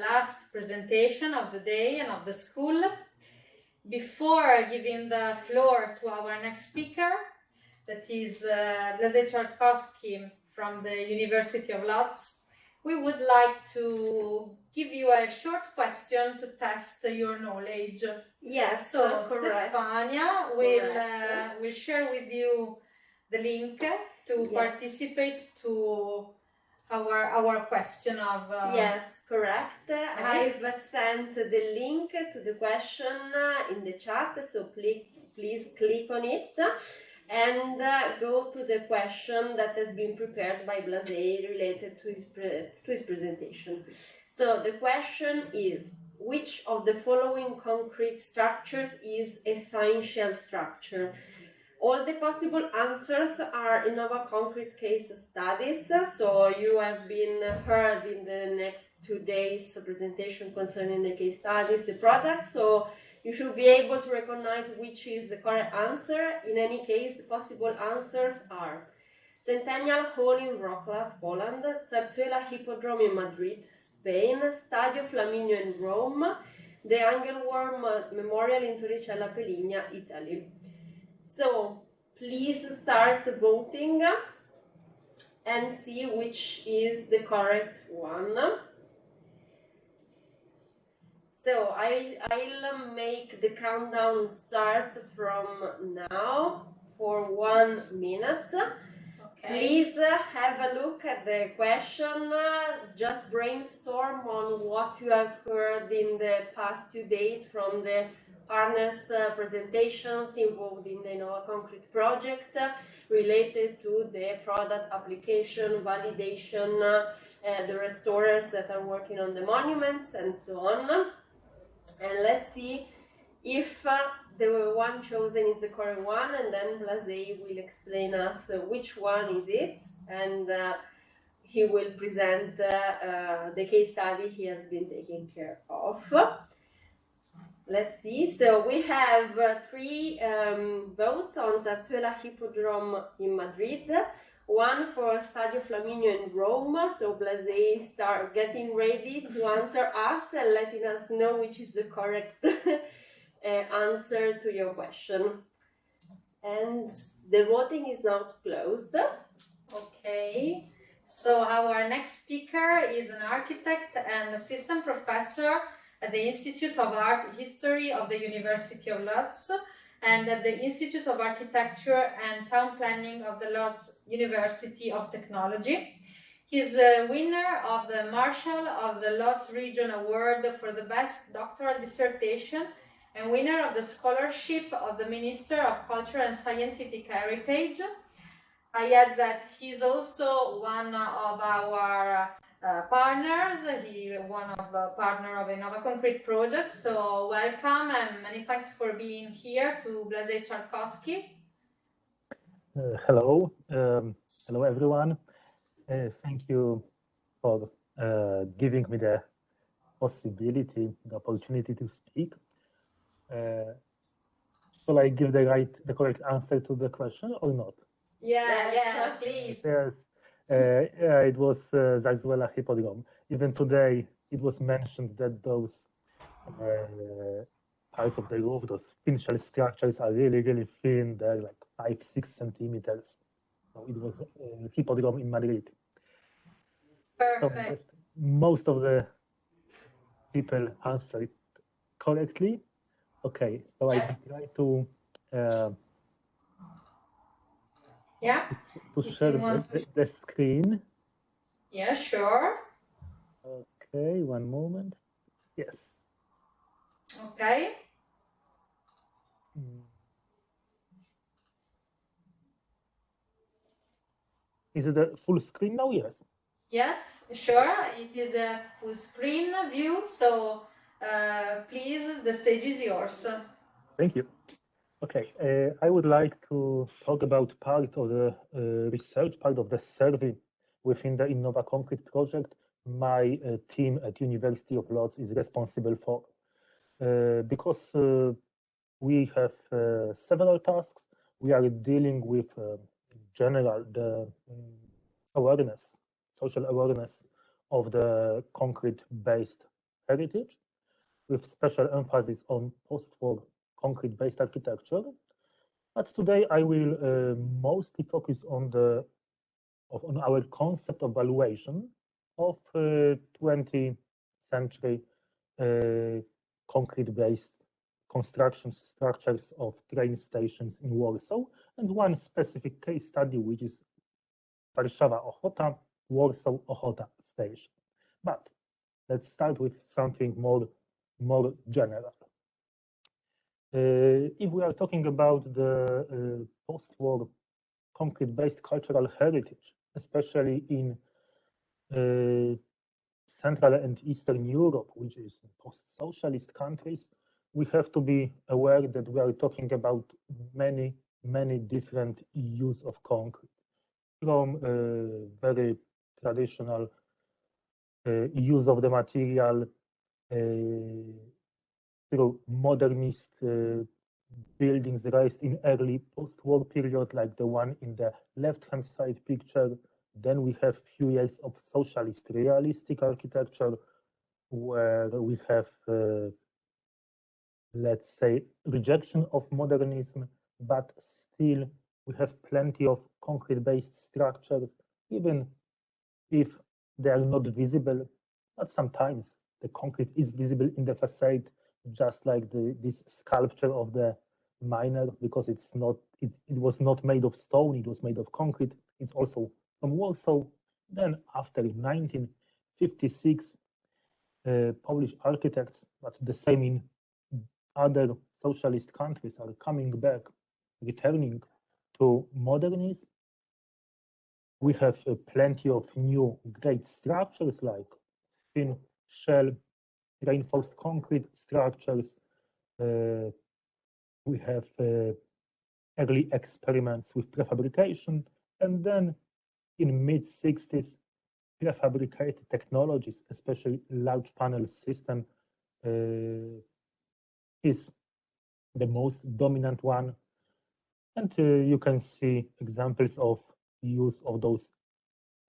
last presentation of the day and of the school. Before giving the floor to our next speaker, that is Blażej Czarkowski from the University of Łódź, we would like to give you a short question to test your knowledge. Yes, so correct. Stefania will share with you the link to Yes. participate to our question of Yes, correct. I've sent the link to the question in the chat, so please click on it and go to the question that has been prepared by Blasey related to his presentation. So the question is, which of the following concrete structures is a fine shell structure? All the possible answers are Innovaconcrete case studies, so you have been heard in the next 2 days presentation concerning the case studies, the products, so you should be able to recognize which is the correct answer. In any case, the possible answers are Centennial Hall in Wrocław, Poland, Zarzuela Hippodrome in Madrid, Spain, Stadio Flaminio in Rome, the Angelworm Memorial in Torricella Peligna, Italy. So please start voting and see which is the correct one. So I'll make the countdown start from now for 1 minute. Okay. Please have a look at the question, just brainstorm on what you have heard in the past 2 days from the partners' presentations involved in the Innovaconcrete project related to the product application, validation, the restorers that are working on the monuments and so on. And let's see if the one chosen is the correct one, and then Blasey will explain us which one is it, and he will present the case study he has been taking care of. Let's see. So we have 3 votes on Zarzuela Hippodrome in Madrid, 1 for Stadio Flaminio in Rome. So Blasey start getting ready to answer us and letting us know which is the correct answer to your question. And the voting is now closed. Okay. So our next speaker is an architect and assistant professor at the Institute of Art History of the University of Lodz and at the Institute of Architecture and Town Planning of the Lodz University of Technology. He's a winner of the Marshal of the Lodz Region Award for the Best Doctoral Dissertation and winner of the Scholarship of the Minister of Culture and Scientific Heritage. I add that he's also one of our partners. He's one of the partner of Innovaconcrete project. So welcome and many thanks for being here to Blasey Czarkowski. Hello, hello everyone. Thank you for giving me the possibility, the opportunity to speak. Shall I give the correct answer to the question or not? Yeah, please. Yes, it was Zarzuela Hippodrome. Even today, it was mentioned that those parts of the roof, those thin shell structures are really, really thin. They're like 5-6 centimeters. So it was Hippodrome in Madrid. Perfect. So most of the people answered correctly. Okay, so I try to share the screen. Yeah, sure. Okay, one moment. Yes. Okay. Is it a full screen now? Yes. Yeah, sure. It is a full screen view, so please, the stage is yours. Thank you. Okay, I would like to talk about part of the research, part of the survey within the Innovaconcrete project my team at University of Lodz is responsible for. Because we have several tasks, we are dealing with the awareness, social awareness of the concrete-based heritage, with special emphasis on post-war concrete-based architecture. But today I will mostly focus on our concept of valuation of 20th century concrete-based construction structures of train stations in Warsaw, and one specific case study, which is Warszawa Ochota, Warsaw Ochota station. But let's start with something more general. If we are talking about the post-war concrete-based cultural heritage, especially in Central and Eastern Europe, which is post-socialist countries, we have to be aware that we are talking about many different use of concrete, from very traditional use of the material through modernist buildings raised in early post-war period, like the one in the left-hand side picture. Then we have few years of socialist realistic architecture, where we have, let's say, rejection of modernism, but still we have plenty of concrete-based structures, even if they are not visible, but sometimes the concrete is visible in the facade, just like this sculpture of the miner, because it was not made of stone, it was made of concrete. It's also from Warsaw. Then after 1956, Polish architects, but the same in other socialist countries, are coming back, returning to modernism. We have plenty of new great structures like thin shell, reinforced concrete structures. We have early experiments with prefabrication, and then in mid-60s, prefabricated technologies, especially large panel system, is the most dominant one. And you can see examples of use of those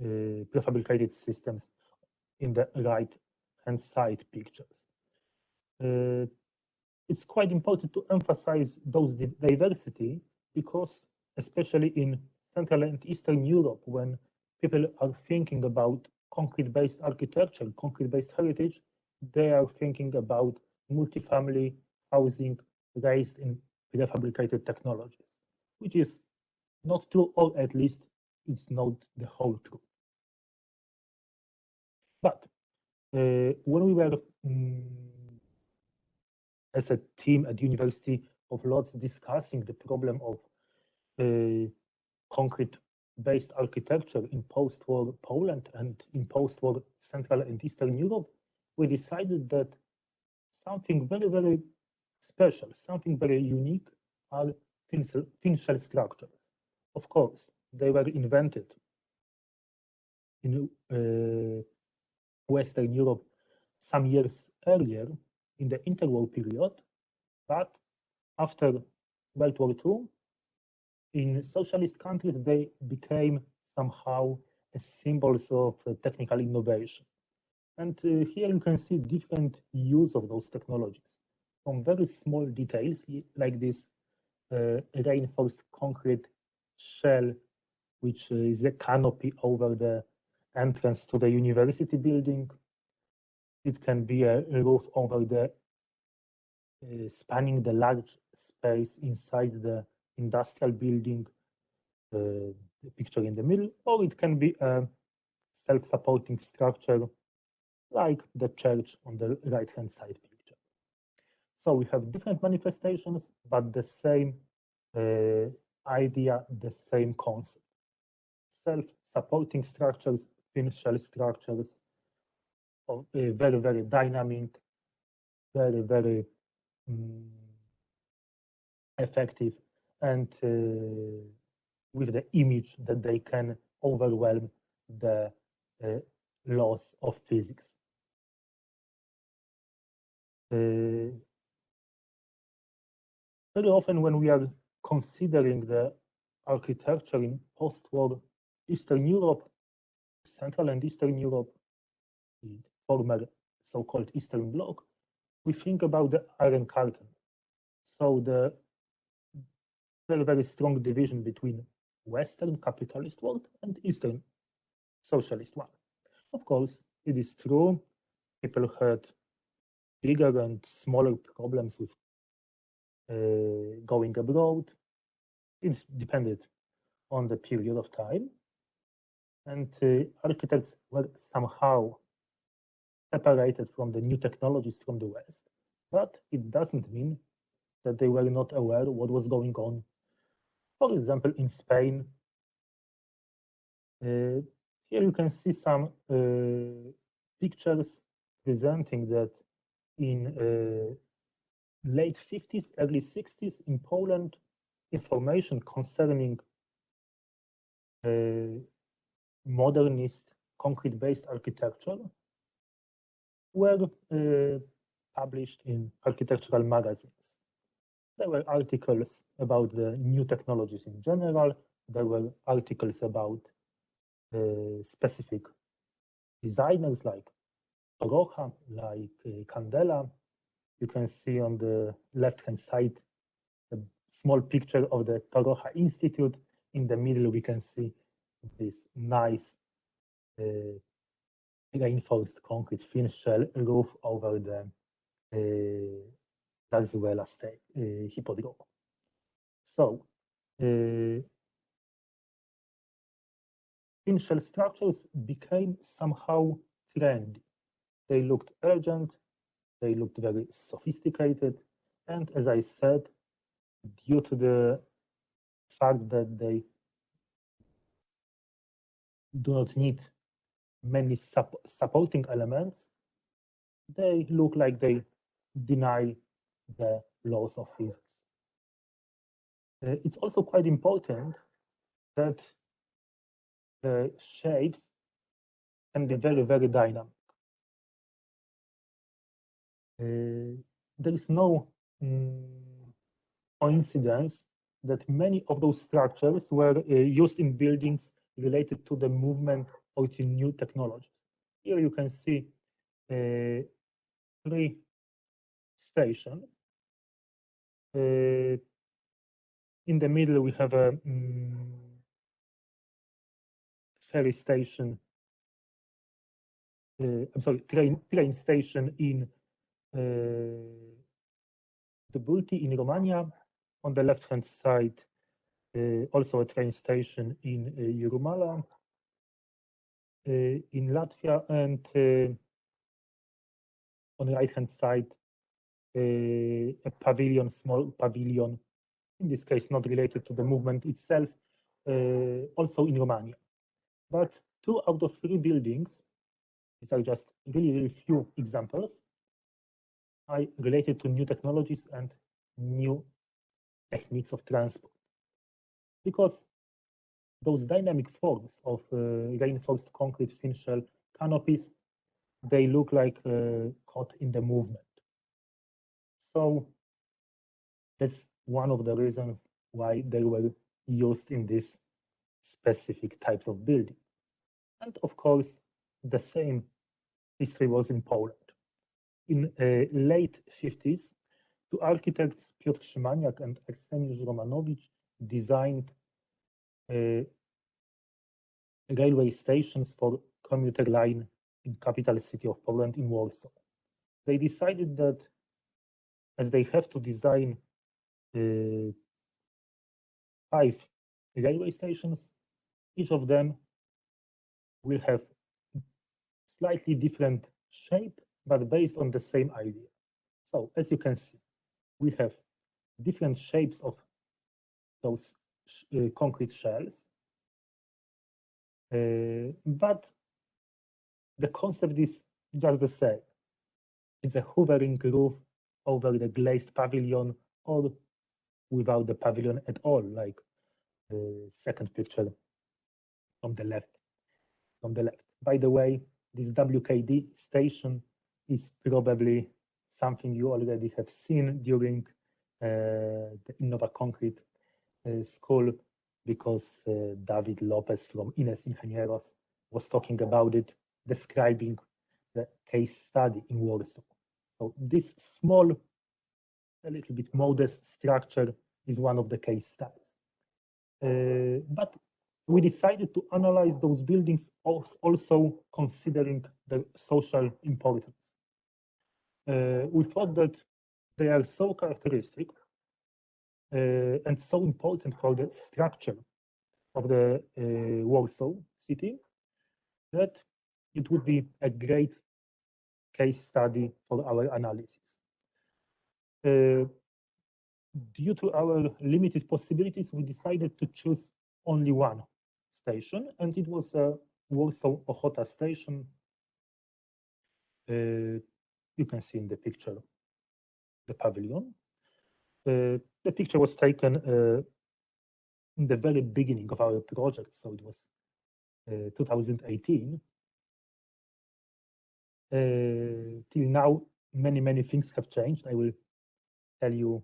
prefabricated systems in the right-hand side pictures. It's quite important to emphasize those diversity, because especially in Central and Eastern Europe, when people are thinking about concrete-based architecture, concrete-based heritage, they are thinking about multifamily housing raised in prefabricated technologies, which is not true, or at least it's not the whole truth. But when we were as a team at University of Lodz discussing the problem of concrete-based architecture in post-war Poland and in post-war Central and Eastern Europe, we decided that something very special, something very unique are thin shell structures. Of course, they were invented in Western Europe some years earlier in the interwar period, but after World War II, in socialist countries, they became somehow a symbols of technical innovation. And here you can see different use of those technologies, from very small details like this reinforced concrete shell, which is a canopy over the entrance to the university building. It can be a roof over the spanning the large space inside the industrial building, the picture in the middle, or it can be a self-supporting structure like the church on the right-hand side picture. So we have different manifestations, but the same idea, the same concept. Self-supporting structures, thin shell structures, very dynamic, very effective, and with the image that they can overwhelm the laws of physics. Very often when we are considering the architecture in post-war Eastern Europe, Central and Eastern Europe, the former so-called Eastern Bloc, we think about the Iron Curtain. So the very strong division between Western capitalist world and Eastern socialist one. Of course, it is true, people had bigger and smaller problems with going abroad. It depended on the period of time. And architects were somehow separated from the new technologies from the West, but it doesn't mean that they were not aware of what was going on. For example, in Spain, here you can see some pictures presenting that in late 50s, early 60s in Poland, information concerning modernist concrete-based architecture were published in architectural magazines. There were articles about the new technologies in general. There were articles about specific designers like Rocha, like Candela. You can see on the left-hand side a small picture of the Rocha Institute. In the middle, we can see this nice reinforced concrete thin shell roof over the Zarzuela state hippodrome. So, thin shell structures became somehow trendy. They looked urgent, they looked very sophisticated, and as I said, due to the fact that they do not need many supporting elements, they look like they deny the laws of physics. It's also quite important that the shapes can be very, very dynamic. There is no coincidence that many of those structures were used in buildings related to the movement or to new technologies. Here you can see 3 stations. In the middle, we have a ferry station. I'm sorry, train station in Dubulti in Romania. On the left-hand side, also a train station in Jurumala in Latvia, and on the right-hand side, a pavilion, small pavilion, in this case not related to the movement itself, also in Romania. But 2 out of 3 buildings, these are just really, really few examples, are related to new technologies and new techniques of transport. Because those dynamic forms of reinforced concrete thin shell canopies, they look like caught in the movement. So that's one of the reasons why they were used in these specific types of building. And of course, the same history was in Poland. In late 50s, 2 architects, Piotr Szymaniak and Arseniusz Romanowicz, designed railway stations for commuter line in capital city of Poland, in Warsaw. They decided that as they have to design 5 railway stations, each of them will have slightly different shape, but based on the same idea. So as you can see, we have different shapes of those concrete shells, but the concept is just the same. It's a hovering roof over the glazed pavilion, or without the pavilion at all, like the second picture from the left. By the way, this WKD station is probably something you already have seen during the Innovaconcrete School, because David Lopez from Ines Ingenieros was talking about it, describing the case study in Warsaw. So this small, a little bit modest structure is one of the case studies. But we decided to analyze those buildings also considering their social importance. We thought that they are so characteristic and so important for the structure of the Warsaw city that it would be a great case study for our analysis. Due to our limited possibilities, we decided to choose only one station, and it was a Warsaw Ochota station. You can see in the picture the pavilion. The picture was taken in the very beginning of our project, so it was 2018. Till now, many things have changed. I will tell you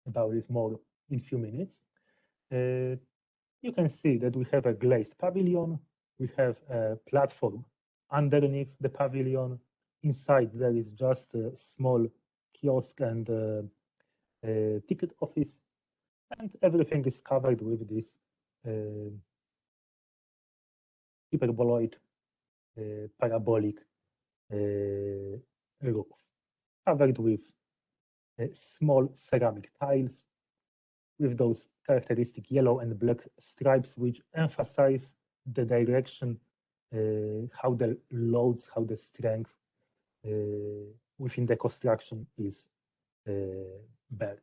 about it more in a few minutes. You can see that we have a glazed pavilion. We have a platform underneath the pavilion. Inside there is just a small kiosk and a ticket office, and everything is covered with this hyperboloid parabolic roof, covered with small ceramic tiles with those characteristic yellow and black stripes, which emphasize the direction, how the loads, how the strength within the construction is better.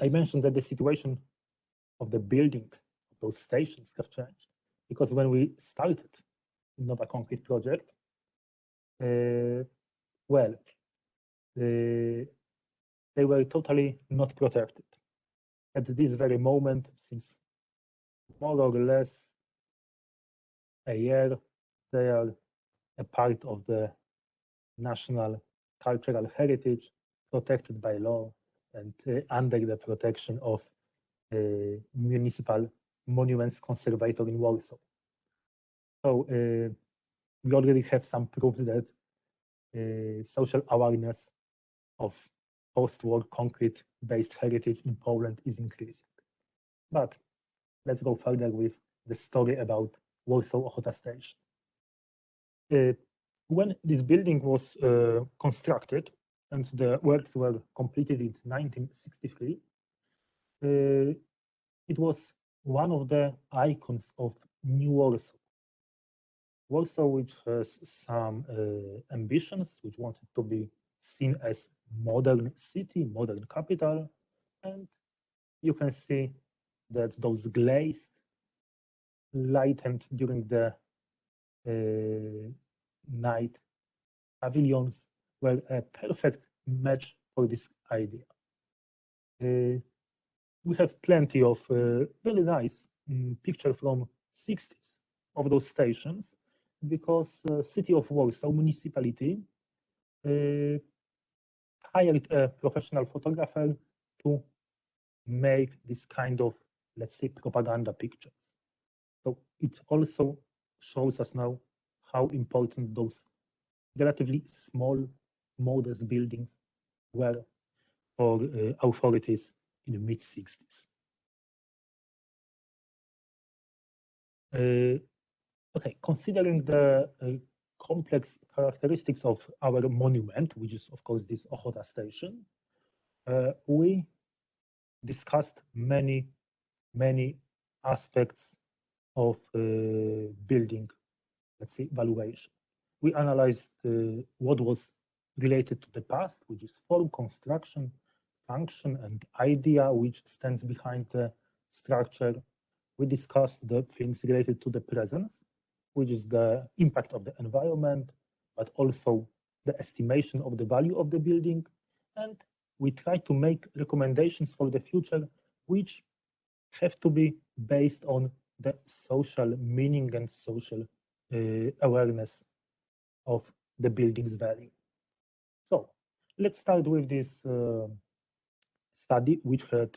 I mentioned that the situation of the building of those stations have changed, because when we started Innovaconcrete project, well, they were totally not protected. At this very moment, since more or less a year, they are a part of the national cultural heritage, protected by law and under the protection of Municipal Monuments Conservator in Warsaw. So we already have some proofs that social awareness of post-war concrete-based heritage in Poland is increasing. But let's go further with the story about Warsaw Ochota Station. When this building was constructed and the works were completed in 1963, it was one of the icons of New Warsaw. Warsaw, which has some ambitions, which wanted to be seen as modern city, modern capital, and you can see that those glazed, lightened during the night pavilions were a perfect match for this idea. We have plenty of really nice pictures from 60s of those stations, because city of Warsaw municipality hired a professional photographer to make this kind of, let's say, propaganda pictures. So it also shows us now how important those relatively small, modest buildings were for authorities in the mid-60s. Okay, considering the complex characteristics of our monument, which is, of course, this Ochota station, we discussed many aspects of building, let's say, valuation. We analyzed what was related to the past, which is form, construction, function, and idea which stands behind the structure. We discussed the things related to the present, which is the impact of the environment, but also the estimation of the value of the building. And we try to make recommendations for the future, which have to be based on the social meaning and social awareness of the building's value. So let's start with this study, which had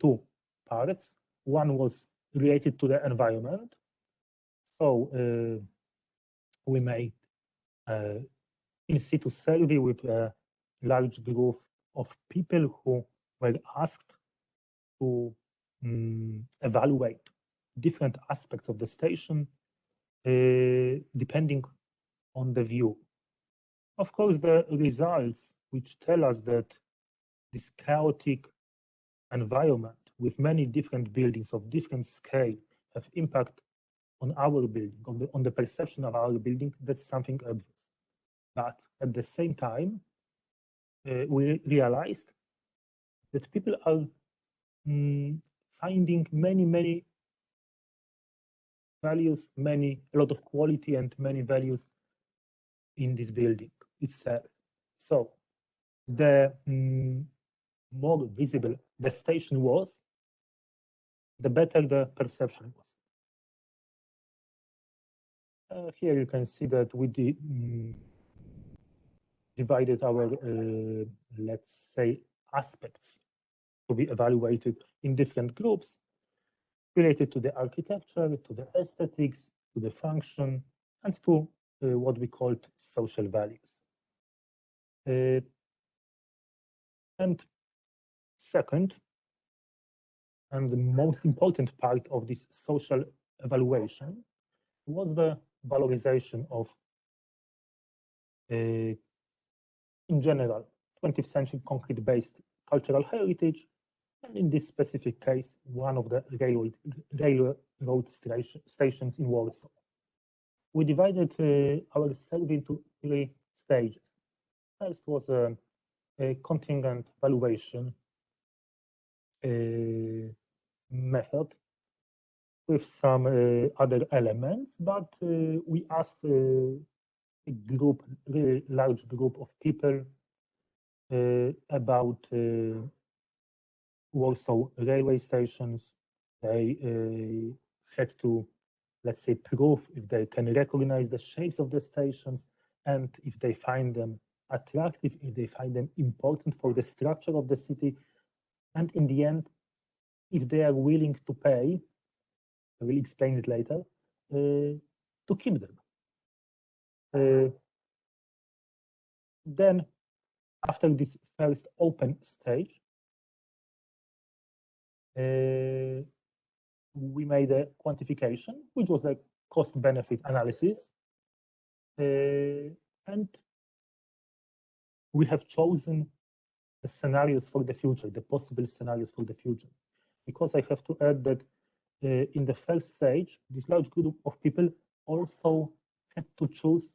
two parts. One was related to the environment. So we made in situ survey with a large group of people who were asked to evaluate different aspects of the station depending on the view. Of course, the results which tell us that this chaotic environment with many different buildings of different scale have impact on our building, on the perception of our building, that's something obvious. But at the same time, we realized that people are finding many values, a lot of quality and many values in this building itself. So the more visible the station was, the better the perception was. Here you can see that we divided our, let's say, aspects to be evaluated in different groups related to the architecture, to the aesthetics, to the function, and to what we called social values. And second, and the most important part of this social evaluation was the valorization of, in general, 20th century concrete-based cultural heritage, and in this specific case, one of the railroad stations in Warsaw. We divided our survey into 3 stages. First was a contingent valuation method with some other elements, but we asked a really large group of people about Warsaw railway stations. They had to, let's say, prove if they can recognize the shapes of the stations and if they find them attractive, if they find them important for the structure of the city, and in the end, if they are willing to pay, I will explain it later, to keep them. Then, after this first open stage, we made a quantification, which was a cost-benefit analysis, and we have chosen the scenarios for the future, the possible scenarios for the future. Because I have to add that in the first stage, this large group of people also had to choose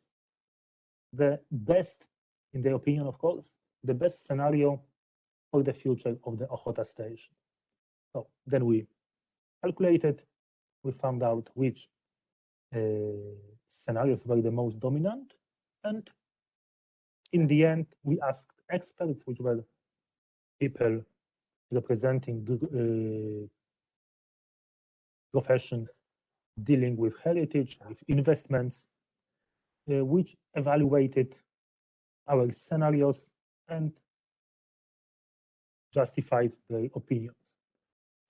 the best, in their opinion, of course, the best scenario for the future of the Ochota station. So then we calculated, we found out which scenarios were the most dominant, and in the end, we asked experts, which were people representing professions dealing with heritage, with investments, which evaluated our scenarios and justified their opinions.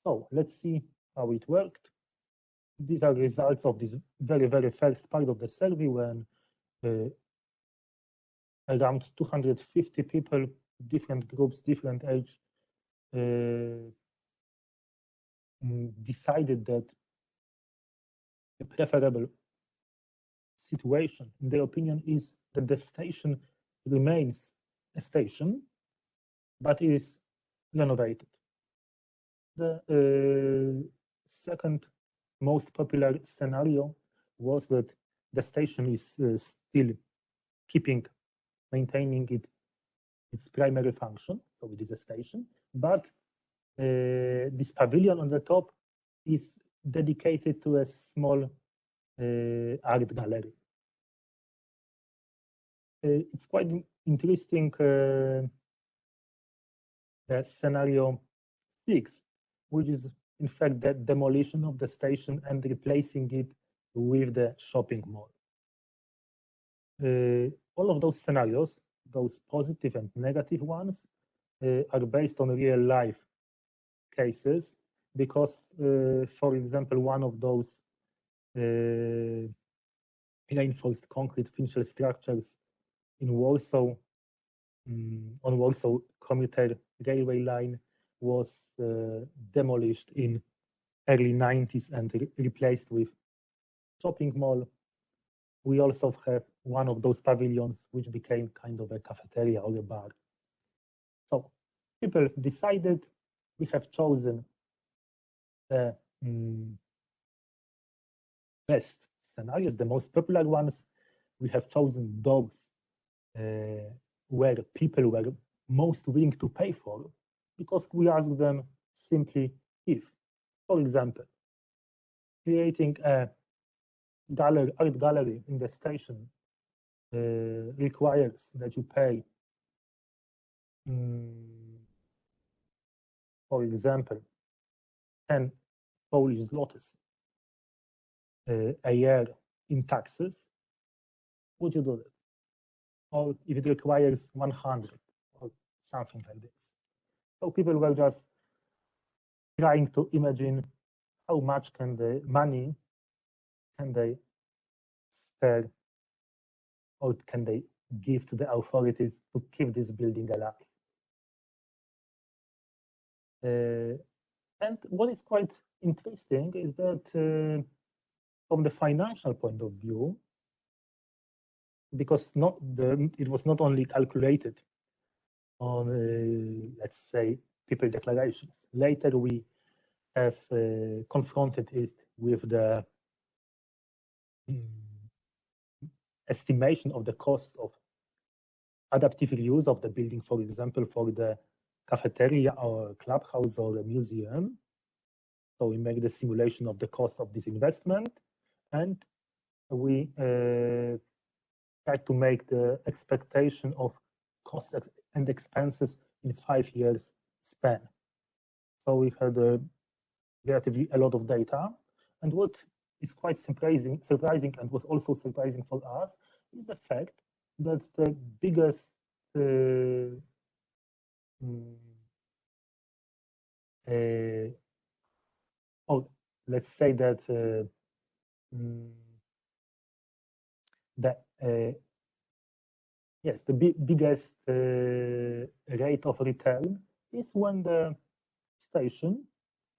So let's see how it worked. These are results of this very first part of the survey when around 250 people, different groups, different age, decided that the preferable situation, in their opinion, is that the station remains a station, but is renovated. The second most popular scenario was that the station is still maintaining its primary function, so it is a station, but this pavilion on the top is dedicated to a small art gallery. It's quite interesting, scenario 6, which is in fact the demolition of the station and replacing it with the shopping mall. All of those scenarios, those positive and negative ones, are based on real life cases because, for example, one of those reinforced concrete financial structures in Warsaw, on Warsaw commuter railway line, was demolished in early 90s and replaced with shopping mall. We also have one of those pavilions which became kind of a cafeteria or a bar. So people decided, we have chosen the best scenarios, the most popular ones, we have chosen those where people were most willing to pay for, because we asked them simply if, for example, creating a art gallery in the station requires that you pay, for example, 10 Polish zlotys a year in taxes, would you do that? Or if it requires 100 or something like this. So people were just trying to imagine how much money can they spare or can they give to the authorities to keep this building alive. And what is quite interesting is that from the financial point of view, because it was not only calculated on, let's say, people declarations. Later, we have confronted it with the estimation of the cost of adaptive reuse of the building, for example, for the cafeteria or clubhouse or a museum. So we make the simulation of the cost of this investment, and we try to make the expectation of costs and expenses in 5 years span. So we had relatively a lot of data, and what is quite surprising and was also surprising for us is the fact that the biggest or let's say that yes, the biggest rate of return is when the station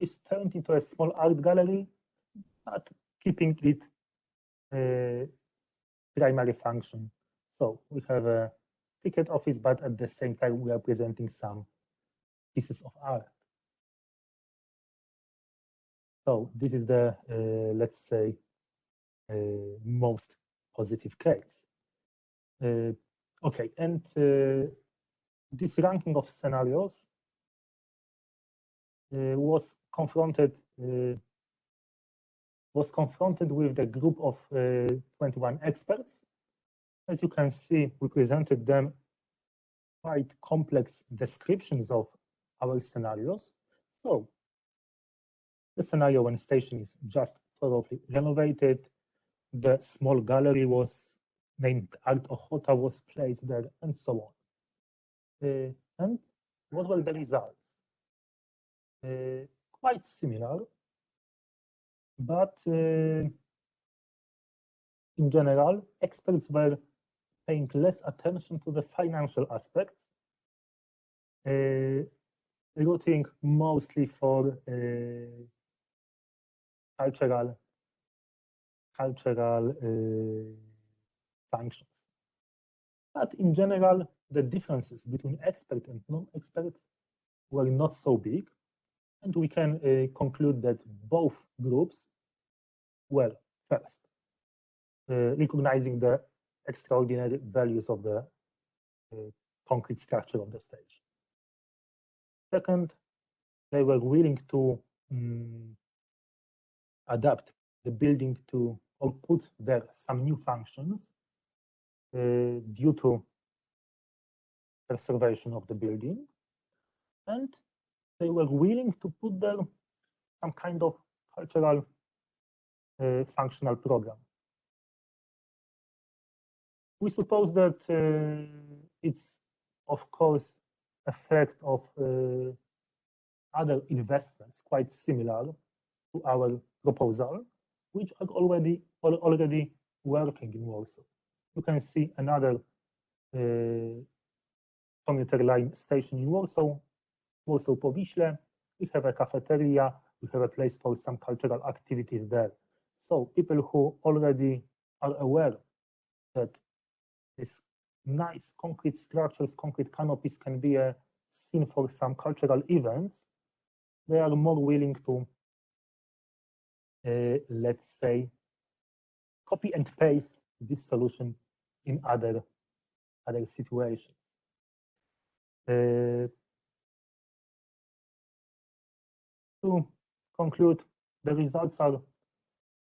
is turned into a small art gallery, but keeping its primary function. So we have a ticket office, but at the same time we are presenting some pieces of art. So this is the, let's say, most positive case. Okay, and this ranking of scenarios was confronted with the group of 21 experts. As you can see, we presented them quite complex descriptions of our scenarios. So the scenario when station is just thoroughly renovated, the small gallery was named Art Ochota was placed there, and so on. And what were the results? Quite similar, but in general, experts were paying less attention to the financial aspects, rooting mostly for cultural functions. But in general, the differences between expert and non-experts were not so big, and we can conclude that both groups were first recognizing the extraordinary values of the concrete structure of the stage. Second, they were willing to adapt the building to or put there some new functions due to preservation of the building, and they were willing to put there some kind of cultural functional program. We suppose that it's, of course, effect of other investments quite similar to our proposal, which are already working in Warsaw. You can see another commuter line station in Warsaw, Warsaw Powiśle. We have a cafeteria, we have a place for some cultural activities there. So people who already are aware that these nice concrete structures, concrete canopies can be a scene for some cultural events, they are more willing to, let's say, copy and paste this solution in other situations. To conclude, the results are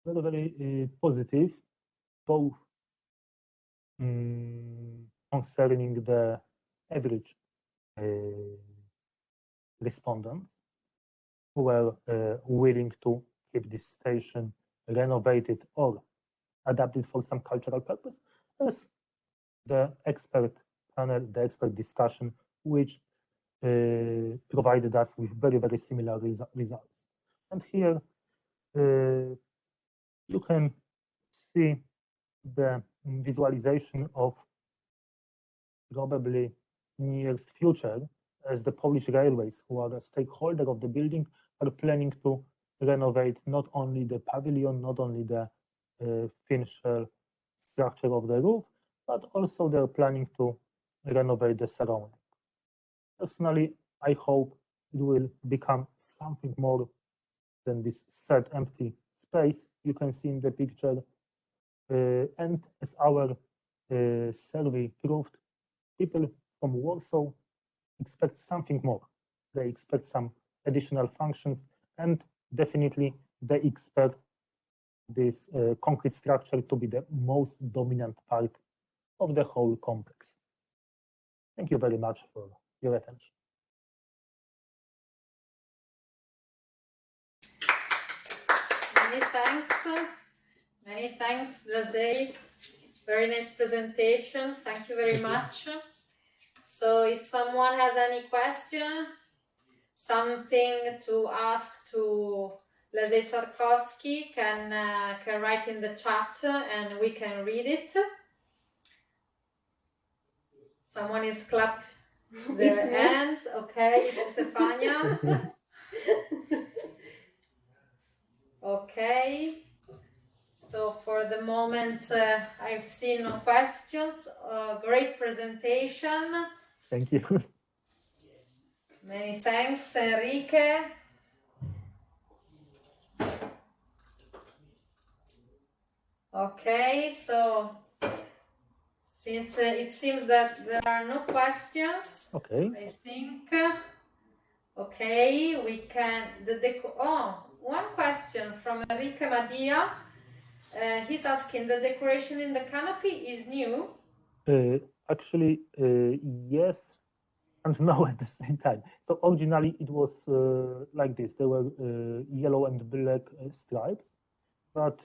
very positive, both concerning the average respondents who were willing to keep this station renovated or adapted for some cultural purpose, as the expert panel, the expert discussion, which provided us with very similar results. And here you can see the visualization of probably nearest future, as the Polish Railways, who are a stakeholder of the building, are planning to renovate not only the pavilion, not only the finished structure of the roof, but also they're planning to renovate the surrounding. Personally, I hope it will become something more than this sad empty space you can see in the picture. And as our survey proved, people from Warsaw expect something more. They expect some additional functions, and definitely they expect this concrete structure to be the most dominant part of the whole complex. Thank you very much for your attention. Many thanks, Blasey. Very nice presentation. Thank you very much. So if someone has any question, something to ask to Blasey Czarkowski, can write in the chat and we can read it. Someone is clapping their hands. Okay, it's Stefania. Okay. So for the moment, I've seen no questions. Great presentation. Thank you. Many thanks, Enrique. Okay, so since it seems that there are no questions, okay, I think, okay, we can, one question from Enrique Madia. He's asking, the decoration in the canopy is new? Actually, yes and no at the same time. So originally it was like this. There were yellow and black stripes, but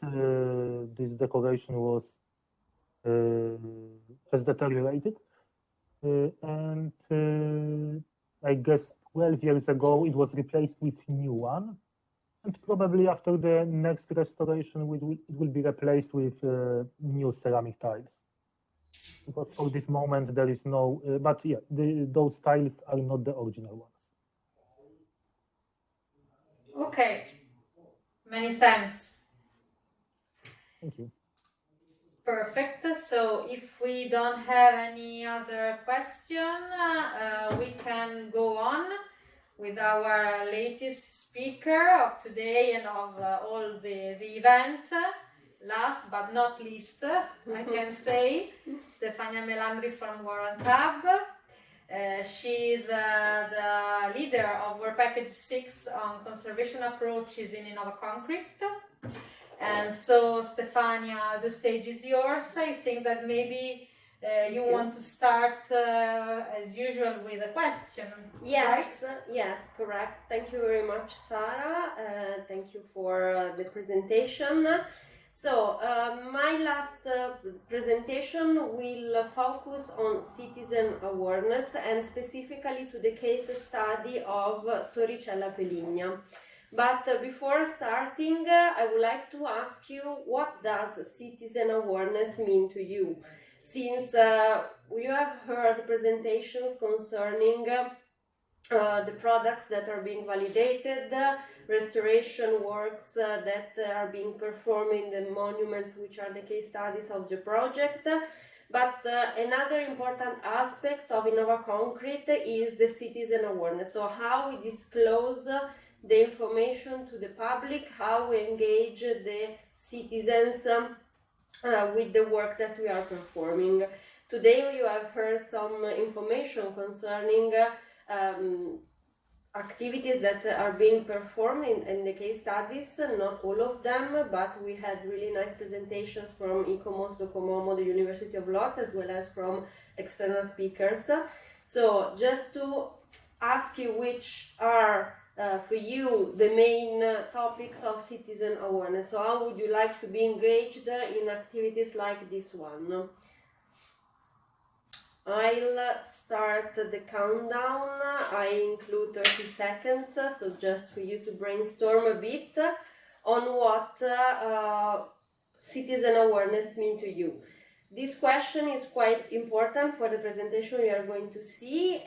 this decoration was has deteriorated. And I guess 12 years ago it was replaced with new one. And probably after the next restoration, it will be replaced with new ceramic tiles. Because for this moment there is no, but yeah, those tiles are not the original ones. Okay, many thanks. Thank you. Perfect. So if we don't have any other question, we can go on with our latest speaker of today and of all the event. Last but not least, I can say, Stefania Melandri from Warren Tab. She is the leader of Work Package 6 on conservation approaches in Innovaconcrete. And so, Stefania, the stage is yours. I think that maybe you want to start, as usual, with a question. Yes, right? Yes, correct. Thank you very much, Sara. Thank you for the presentation. So, my last presentation will focus on citizen awareness and specifically to the case study of Torricella Peligna. But before starting, I would like to ask you, what does citizen awareness mean to you? Since you have heard presentations concerning the products that are being validated, restoration works that are being performed in the monuments, which are the case studies of the project. But another important aspect of Innovaconcrete is the citizen awareness. So how we disclose the information to the public, how we engage the citizens with the work that we are performing. Today you have heard some information concerning activities that are being performed in the case studies, not all of them, but we had really nice presentations from ICOMOS, Docomomo, the University of Lodz, as well as from external speakers. So just to ask you which are for you the main topics of citizen awareness. So how would you like to be engaged in activities like this one? I'll start the countdown. I include 30 seconds, so just for you to brainstorm a bit on what citizen awareness means to you. This question is quite important for the presentation you are going to see.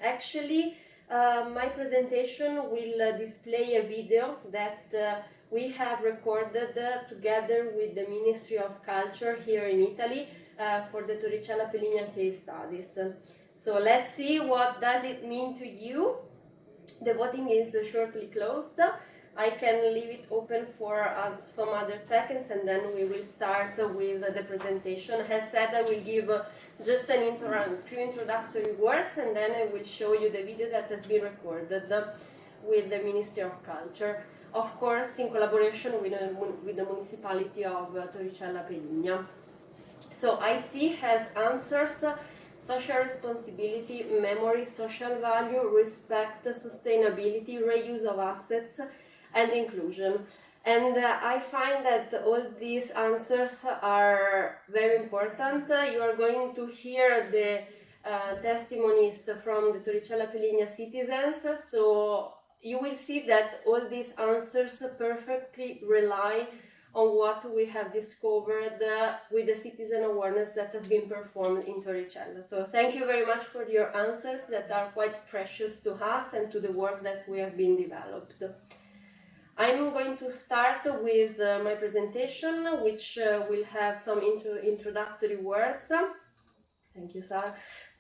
Actually, my presentation will display a video that we have recorded together with the Ministry of Culture here in Italy for the Torricella Peligna case studies. So let's see what does it mean to you. The voting is shortly closed. I can leave it open for some other seconds and then we will start with the presentation. As said, I will give just a few introductory words and then I will show you the video that has been recorded with the Ministry of Culture. Of course, in collaboration with the municipality of Torricella Peligna. So IC has answers: social responsibility, memory, social value, respect, sustainability, reuse of assets, and inclusion. And I find that all these answers are very important. You are going to hear the testimonies from the Torricella Peligna citizens, so you will see that all these answers perfectly rely on what we have discovered with the citizen awareness that has been performed in Torricella. So thank you very much for your answers that are quite precious to us and to the work that we have been developed. I'm going to start with my presentation, which will have some introductory words. Thank you, Sarah.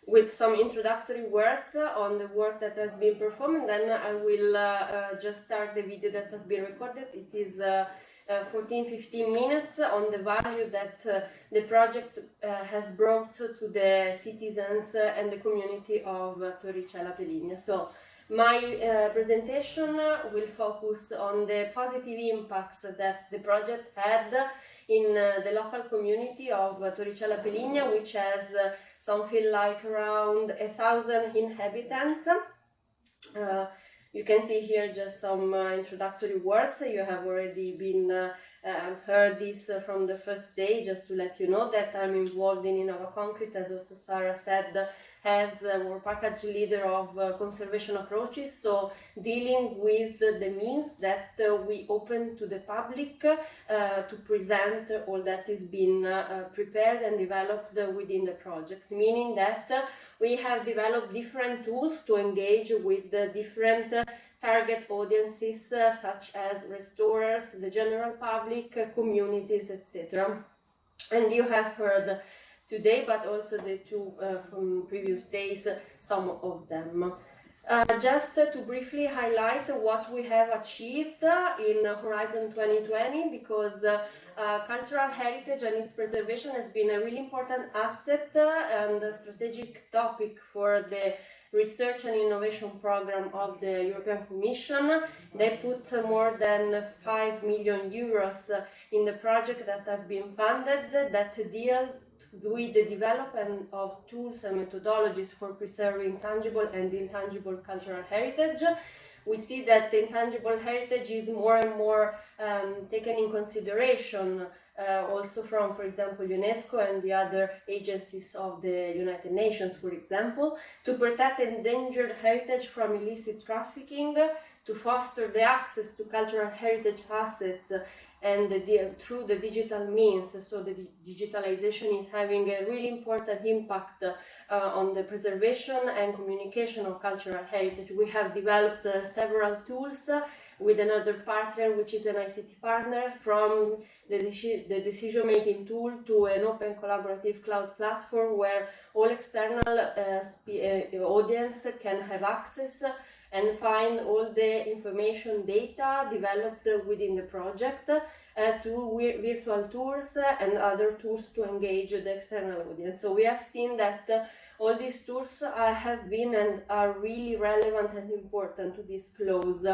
With some introductory words on the work that has been performed, and then I will just start the video that has been recorded. It is 14-15 minutes on the value that the project has brought to the citizens and the community of Torricella Peligna. So my presentation will focus on the positive impacts that the project had in the local community of Torricella Peligna, which has something like around 1,000 inhabitants. You can see here just some introductory words. You have already been heard this from the first day, just to let you know that I'm involved in Innovaconcrete, as also Sarah said, as our package leader of conservation approaches, so dealing with the means that we open to the public to present all that is being prepared and developed within the project, meaning that we have developed different tools to engage with the different target audiences such as restorers, the general public, communities, etc. And you have heard today, but also the two from previous days, some of them. Just to briefly highlight what we have achieved in Horizon 2020, because cultural heritage and its preservation has been a really important asset and a strategic topic for the Research and Innovation Program of the European Commission. They put more than 5 million euros in the project that have been funded that deal with the development of tools and methodologies for preserving tangible and intangible cultural heritage. We see that the intangible heritage is more and more taken in consideration also from, for example, UNESCO and the other agencies of the United Nations, for example, to protect endangered heritage from illicit trafficking, to foster the access to cultural heritage assets and through the digital means. So the digitalization is having a really important impact on the preservation and communication of cultural heritage. We have developed several tools with another partner, which is an ICT partner, from the decision-making tool to an open collaborative cloud platform where all external audience can have access and find all the information data developed within the project. to virtual tours and other tools to engage the external audience. So we have seen that all these tools have been and are really relevant and important to disclose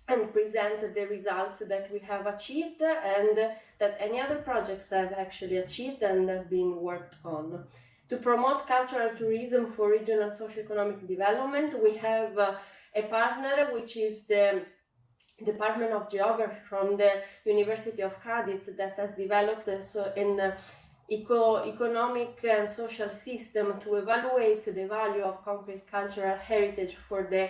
and present the results that we have achieved and that any other projects have actually achieved and have been worked on. To promote cultural tourism for regional socio-economic development, we have a partner, which is the Department of Geography from the University of Cadiz, that has developed an economic and social system to evaluate the value of concrete cultural heritage for the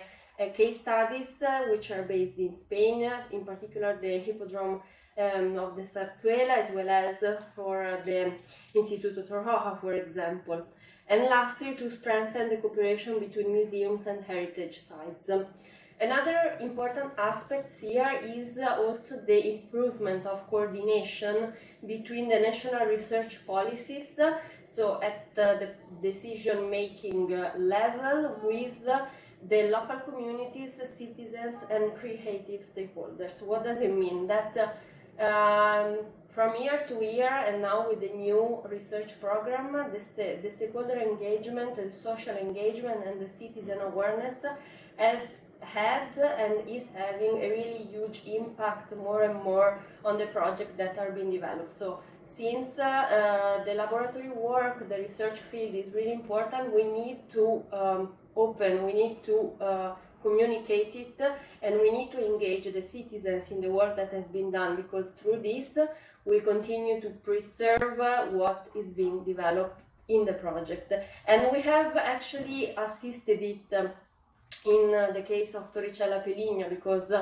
case studies, which are based in Spain, in particular the Hippodrome of the Zarzuela, as well as for the Instituto Torroja, for example. And lastly, to strengthen the cooperation between museums and heritage sites. Another important aspect here is also the improvement of coordination between the national research policies, so at the decision-making level with the local communities, citizens, and creative stakeholders. What does it mean? That from year to year, and now with the new research program, the stakeholder engagement, the social engagement, and the citizen awareness has had and is having a really huge impact more and more on the projects that are being developed. So since the laboratory work, the research field is really important, we need to we need to communicate it, and we need to engage the citizens in the work that has been done, because through this we continue to preserve what is being developed in the project. And we have actually assisted it in the case of Torricella Peligno, because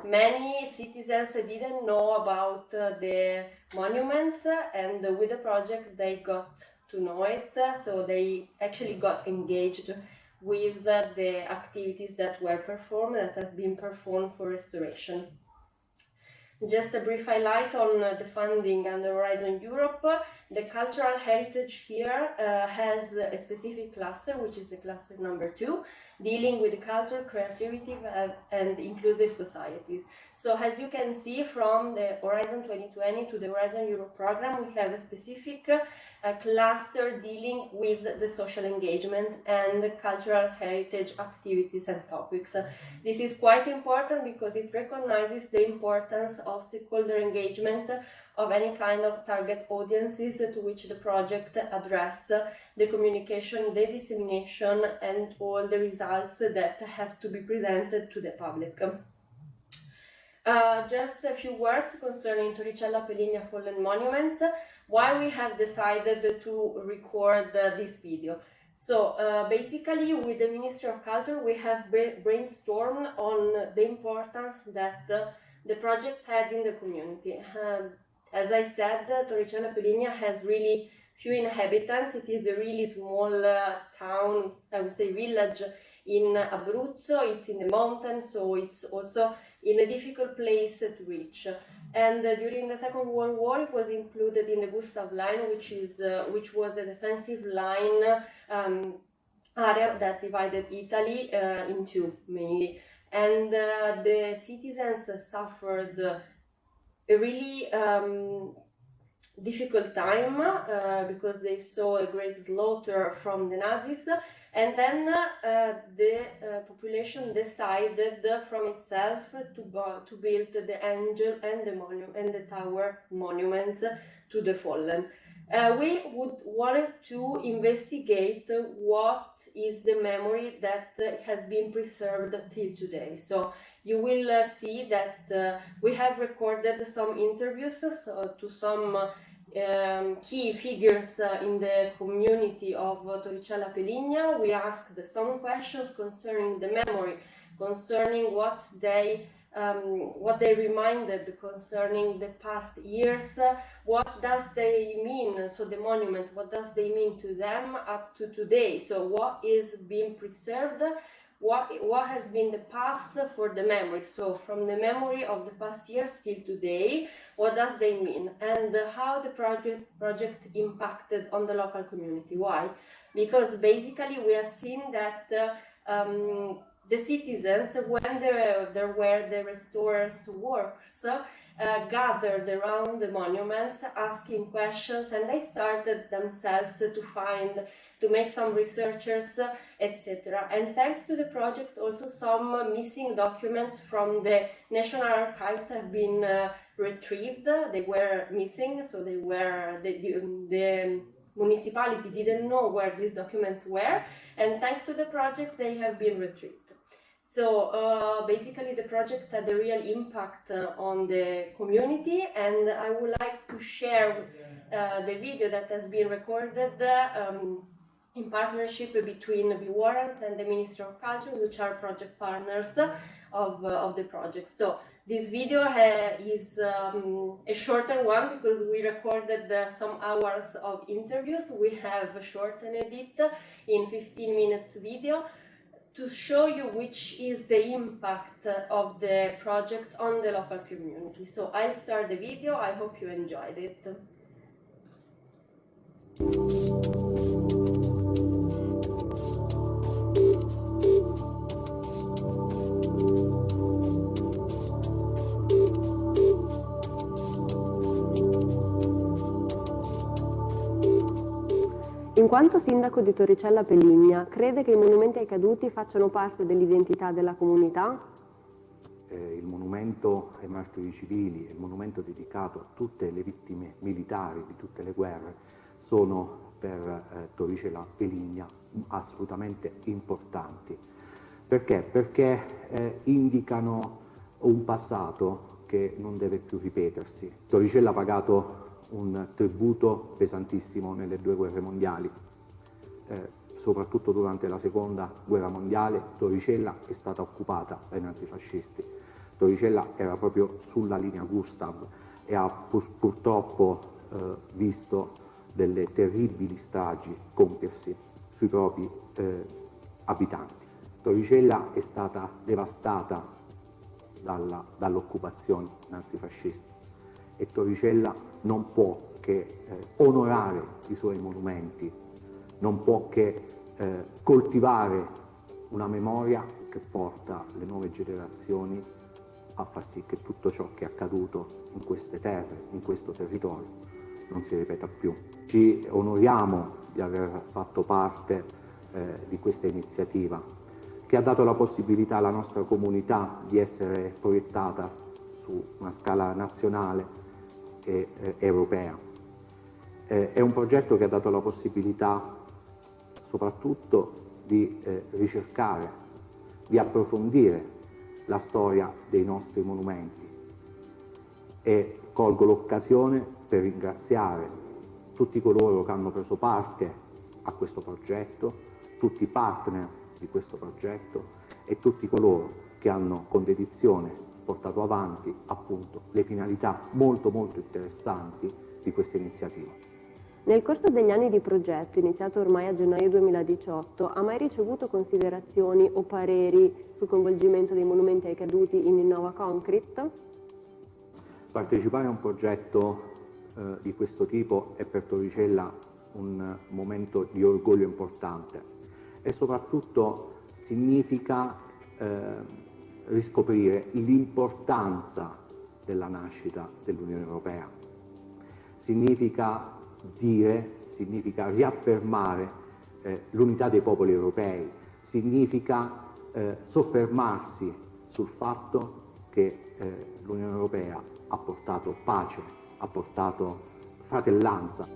many citizens didn't know about the monuments, and with the project they got to know it, so they actually got engaged with the activities that were performed, that have been performed for restoration. Just a brief highlight on the funding under Horizon Europe. The cultural heritage here has a specific cluster, which is the cluster number 2, dealing with culture, creativity, and inclusive society. So as you can see, from the Horizon 2020 to the Horizon Europe program, we have a specific cluster dealing with the social engagement and the cultural heritage activities and topics. This is quite important because it recognizes the importance of stakeholder engagement of any kind of target audiences to which the project address, the communication, the dissemination, and all the results that have to be presented to the public. Just a few words concerning Torricella Peligno Fallen Monuments, why we have decided to record this video. So basically, with the Ministry of Culture, we have brainstormed on the importance that the project had in the community. As I said, Torricella Peligno has really few inhabitants. It is a really small town, I would say village, in Abruzzo. It's in the mountains, so it's also in a difficult place to reach. And during the Second World War, it was included in the Gustav Line, which was the defensive line area that divided Italy in two, mainly. And the citizens suffered a really difficult time because they saw a great slaughter from the Nazis. And then the population decided from itself to build the angel and the tower monuments to the fallen. We would want to investigate what is the memory that has been preserved till today. So you will see that we have recorded some interviews to some key figures in the community of Torricella Peligno. We asked some questions concerning the memory, concerning what they reminded concerning the past years, what does they mean, so the monument, what does they mean to them up to today, so what is being preserved, what has been the path for the memory, so from the memory of the past years till today, what does they mean, and how the project impacted on the local community. Why? Because basically we have seen that the citizens, when there were the restorers' works, gathered around the monuments asking questions, and they started themselves to make some researchers, etc. And thanks to the project, also some missing documents from the National Archives have been retrieved. They were missing, so they were the municipality didn't know where these documents were, and thanks to the project they have been retrieved. So basically the project had a real impact on the community, and I would like to share the video that has been recorded in partnership between the Warrant and the Ministry of Culture, which are project partners of the project. So this video is a shorter one because we recorded some hours of interviews. We have shortened it in 15 minutes video to show you which is the impact of the project on the local community. So I'll start the video. I hope you enjoyed it. In quanto sindaco di Torricella Peligna, crede che i monumenti ai caduti facciano parte dell'identità della comunità? Il monumento ai martiri civili, il monumento dedicato a tutte le vittime militari di tutte le guerre, sono per Torricella Peligna assolutamente importanti. Perché? Perché indicano un passato che non deve più ripetersi. Torricella ha pagato un tributo pesantissimo nelle due guerre mondiali, soprattutto durante la seconda guerra mondiale. Torricella è stata occupata dai nazifascisti. Torricella era proprio sulla linea Gustav e ha purtroppo visto delle terribili stragi compiersi sui propri abitanti. Torricella è stata devastata dall'occupazione nazifascista e Torricella non può che onorare i suoi monumenti, non può che coltivare una memoria che porta le nuove generazioni a far sì che tutto ciò che è accaduto in queste terre, in questo territorio, non si ripeta più. Ci onoriamo di aver fatto parte di questa iniziativa che ha dato la possibilità alla nostra comunità di essere proiettata su una scala nazionale e europea. È un progetto che ha dato la possibilità soprattutto di ricercare, di approfondire la storia dei nostri monumenti, e colgo l'occasione per ringraziare tutti coloro che hanno preso parte a questo progetto, tutti i partner di questo progetto e tutti coloro che hanno con dedizione portato avanti appunto le finalità molto interessanti di questa iniziativa. Nel corso degli anni di progetto, iniziato ormai a gennaio 2018, ha mai ricevuto considerazioni o pareri sul coinvolgimento dei monumenti ai caduti in Innovaconcrete? Partecipare a un progetto di questo tipo è per Torricella un momento di orgoglio importante e soprattutto significa riscoprire l'importanza della nascita dell'Unione Europea. Significa riaffermare l'unità dei popoli europei, significa soffermarsi sul fatto che l'Unione Europea ha portato pace, ha portato fratellanza.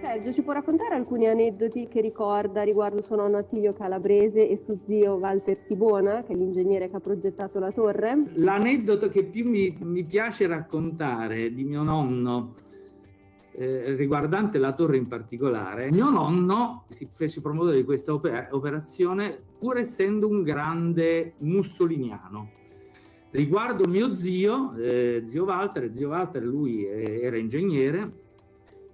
Sergio, ci può raccontare alcuni aneddoti che ricorda riguardo suo nonno Attilio Calabrese e suo zio Walter Sibona, che è l'ingegnere che ha progettato la torre? L'aneddoto che più mi piace raccontare di mio nonno, riguardante la torre in particolare, mio nonno si fece promotore di questa operazione pur essendo un grande mussoliniano. Riguardo mio zio, zio Walter, lui era ingegnere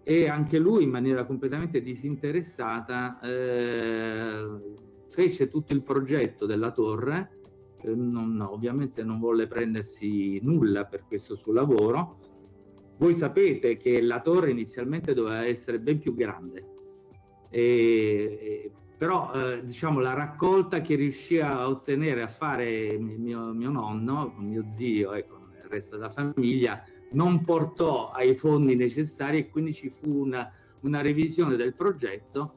e anche lui in maniera completamente disinteressata fece tutto il progetto della torre, ovviamente non volle prendersi nulla per questo suo lavoro. Voi sapete che la torre inizialmente doveva essere ben più grande, però diciamo la raccolta che riuscì a ottenere, a fare mio nonno, con mio zio e con il resto della famiglia, non portò ai fondi necessari e quindi ci fu una revisione del progetto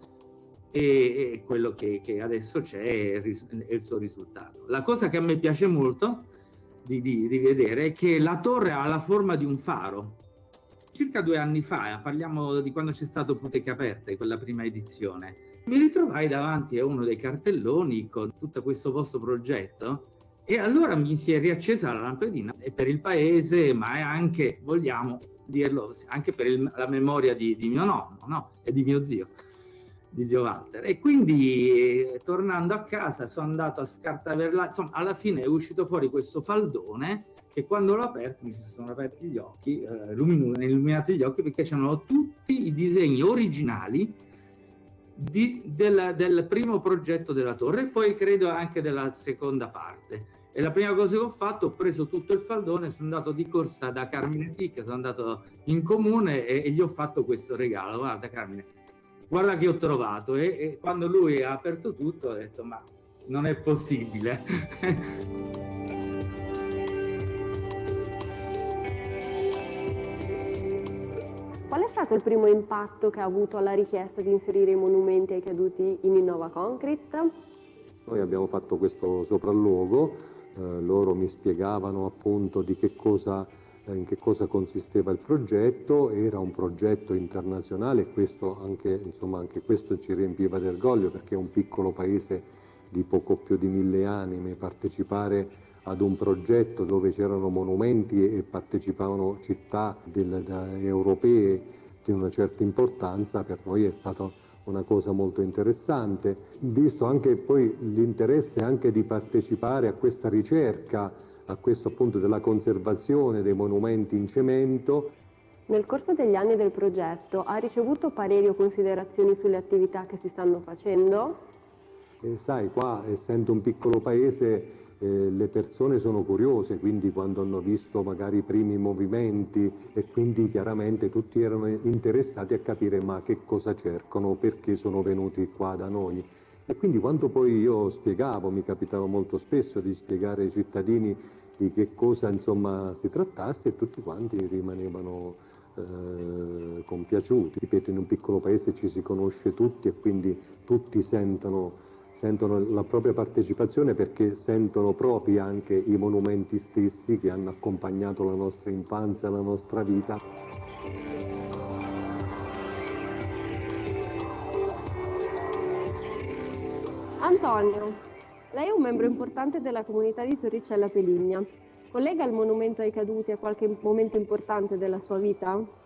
e quello che adesso c'è è il suo risultato. La cosa che a me piace molto di vedere è che la torre ha la forma di un faro. Circa 2 anni fa, parliamo di quando c'è stato Puteche Aperte, quella prima edizione, mi ritrovai davanti a uno dei cartelloni con tutto questo vostro progetto e allora mi si è riaccesa la lampadina, e per il paese, ma è anche, vogliamo dirlo, anche per la memoria di mio nonno, no? E di mio zio, di zio Walter. E quindi tornando a casa sono andato a scartaverla, insomma alla fine è uscito fuori questo faldone che quando l'ho aperto mi si sono aperti gli occhi, illuminati gli occhi, perché c'erano tutti i disegni originali del primo progetto della torre e poi credo anche della seconda parte. E la prima cosa che ho fatto, ho preso tutto il faldone, sono andato di corsa da Carmine Ticca, sono andato in comune e gli ho fatto questo regalo. Guarda Carmine, guarda che ho trovato. E quando lui ha aperto tutto ho detto ma non è possibile. Qual è stato il primo impatto che ha avuto la richiesta di inserire i monumenti ai caduti in Innovaconcrete? Noi abbiamo fatto questo sopralluogo, loro mi spiegavano appunto in che cosa consisteva il progetto. Era un progetto internazionale e questo anche questo ci riempiva di orgoglio, perché è un piccolo paese di poco più di 1000 anime, partecipare ad un progetto dove c'erano monumenti e partecipavano città europee di una certa importanza, per noi è stata una cosa molto interessante, visto anche poi l'interesse anche di partecipare a questa ricerca, a questo appunto della conservazione dei monumenti in cemento. Nel corso degli anni del progetto ha ricevuto pareri o considerazioni sulle attività che si stanno facendo? Sai, qua essendo un piccolo paese le persone sono curiose, quindi quando hanno visto magari i primi movimenti e quindi chiaramente tutti erano interessati a capire ma che cosa cercano, perché sono venuti qua da noi. E quindi quando poi io spiegavo, mi capitava molto spesso di spiegare ai cittadini di che cosa insomma si trattasse, tutti quanti rimanevano compiaciuti. Ripeto, in un piccolo paese ci si conosce tutti e quindi tutti sentono la propria partecipazione, perché sentono propri anche i monumenti stessi che hanno accompagnato la nostra infanzia, la nostra vita. Antonio, lei è un membro importante della comunità di Torricella Peligna. Collega il monumento ai caduti a qualche momento importante della sua vita?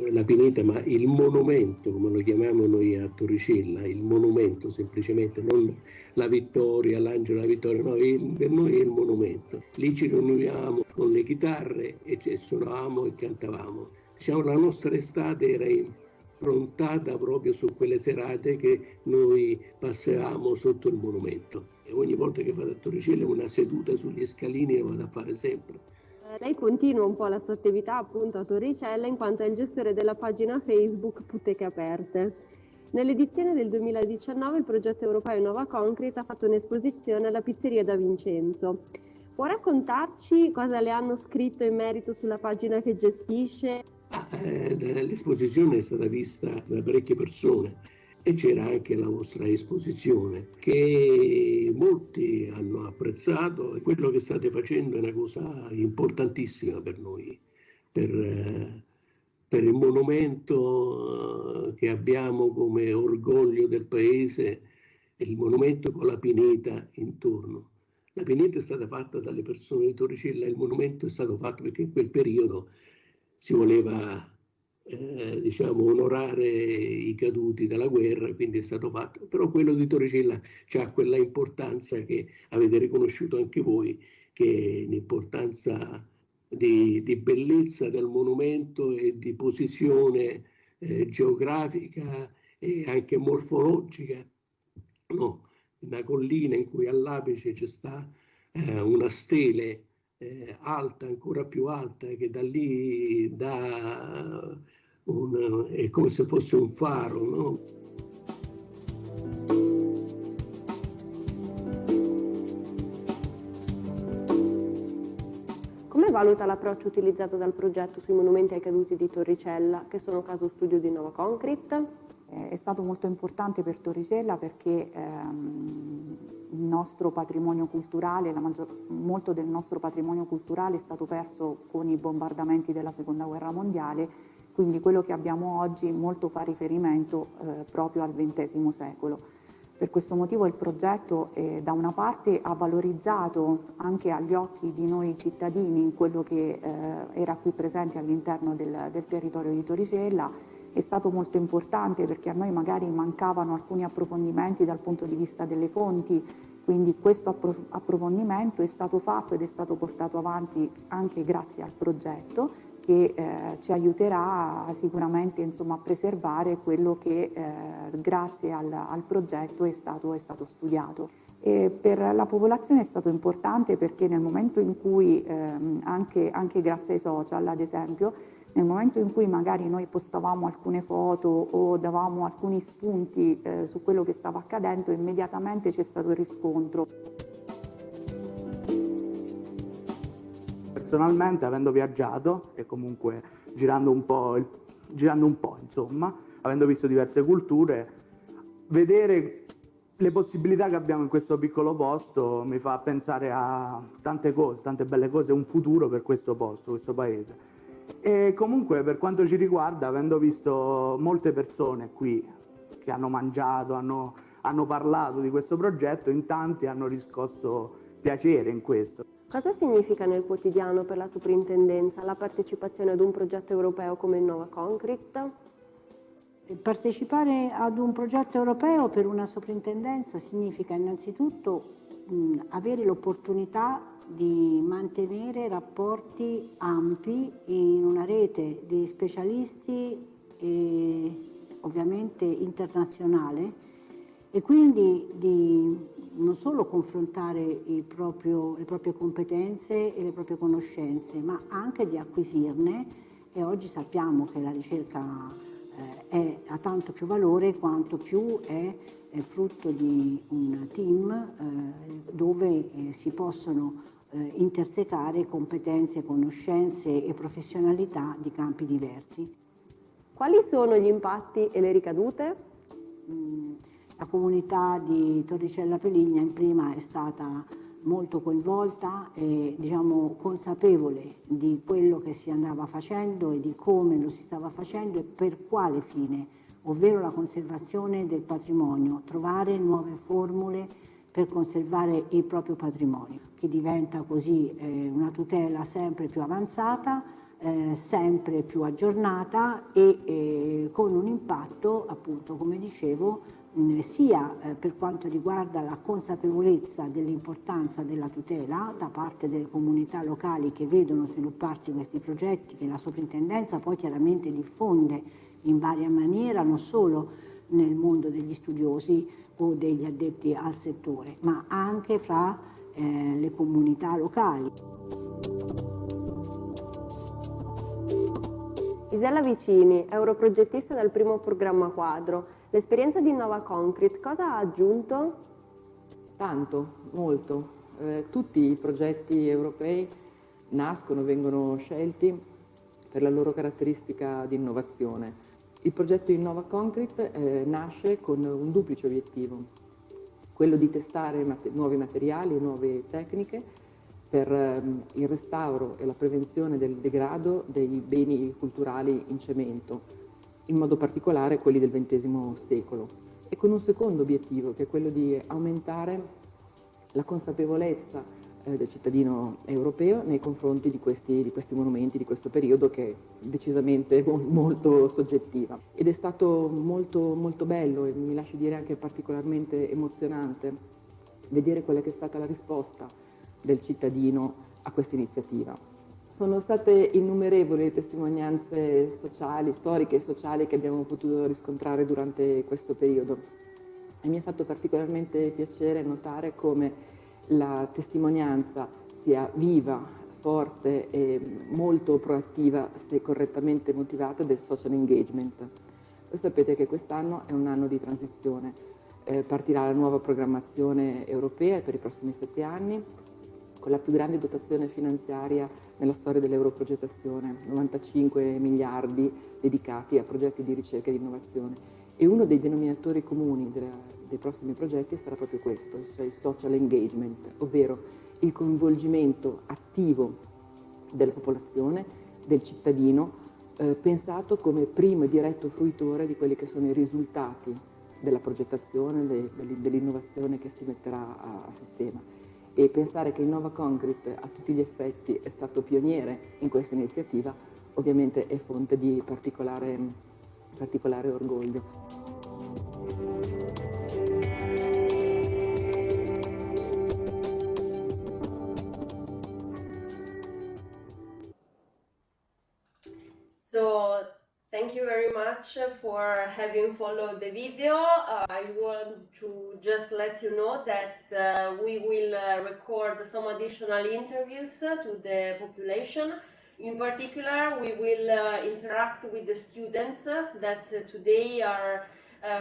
La pineta, ma il monumento, come lo chiamiamo noi a Torricella, il monumento semplicemente, non la vittoria, l'angelo della vittoria, no, per noi è il monumento. Lì ci riuniamo con le chitarre e suonavamo e cantavamo. Diciamo, la nostra estate era improntata proprio su quelle serate che noi passavamo sotto il monumento. E ogni volta che vado a Torricella una seduta sugli scalini la vado a fare sempre. Lei continua un po' la sua attività appunto a Torricella in quanto è il gestore della pagina Facebook Puteche Aperte. Nell'edizione del 2019 il progetto europeo Innovaconcrete ha fatto un'esposizione alla pizzeria da Vincenzo. Può raccontarci cosa le hanno scritto in merito sulla pagina che gestisce? L'esposizione è stata vista da parecchie persone e c'era anche la vostra esposizione che molti hanno apprezzato, e quello che state facendo è una cosa importantissima per noi, per il monumento che abbiamo come orgoglio del paese, il monumento con la pineta intorno. La pineta è stata fatta dalle persone di Torricella, il monumento è stato fatto perché in quel periodo si voleva diciamo, onorare i caduti dalla guerra, quindi è stato fatto. Però quello di Torricella ha quella importanza che avete riconosciuto anche voi, che è l'importanza di bellezza del monumento e di posizione geografica e anche morfologica. No? Una collina in cui all'apice c'è sta una stele alta, ancora più alta, che da lì è come se fosse un faro, no? valuta l'approccio utilizzato dal progetto sui monumenti ai caduti di Torricella, che sono caso studio di Innovaconcrete? È stato molto importante per Torricella perché il nostro patrimonio culturale, molto del nostro patrimonio culturale è stato perso con i bombardamenti della Seconda Guerra Mondiale, quindi quello che abbiamo oggi molto fa riferimento proprio al XX secolo. Per questo motivo il progetto da una parte ha valorizzato anche agli occhi di noi cittadini quello che era qui presente all'interno del territorio di Torricella. È stato molto importante perché a noi magari mancavano alcuni approfondimenti dal punto di vista delle fonti, quindi questo approfondimento è stato fatto ed è stato portato avanti anche grazie al progetto che ci aiuterà sicuramente insomma, a preservare quello che grazie al progetto è stato studiato. E per la popolazione è stato importante perché nel momento in cui, anche grazie ai social ad esempio, nel momento in cui magari noi postavamo alcune foto o davamo alcuni spunti su quello che stava accadendo, immediatamente c'è stato il riscontro. Personalmente, avendo viaggiato e comunque girando un po', insomma, avendo visto diverse culture, vedere le possibilità che abbiamo in questo piccolo posto mi fa pensare a tante cose, tante belle cose, un futuro per questo posto, questo paese. E comunque per quanto ci riguarda, avendo visto molte persone qui che hanno mangiato, hanno parlato di questo progetto, in tanti hanno riscosso piacere in questo. Cosa significa nel quotidiano per la soprintendenza la partecipazione ad un progetto europeo come Innovaconcrete? Partecipare ad un progetto europeo per una soprintendenza significa innanzitutto avere l'opportunità di mantenere rapporti ampi in una rete di specialisti e ovviamente internazionale e quindi di non solo confrontare le proprie competenze e le proprie conoscenze, ma anche di acquisirne, e oggi sappiamo che la ricerca ha tanto più valore quanto più è frutto di un team dove si possono intersecare competenze, conoscenze e professionalità di campi diversi. Quali sono gli impatti e le ricadute? La comunità di Torricella Peligna in prima è stata molto coinvolta e consapevole di quello che si andava facendo e di come lo si stava facendo e per quale fine, ovvero la conservazione del patrimonio, trovare nuove formule per conservare il proprio patrimonio, che diventa così una tutela sempre più avanzata, sempre più aggiornata e con un impatto, appunto, come dicevo, sia per quanto riguarda la consapevolezza dell'importanza della tutela da parte delle comunità locali che vedono svilupparsi questi progetti che la soprintendenza poi chiaramente diffonde in varia maniera, non solo nel mondo degli studiosi o degli addetti al settore, ma anche fra le comunità locali. Isella Vicini, europrogettista del primo programma quadro. L'esperienza di Innovaconcrete cosa ha aggiunto? Tanto, molto. Tutti i progetti europei vengono scelti per la loro caratteristica di innovazione. Il progetto Innovaconcrete nasce con un duplice obiettivo, quello di testare nuovi materiali e nuove tecniche per il restauro e la prevenzione del degrado dei beni culturali in cemento, in modo particolare quelli del XX secolo, e con un secondo obiettivo che è quello di aumentare la consapevolezza del cittadino europeo nei confronti di questi monumenti, di questo periodo che è decisamente molto soggettiva. Ed è stato molto, molto bello e mi lascio dire anche particolarmente emozionante vedere quella che è stata la risposta del cittadino a questa iniziativa. Sono state innumerevoli le testimonianze sociali, storiche e sociali che abbiamo potuto riscontrare durante questo periodo e mi ha fatto particolarmente piacere notare come la testimonianza sia viva, forte e molto proattiva se correttamente motivata del social engagement. Voi sapete che quest'anno è un anno di transizione, partirà la nuova programmazione europea per i prossimi 7 anni con la più grande dotazione finanziaria nella storia dell'europrogettazione, 95 miliardi dedicati a progetti di ricerca e di innovazione. E uno dei denominatori comuni dei prossimi progetti sarà proprio questo, cioè il social engagement, ovvero il coinvolgimento attivo della popolazione, del cittadino, pensato come primo e diretto fruitore di quelli che sono i risultati della progettazione, dell'innovazione che si metterà a sistema. E pensare che Innovaconcrete a tutti gli effetti è stato pioniere in questa iniziativa ovviamente è fonte di particolare orgoglio. So thank you very much for having followed the video. I want to just let you know that we will record some additional interviews to the population. In particular, we will interact with the students that today are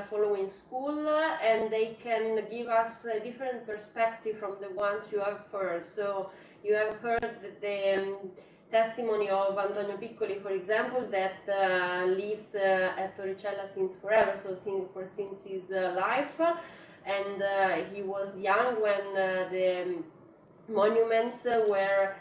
following school, and they can give us a different perspective from the ones you have heard. So you have heard the testimony of Antonio Piccoli, for example, that lives at Torricella since forever, so since his life, and he was young when the monuments were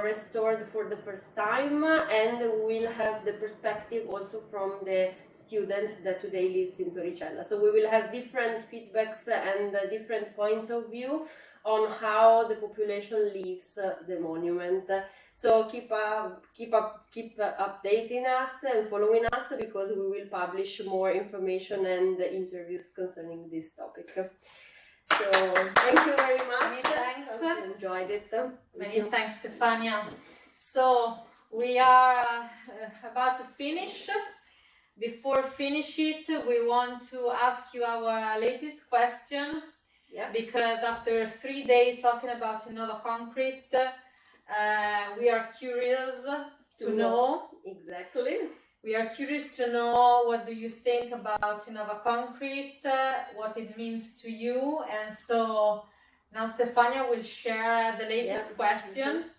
restored for the first time, and we'll have the perspective also from the students that today lives in Torricella. So we will have different feedbacks and different points of view on how the population leaves the monument. So keep updating us and following us, because we will publish more information and interviews concerning this topic. So thank you very much. Many thanks. I hope you enjoyed it. Many thanks, Stefania. So we are about to finish. Before finish it, we want to ask you our latest question. Yeah. Because after 3 days talking about Innovaconcrete, we are curious to know. Exactly. We are curious to know, what do you think about Innovaconcrete, what it means to you, and so now Stefania will share the latest question.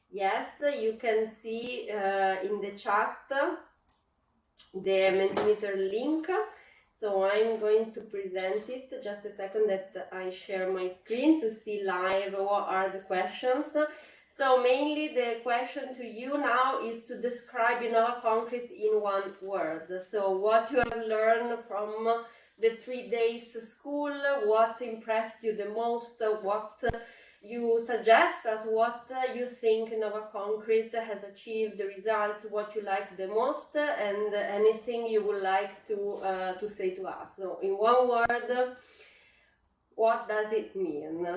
Yes, you can see in the chat the Mentimeter link. So I'm going to present it. Just a second that I share my screen to see live what are the questions. So mainly the question to you now is to describe Innovaconcrete in one word. So what you have learned from the 3 days school, what impressed you the most, what you suggest as what you think Innovaconcrete has achieved, the results, what you like the most, and anything you would like to say to us. So in one word, what does it mean?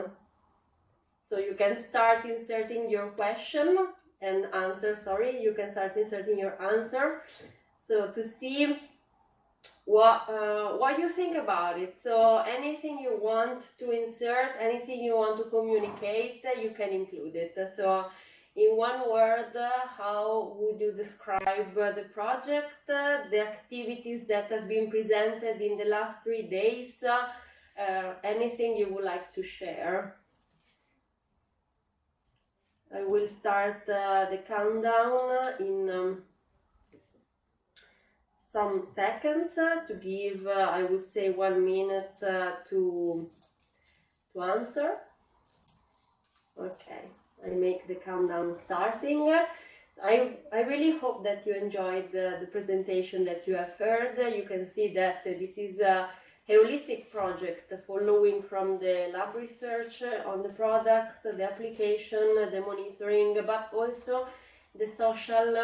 So you can start inserting your question and answer, you can start inserting your answer. So to see what you think about it. So anything you want to insert, anything you want to communicate, you can include it. So in one word, how would you describe the project, the activities that have been presented in the last 3 days, anything you would like to share? I will start the countdown in some seconds to give, I would say, 1 minute to answer. Okay, I make the countdown starting. I really hope that you enjoyed the presentation that you have heard. You can see that this is a holistic project following from the lab research on the products, the application, the monitoring, but also the social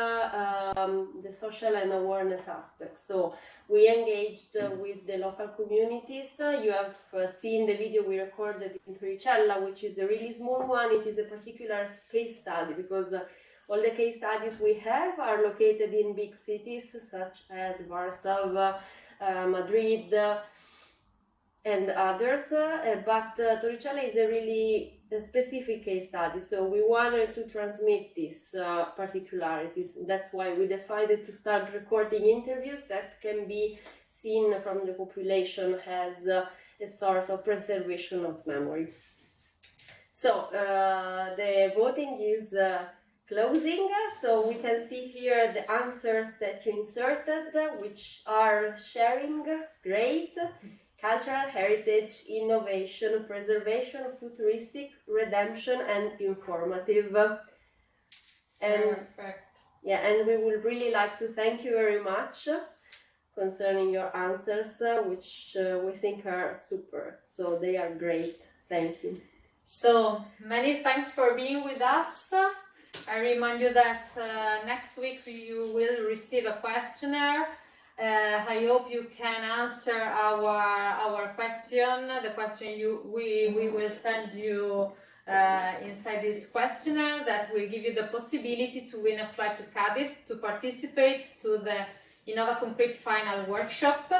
and awareness aspects. So we engaged with the local communities. You have seen the video we recorded in Torricella, which is a really small one. It is a particular case study because all the case studies we have are located in big cities such as Warsaw, Madrid, and others, but Torricella is a really specific case study, so we wanted to transmit these particularities. That's why we decided to start recording interviews that can be seen from the population as a sort of preservation of memory. So the voting is closing, so we can see here the answers that you inserted, which are sharing, great, cultural heritage, innovation, preservation, futuristic, redemption, and informative. And perfect. Yeah, and we would really like to thank you very much concerning your answers, which we think are super. So they are great. Thank you. So many thanks for being with us. I remind you that next week you will receive a questionnaire. I hope you can answer our question. The question we will send you inside this questionnaire that will give you the possibility to win a flight to Cardiff to participate to the Innovaconcrete final workshop.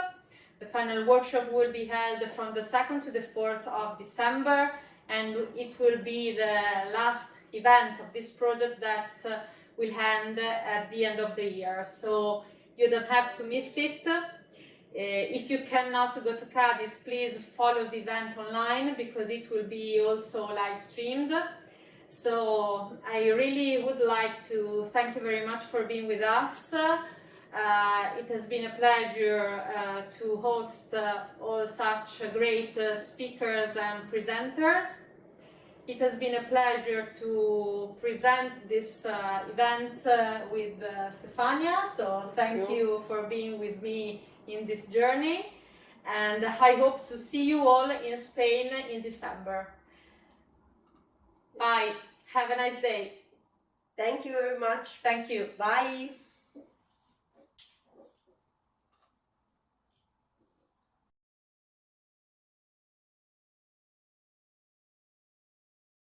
The final workshop will be held from the 2nd to the 4th of December, and it will be the last event of this project that will end at the end of the year. So you don't have to miss it. If you cannot go to Cardiff, please follow the event online because it will be also live streamed. So I really would like to thank you very much for being with us. It has been a pleasure to host all such great speakers and presenters. It has been a pleasure to present this event with Stefania, so thank you for being with me in this journey, and I hope to see you all in Spain in December. Bye. Have a nice day. Thank you very much. Thank you. Bye.